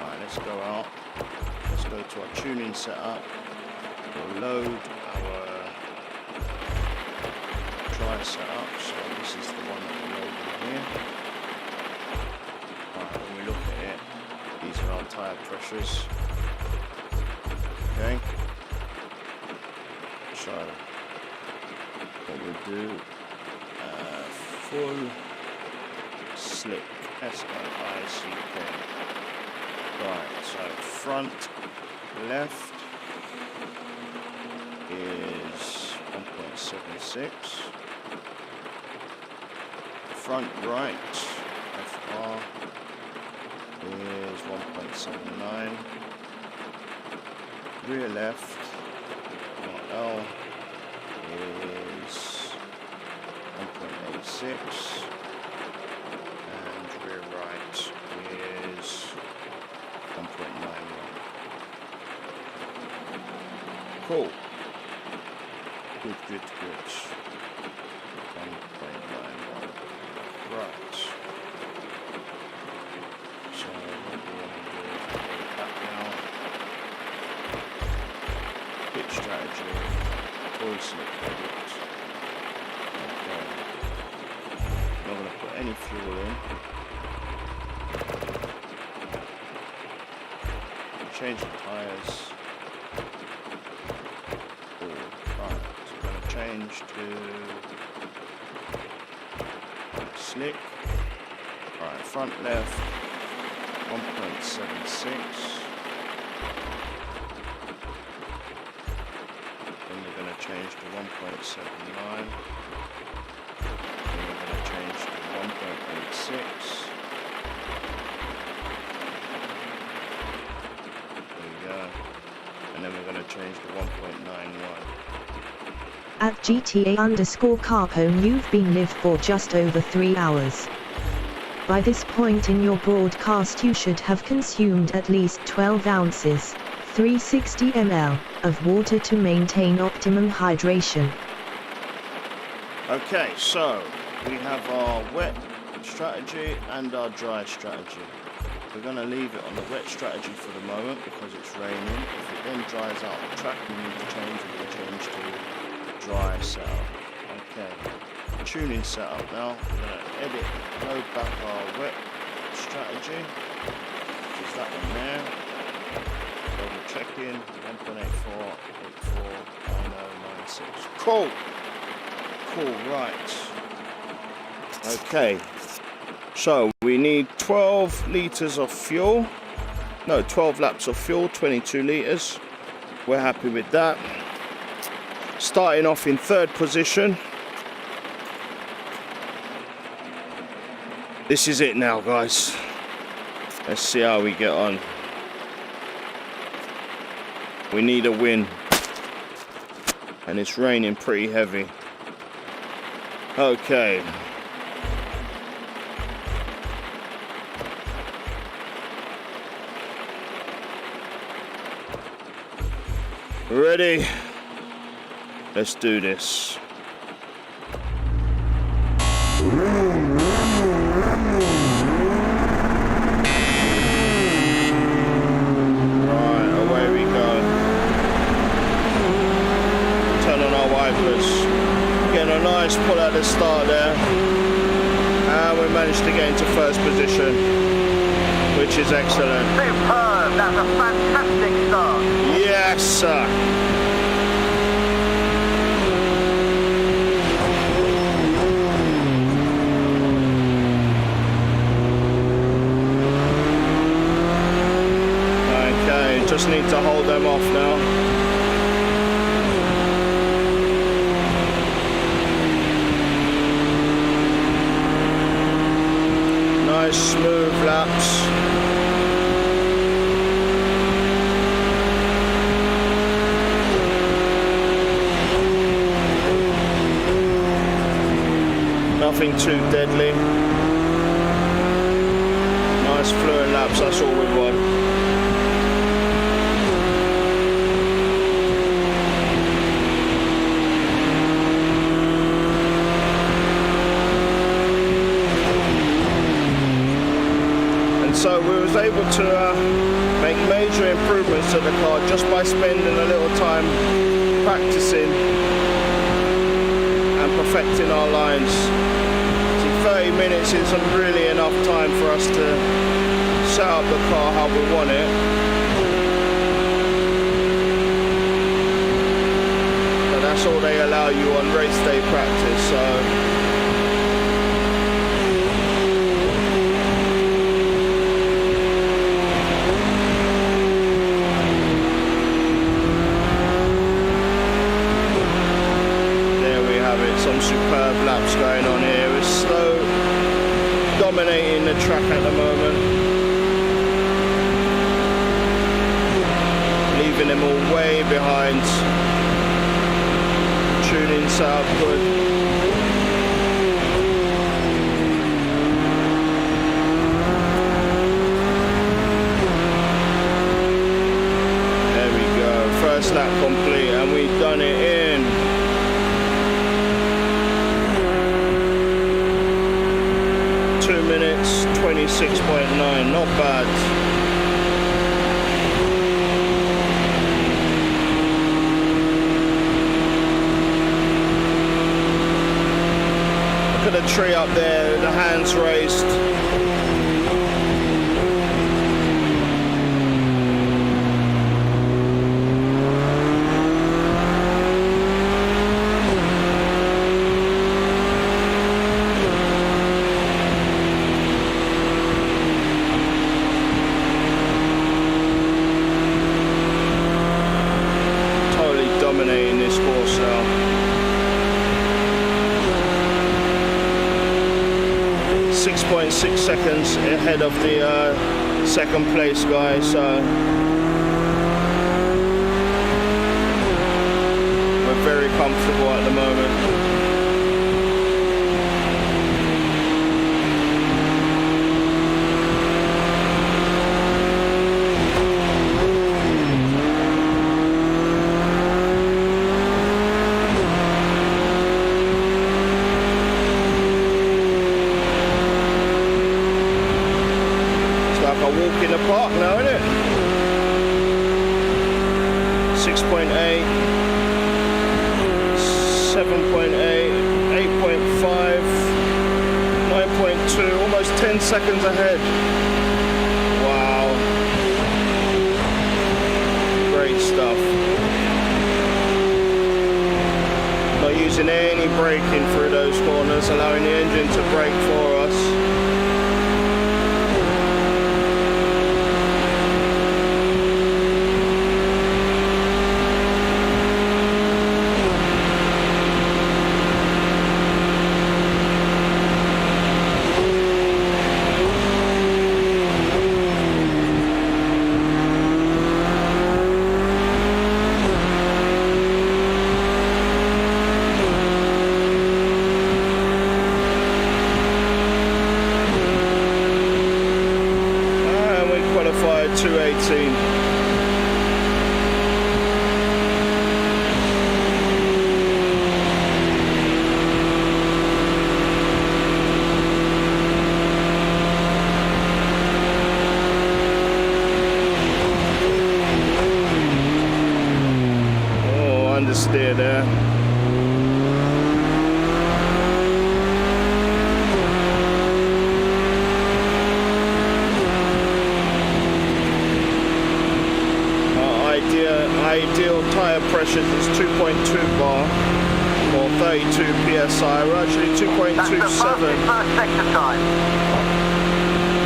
Right, let's go out. Let's go to our tuning setup. We'll load our dry setup. So this is the one that we're loading here. Right, when we look at it, these are our tyre pressures. Okay. So what we'll do, full slick, S-L-I-C-K. Right, so front left is 1.76. Front right, FR, is 1.79. Rear left, RL, is 1.86. And rear right is 1.91. Cool. Good. 1.91. Right. So what we want to do is go back now. Pitch strategy. Full slip edit. Okay. Not going to put any fuel in. Change the tyres. Right, so we're going to change to slick. Right, front left 1.76. Then we're going to change to 1.79. Then we're going to change to 1.86. And then we're going to change to 1.91. At GTA_Capone, you've been live for just over 3 hours. By this point in your broadcast you should have consumed at least 12 ounces, 360 ml, of water to maintain optimum hydration. Okay, so we have our wet strategy and our dry strategy. We're going to leave it on the wet strategy for the moment because it's raining. If it then dries out the track, we need to change it. We'll change to dry setup. Okay, tuning setup now. We're going to edit, load back our wet strategy, which is that one there. Double check in 1.84849096. Cool, right. Okay. So we need 12 litres of fuel, no 12 laps of fuel, 22 litres. We're happy with that. Starting off in third position. This is it now, guys. Let's see how we get on. We need a win. And it's raining pretty heavy. Okay. Ready? Let's do this. Right, away we go. Turn on our wipers. Getting a nice pull at the start there. And we managed to get into first position, which is excellent. Superb, that's a fantastic start. Yes, sir. Okay, just need to hold them off now. Nice smooth laps. Nothing too deadly. Nice fluent laps, that's all we want. And And so we was able to make major improvements to the car just by spending a little time practicing and perfecting our lines. See, 30 minutes isn't really enough time for us to set up the car how we want it. But that's all they allow you on race day practice, so some superb laps going on here. We're slow dominating the track at the moment, leaving them all way behind. Tuning set up good. There we go, first lap complete, and we've done it in 2 minutes 26.9, not bad. Look at the tree up there, the hands raised. Dominating this course now. 6.6 seconds ahead of the second place guy, so we're very comfortable at the moment. Walk in the park now, isn't it? 6.8, 7.8, 8.5, 9.2, almost 10 seconds ahead. Wow. Great stuff. Not using any braking through those corners, allowing the engine to brake for us. Qualified 2:18. Oh, understeer there. Ideal tyre pressures is 2.2 bar or 32 psi. We're actually 2.27. That's the first sector time.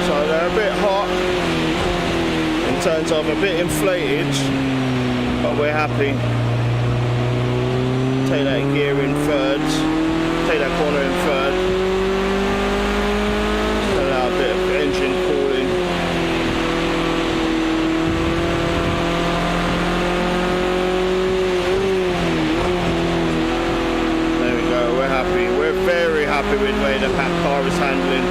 So they're a bit hot in terms of a bit inflated, but we're happy. Take that gear in third, take that corner in third. Allow a bit of engine cooling. We're very happy with the way the car is handling.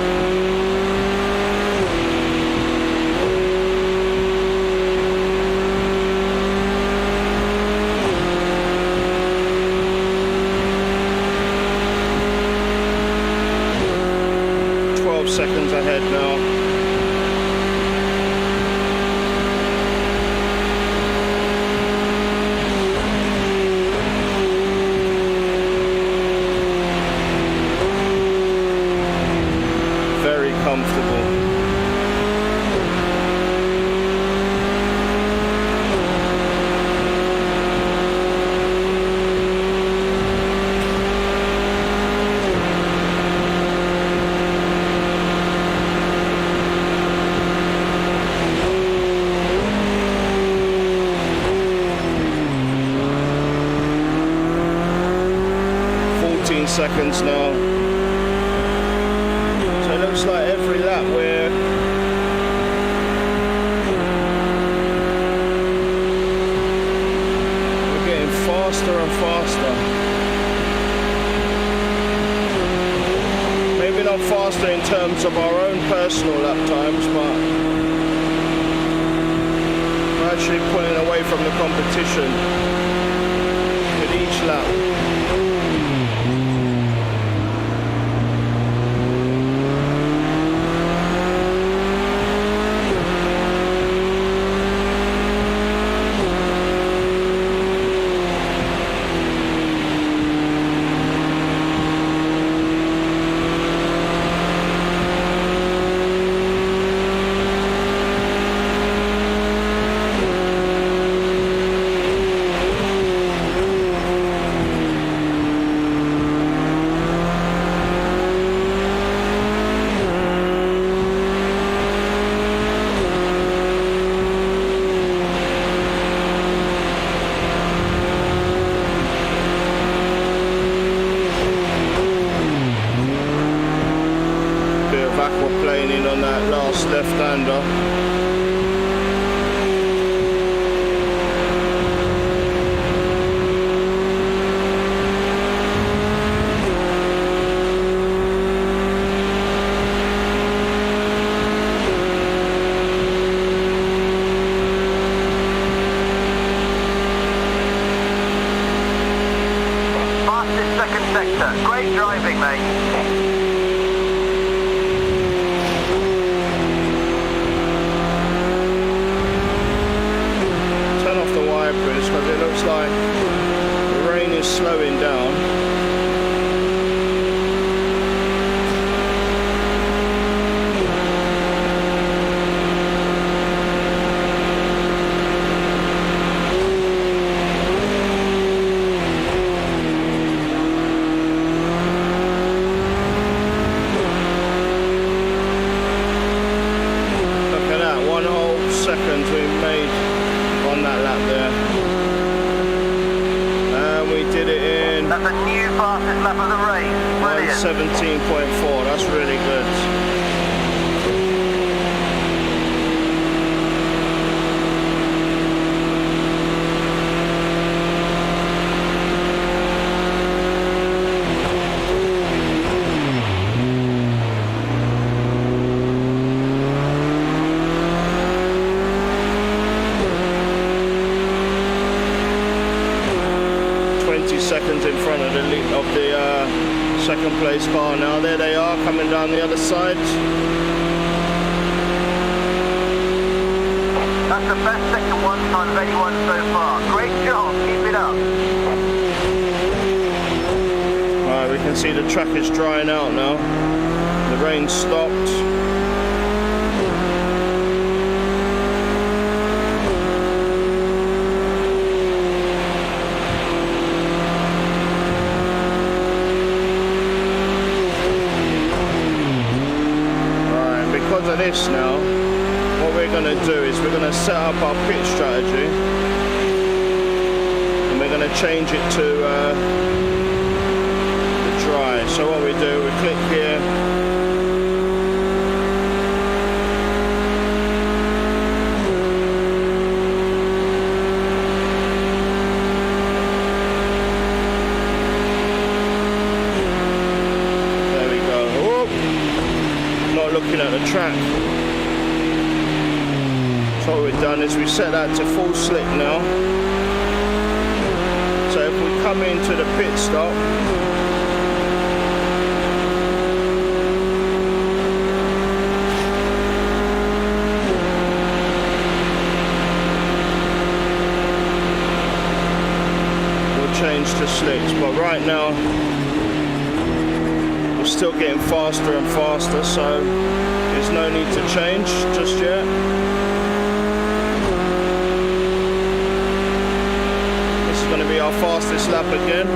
Seconds ahead now. seconds now. So it looks like every lap we're getting faster and faster. Maybe not faster in terms of our own personal lap times, but we're actually pulling away from the competition with each lap. Aquaplaning on that last left-hander. Fastest second sector. Great driving, mate. Because it looks like the rain is slowing down. Look at that, 1 whole second we made on that lap there. We did it in... That's a new fastest lap of the race. Brilliant. 17.4, that's really good. Seconds in front of the second place car now. There they are coming down the other side. That's the best second one time of anyone so far. Great job, keep it up. Alright, we can see the track is drying out now. The rain stopped. Because of this now, what we're going to do is we're going to set up our pit strategy and we're going to change it to the dry. So what we do, we click here, there we go. Whoop. Not looking at the track. So what we've done is we set that to full slick now. So if we come into the pit stop, we'll change to slicks. But right now, we're still getting faster and faster, so there's no need to change just yet. This is going to be our fastest lap again.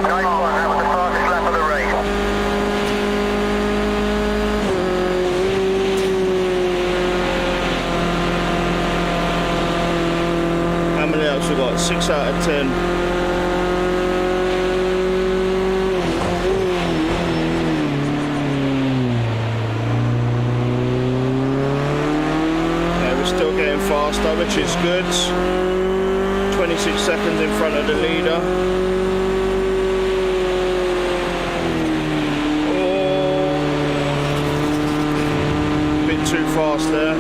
Nice one, that was the fastest lap of the race. How many laps we got? 6 out of 10. faster, which is good. 26 seconds in front of the leader. Oh, a bit too fast there.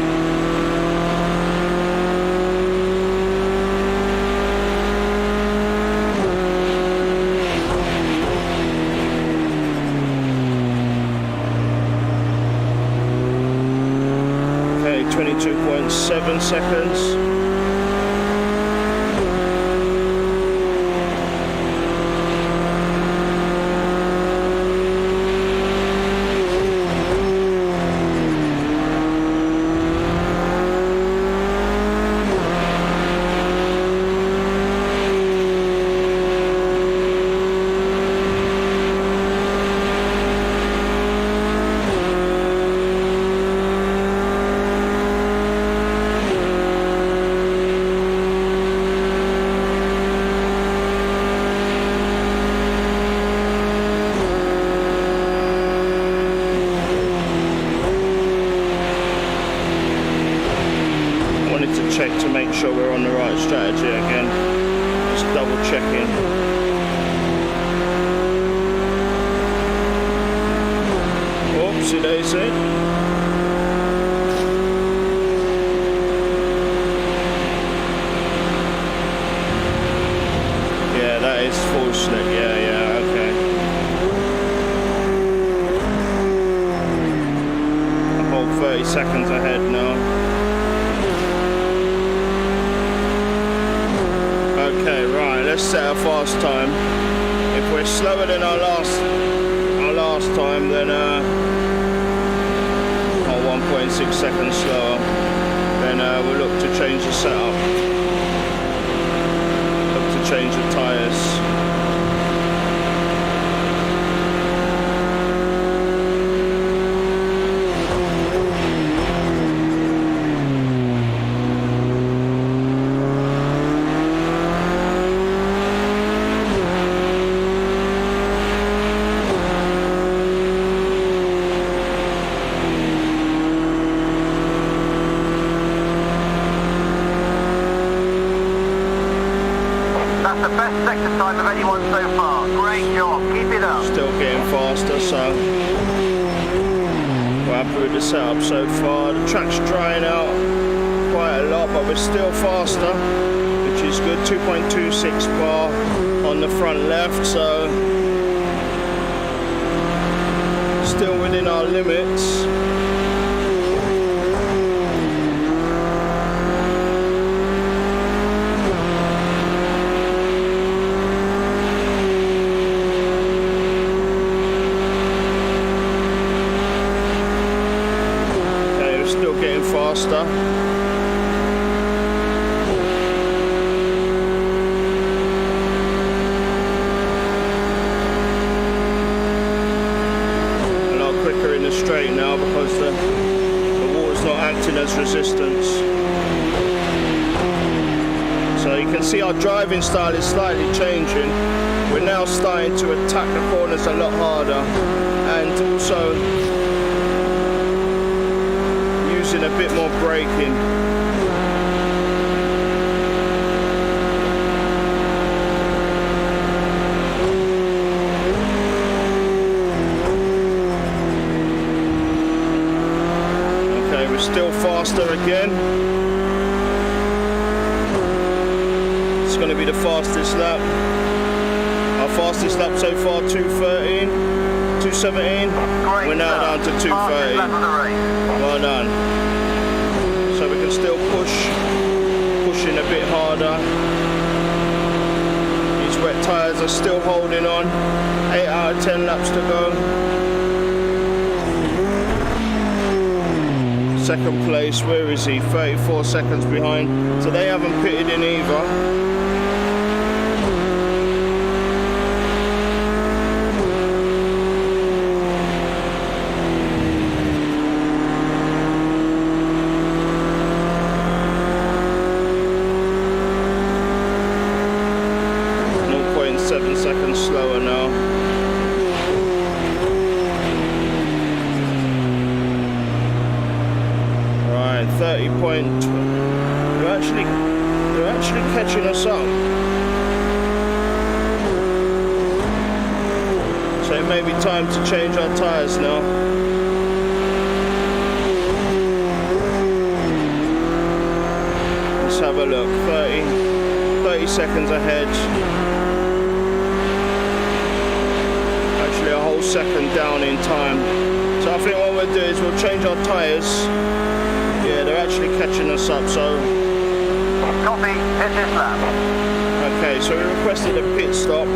Okay, 22.7 seconds. Check to make sure we're on the right strategy again. Just double checking. Oopsie daisy. Yeah, that is full slip. Yeah, okay. I'm whole 30 seconds ahead now. Okay, right, let's set a fast time. If we're slower than our last time, then 1.6 seconds slower, then we'll look to change the setup. Look to change the tyres. The best sector time of anyone so far. Great job. Keep it up. Still getting faster, so we're happy with the setup so far. The track's drying out quite a lot, but we're still faster, which is good. 2.26 bar on the front left, so still within our limits. Getting faster. A lot quicker in the straight now because the water's not acting as resistance. So you can see our driving style is slightly changing. We're now starting to attack the corners a lot harder, and also using a bit more braking. Okay, we're still faster again. It's going to be the fastest lap. Our fastest lap so far, 2:13, 2:17. We're now down to 2:30. Well done. So we can still pushing a bit harder. These wet tyres are still holding on. 8 out of 10 laps to go. Second place, where is he? 34 seconds behind. So they haven't pitted in either. Slower now. Right, 30 point. We're They're actually catching us up. So it may be time to change our tyres now. Let's have a look. 30 seconds ahead. Actually a whole second down in time. So I think what we'll do is we'll change our tyres. Yeah, they're actually catching us up, so... Copy, hit this lap. Okay, so we requested a pit stop.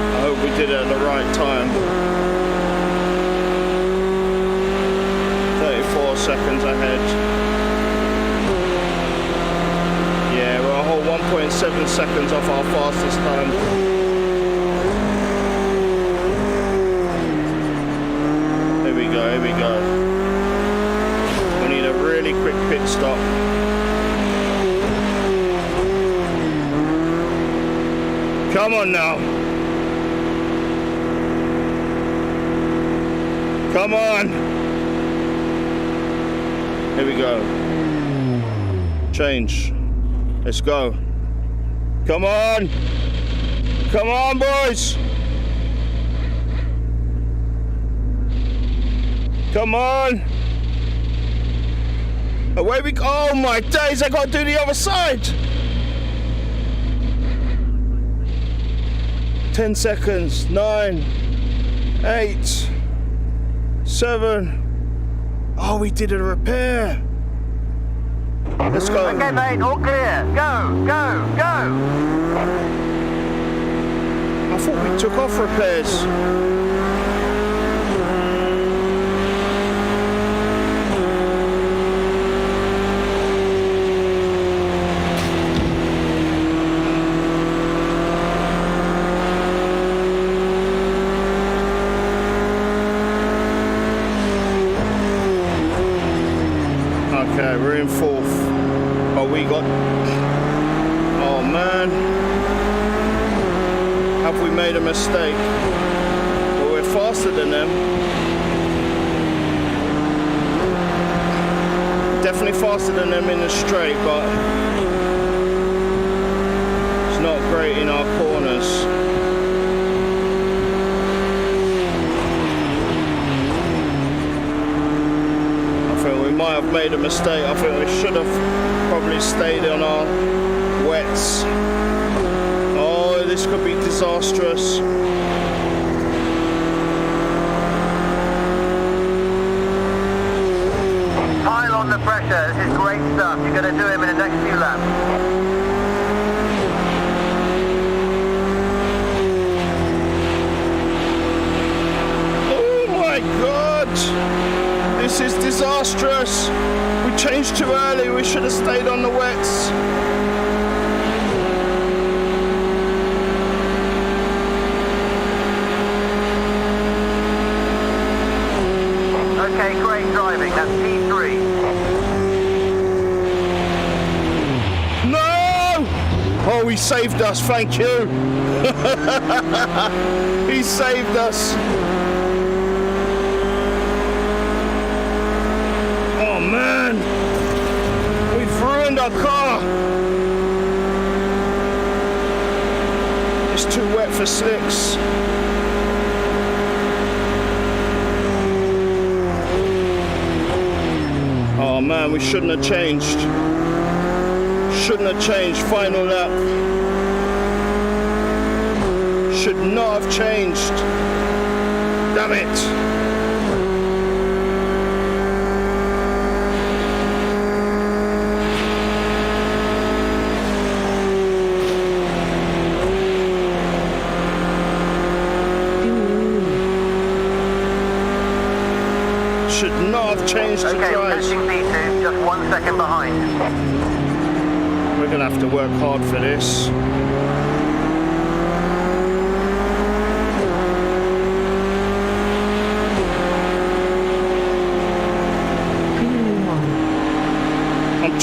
I hope we did it at the right time. 34 seconds ahead. Yeah, we're a whole 1.7 seconds off our fastest time. Here we go, here we go. We need a really quick pit stop. Come on now. Come on. Here we go. Change. Let's go. Come on. Come on, boys. Come on. Away we go. Oh my days, I gotta do the other side. 10 seconds. 9, 8, 7. Oh, we did a repair. Let's go. Okay, mate, all clear. Go, go, go. I thought we took off repairs. Okay, we're in fourth. Oh, we got... Oh, man. Have we made a mistake? Well, we're faster than them. Definitely faster than them in the straight, but it's not great in our corners. We might have made a mistake. I think we should have probably stayed on our wets. Oh, this could be disastrous. Pile on the pressure. This is great stuff. You're going to do him in the next few laps. Oh my God! This is disastrous. We changed too early. We should have stayed on the wets. Okay, great driving. That's P3. No! Oh, he saved us. Thank you. He saved us. Oh man, we've ruined our car. It's too wet for slicks. Oh man, we shouldn't have changed. Shouldn't have changed. Final lap. Should not have changed. Damn it. Should not have changed the Okay, drives. catching P2, just 1 second behind. We're going to have to work hard for this.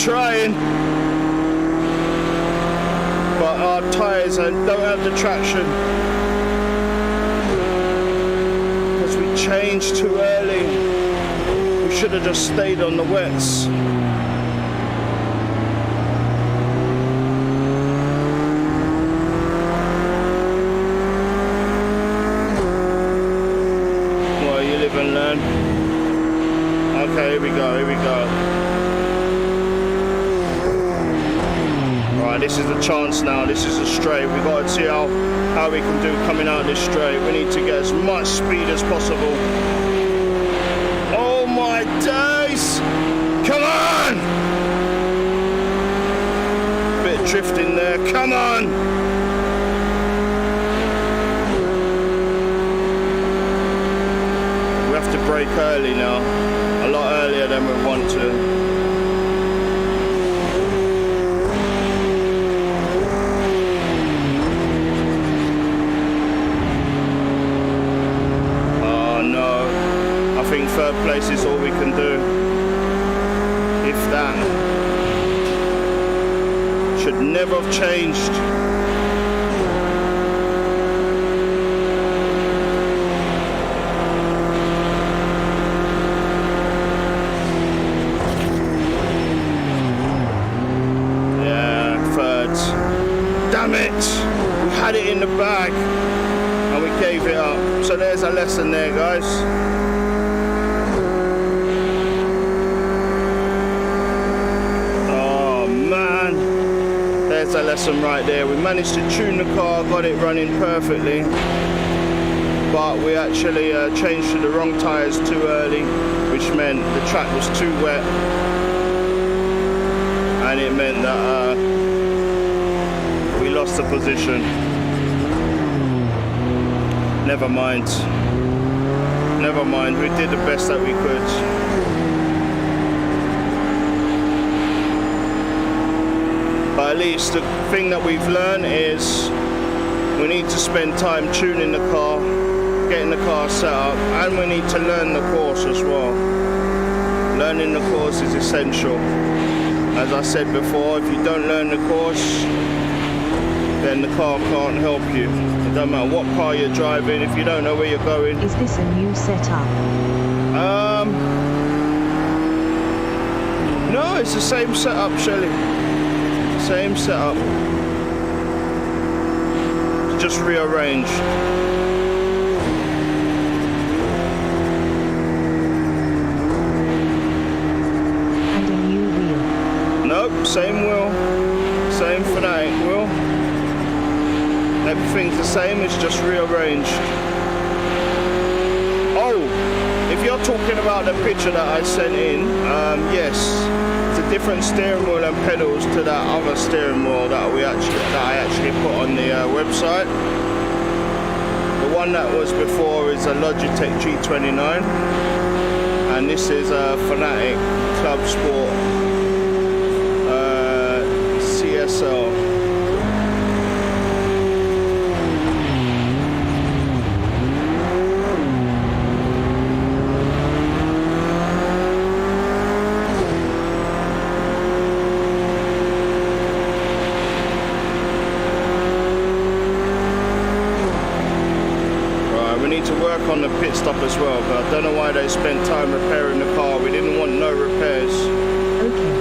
trying, but our tyres don't have the traction because we changed too early. We should have just stayed on the wets. Well, you live and learn. Okay, here we go, here we go. Right, this is the chance now. This is a straight. We've got to see how we can do coming out this straight. We need to get as much speed as possible. Oh my days! Come on! Bit of drifting there. Come on! We have to brake early now. A lot earlier than we want to. I think third place is all we can do. If that. Should never have changed. Yeah, third. Damn it! We had it in the bag and we gave it up. So there's a lesson there, guys. There's a lesson right there. We managed to tune the car, got it running perfectly, but we actually changed to the wrong tyres too early, which meant the track was too wet, and it meant that we lost the position. Never mind, we did the best that we could. But at least the thing that we've learned is we need to spend time tuning the car, getting the car set up, and we need to learn the course as well. Learning the course is essential. As I said before, if you don't learn the course, then the car can't help you. It doesn't matter what car you're driving, if you don't know where you're going. Is this a new setup? No, it's the same setup, Shelley. Same setup, just rearranged. And a new wheel? Nope, same wheel, same Fanatic wheel. Everything's the same, it's just rearranged. Oh, if you're talking about the picture that I sent in, yes. Different steering wheel and pedals to that other steering wheel that I actually put on the website. The one that was before is a Logitech G29, and this is a Fanatic Club Sport CSL. On the pit stop as well, but I don't know why they spent time repairing the car. We didn't want no repairs. Okay.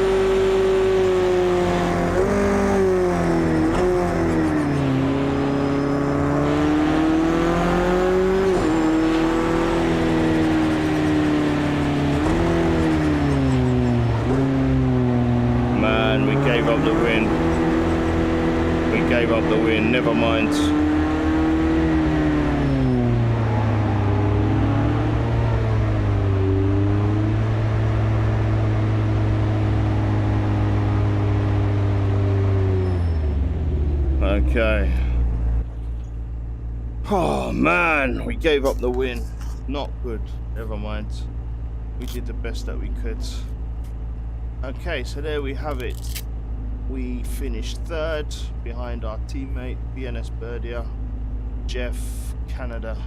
Man, we gave up the win. We gave up the win, never mind. Okay. Oh man, we gave up the win. Not good. Never mind. We did the best that we could. Okay, so there we have it. We finished third behind our teammate BNS Berdia, Jeff, Canada.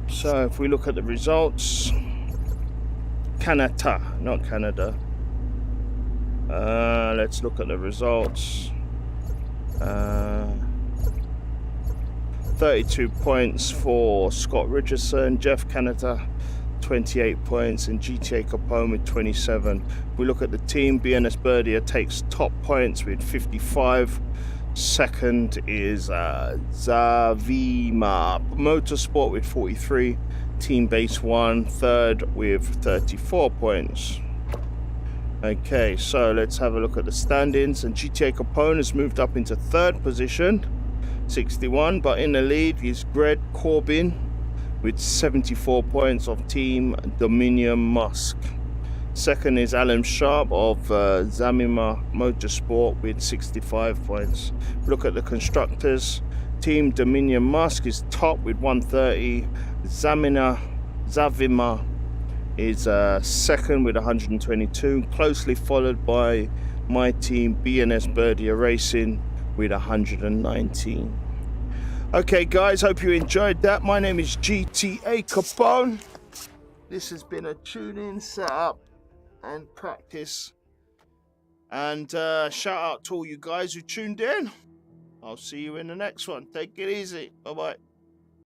So if we look at the results, Canada, not Canada. Let's look at the results. 32 points for Scott Richardson, Jeff Canada 28 points, and GTA Capone with 27. If we look at the team, BNS Birdia takes top points with 55. Second is Zavima Motorsport with 43. Team Base 1 third with 34 points. Okay, so let's have a look at the standings. And GTA Capone has moved up into third position, 61, but in the lead is Greg Corbin with 74 points of Team Dominion Musk. Second is Alan Sharp of Zamima Motorsport with 65 points. Look at the constructors. Team Dominion Musk is top with 130. Zavima is second with 122, closely followed by my team BNS Birdia Racing with 119. Okay guys, hope you enjoyed that. My name is GTA Capone. This has been a tune-in, setup and practice. And shout out to all you guys who tuned in. I'll see you in the next one. Take it easy. Bye-bye.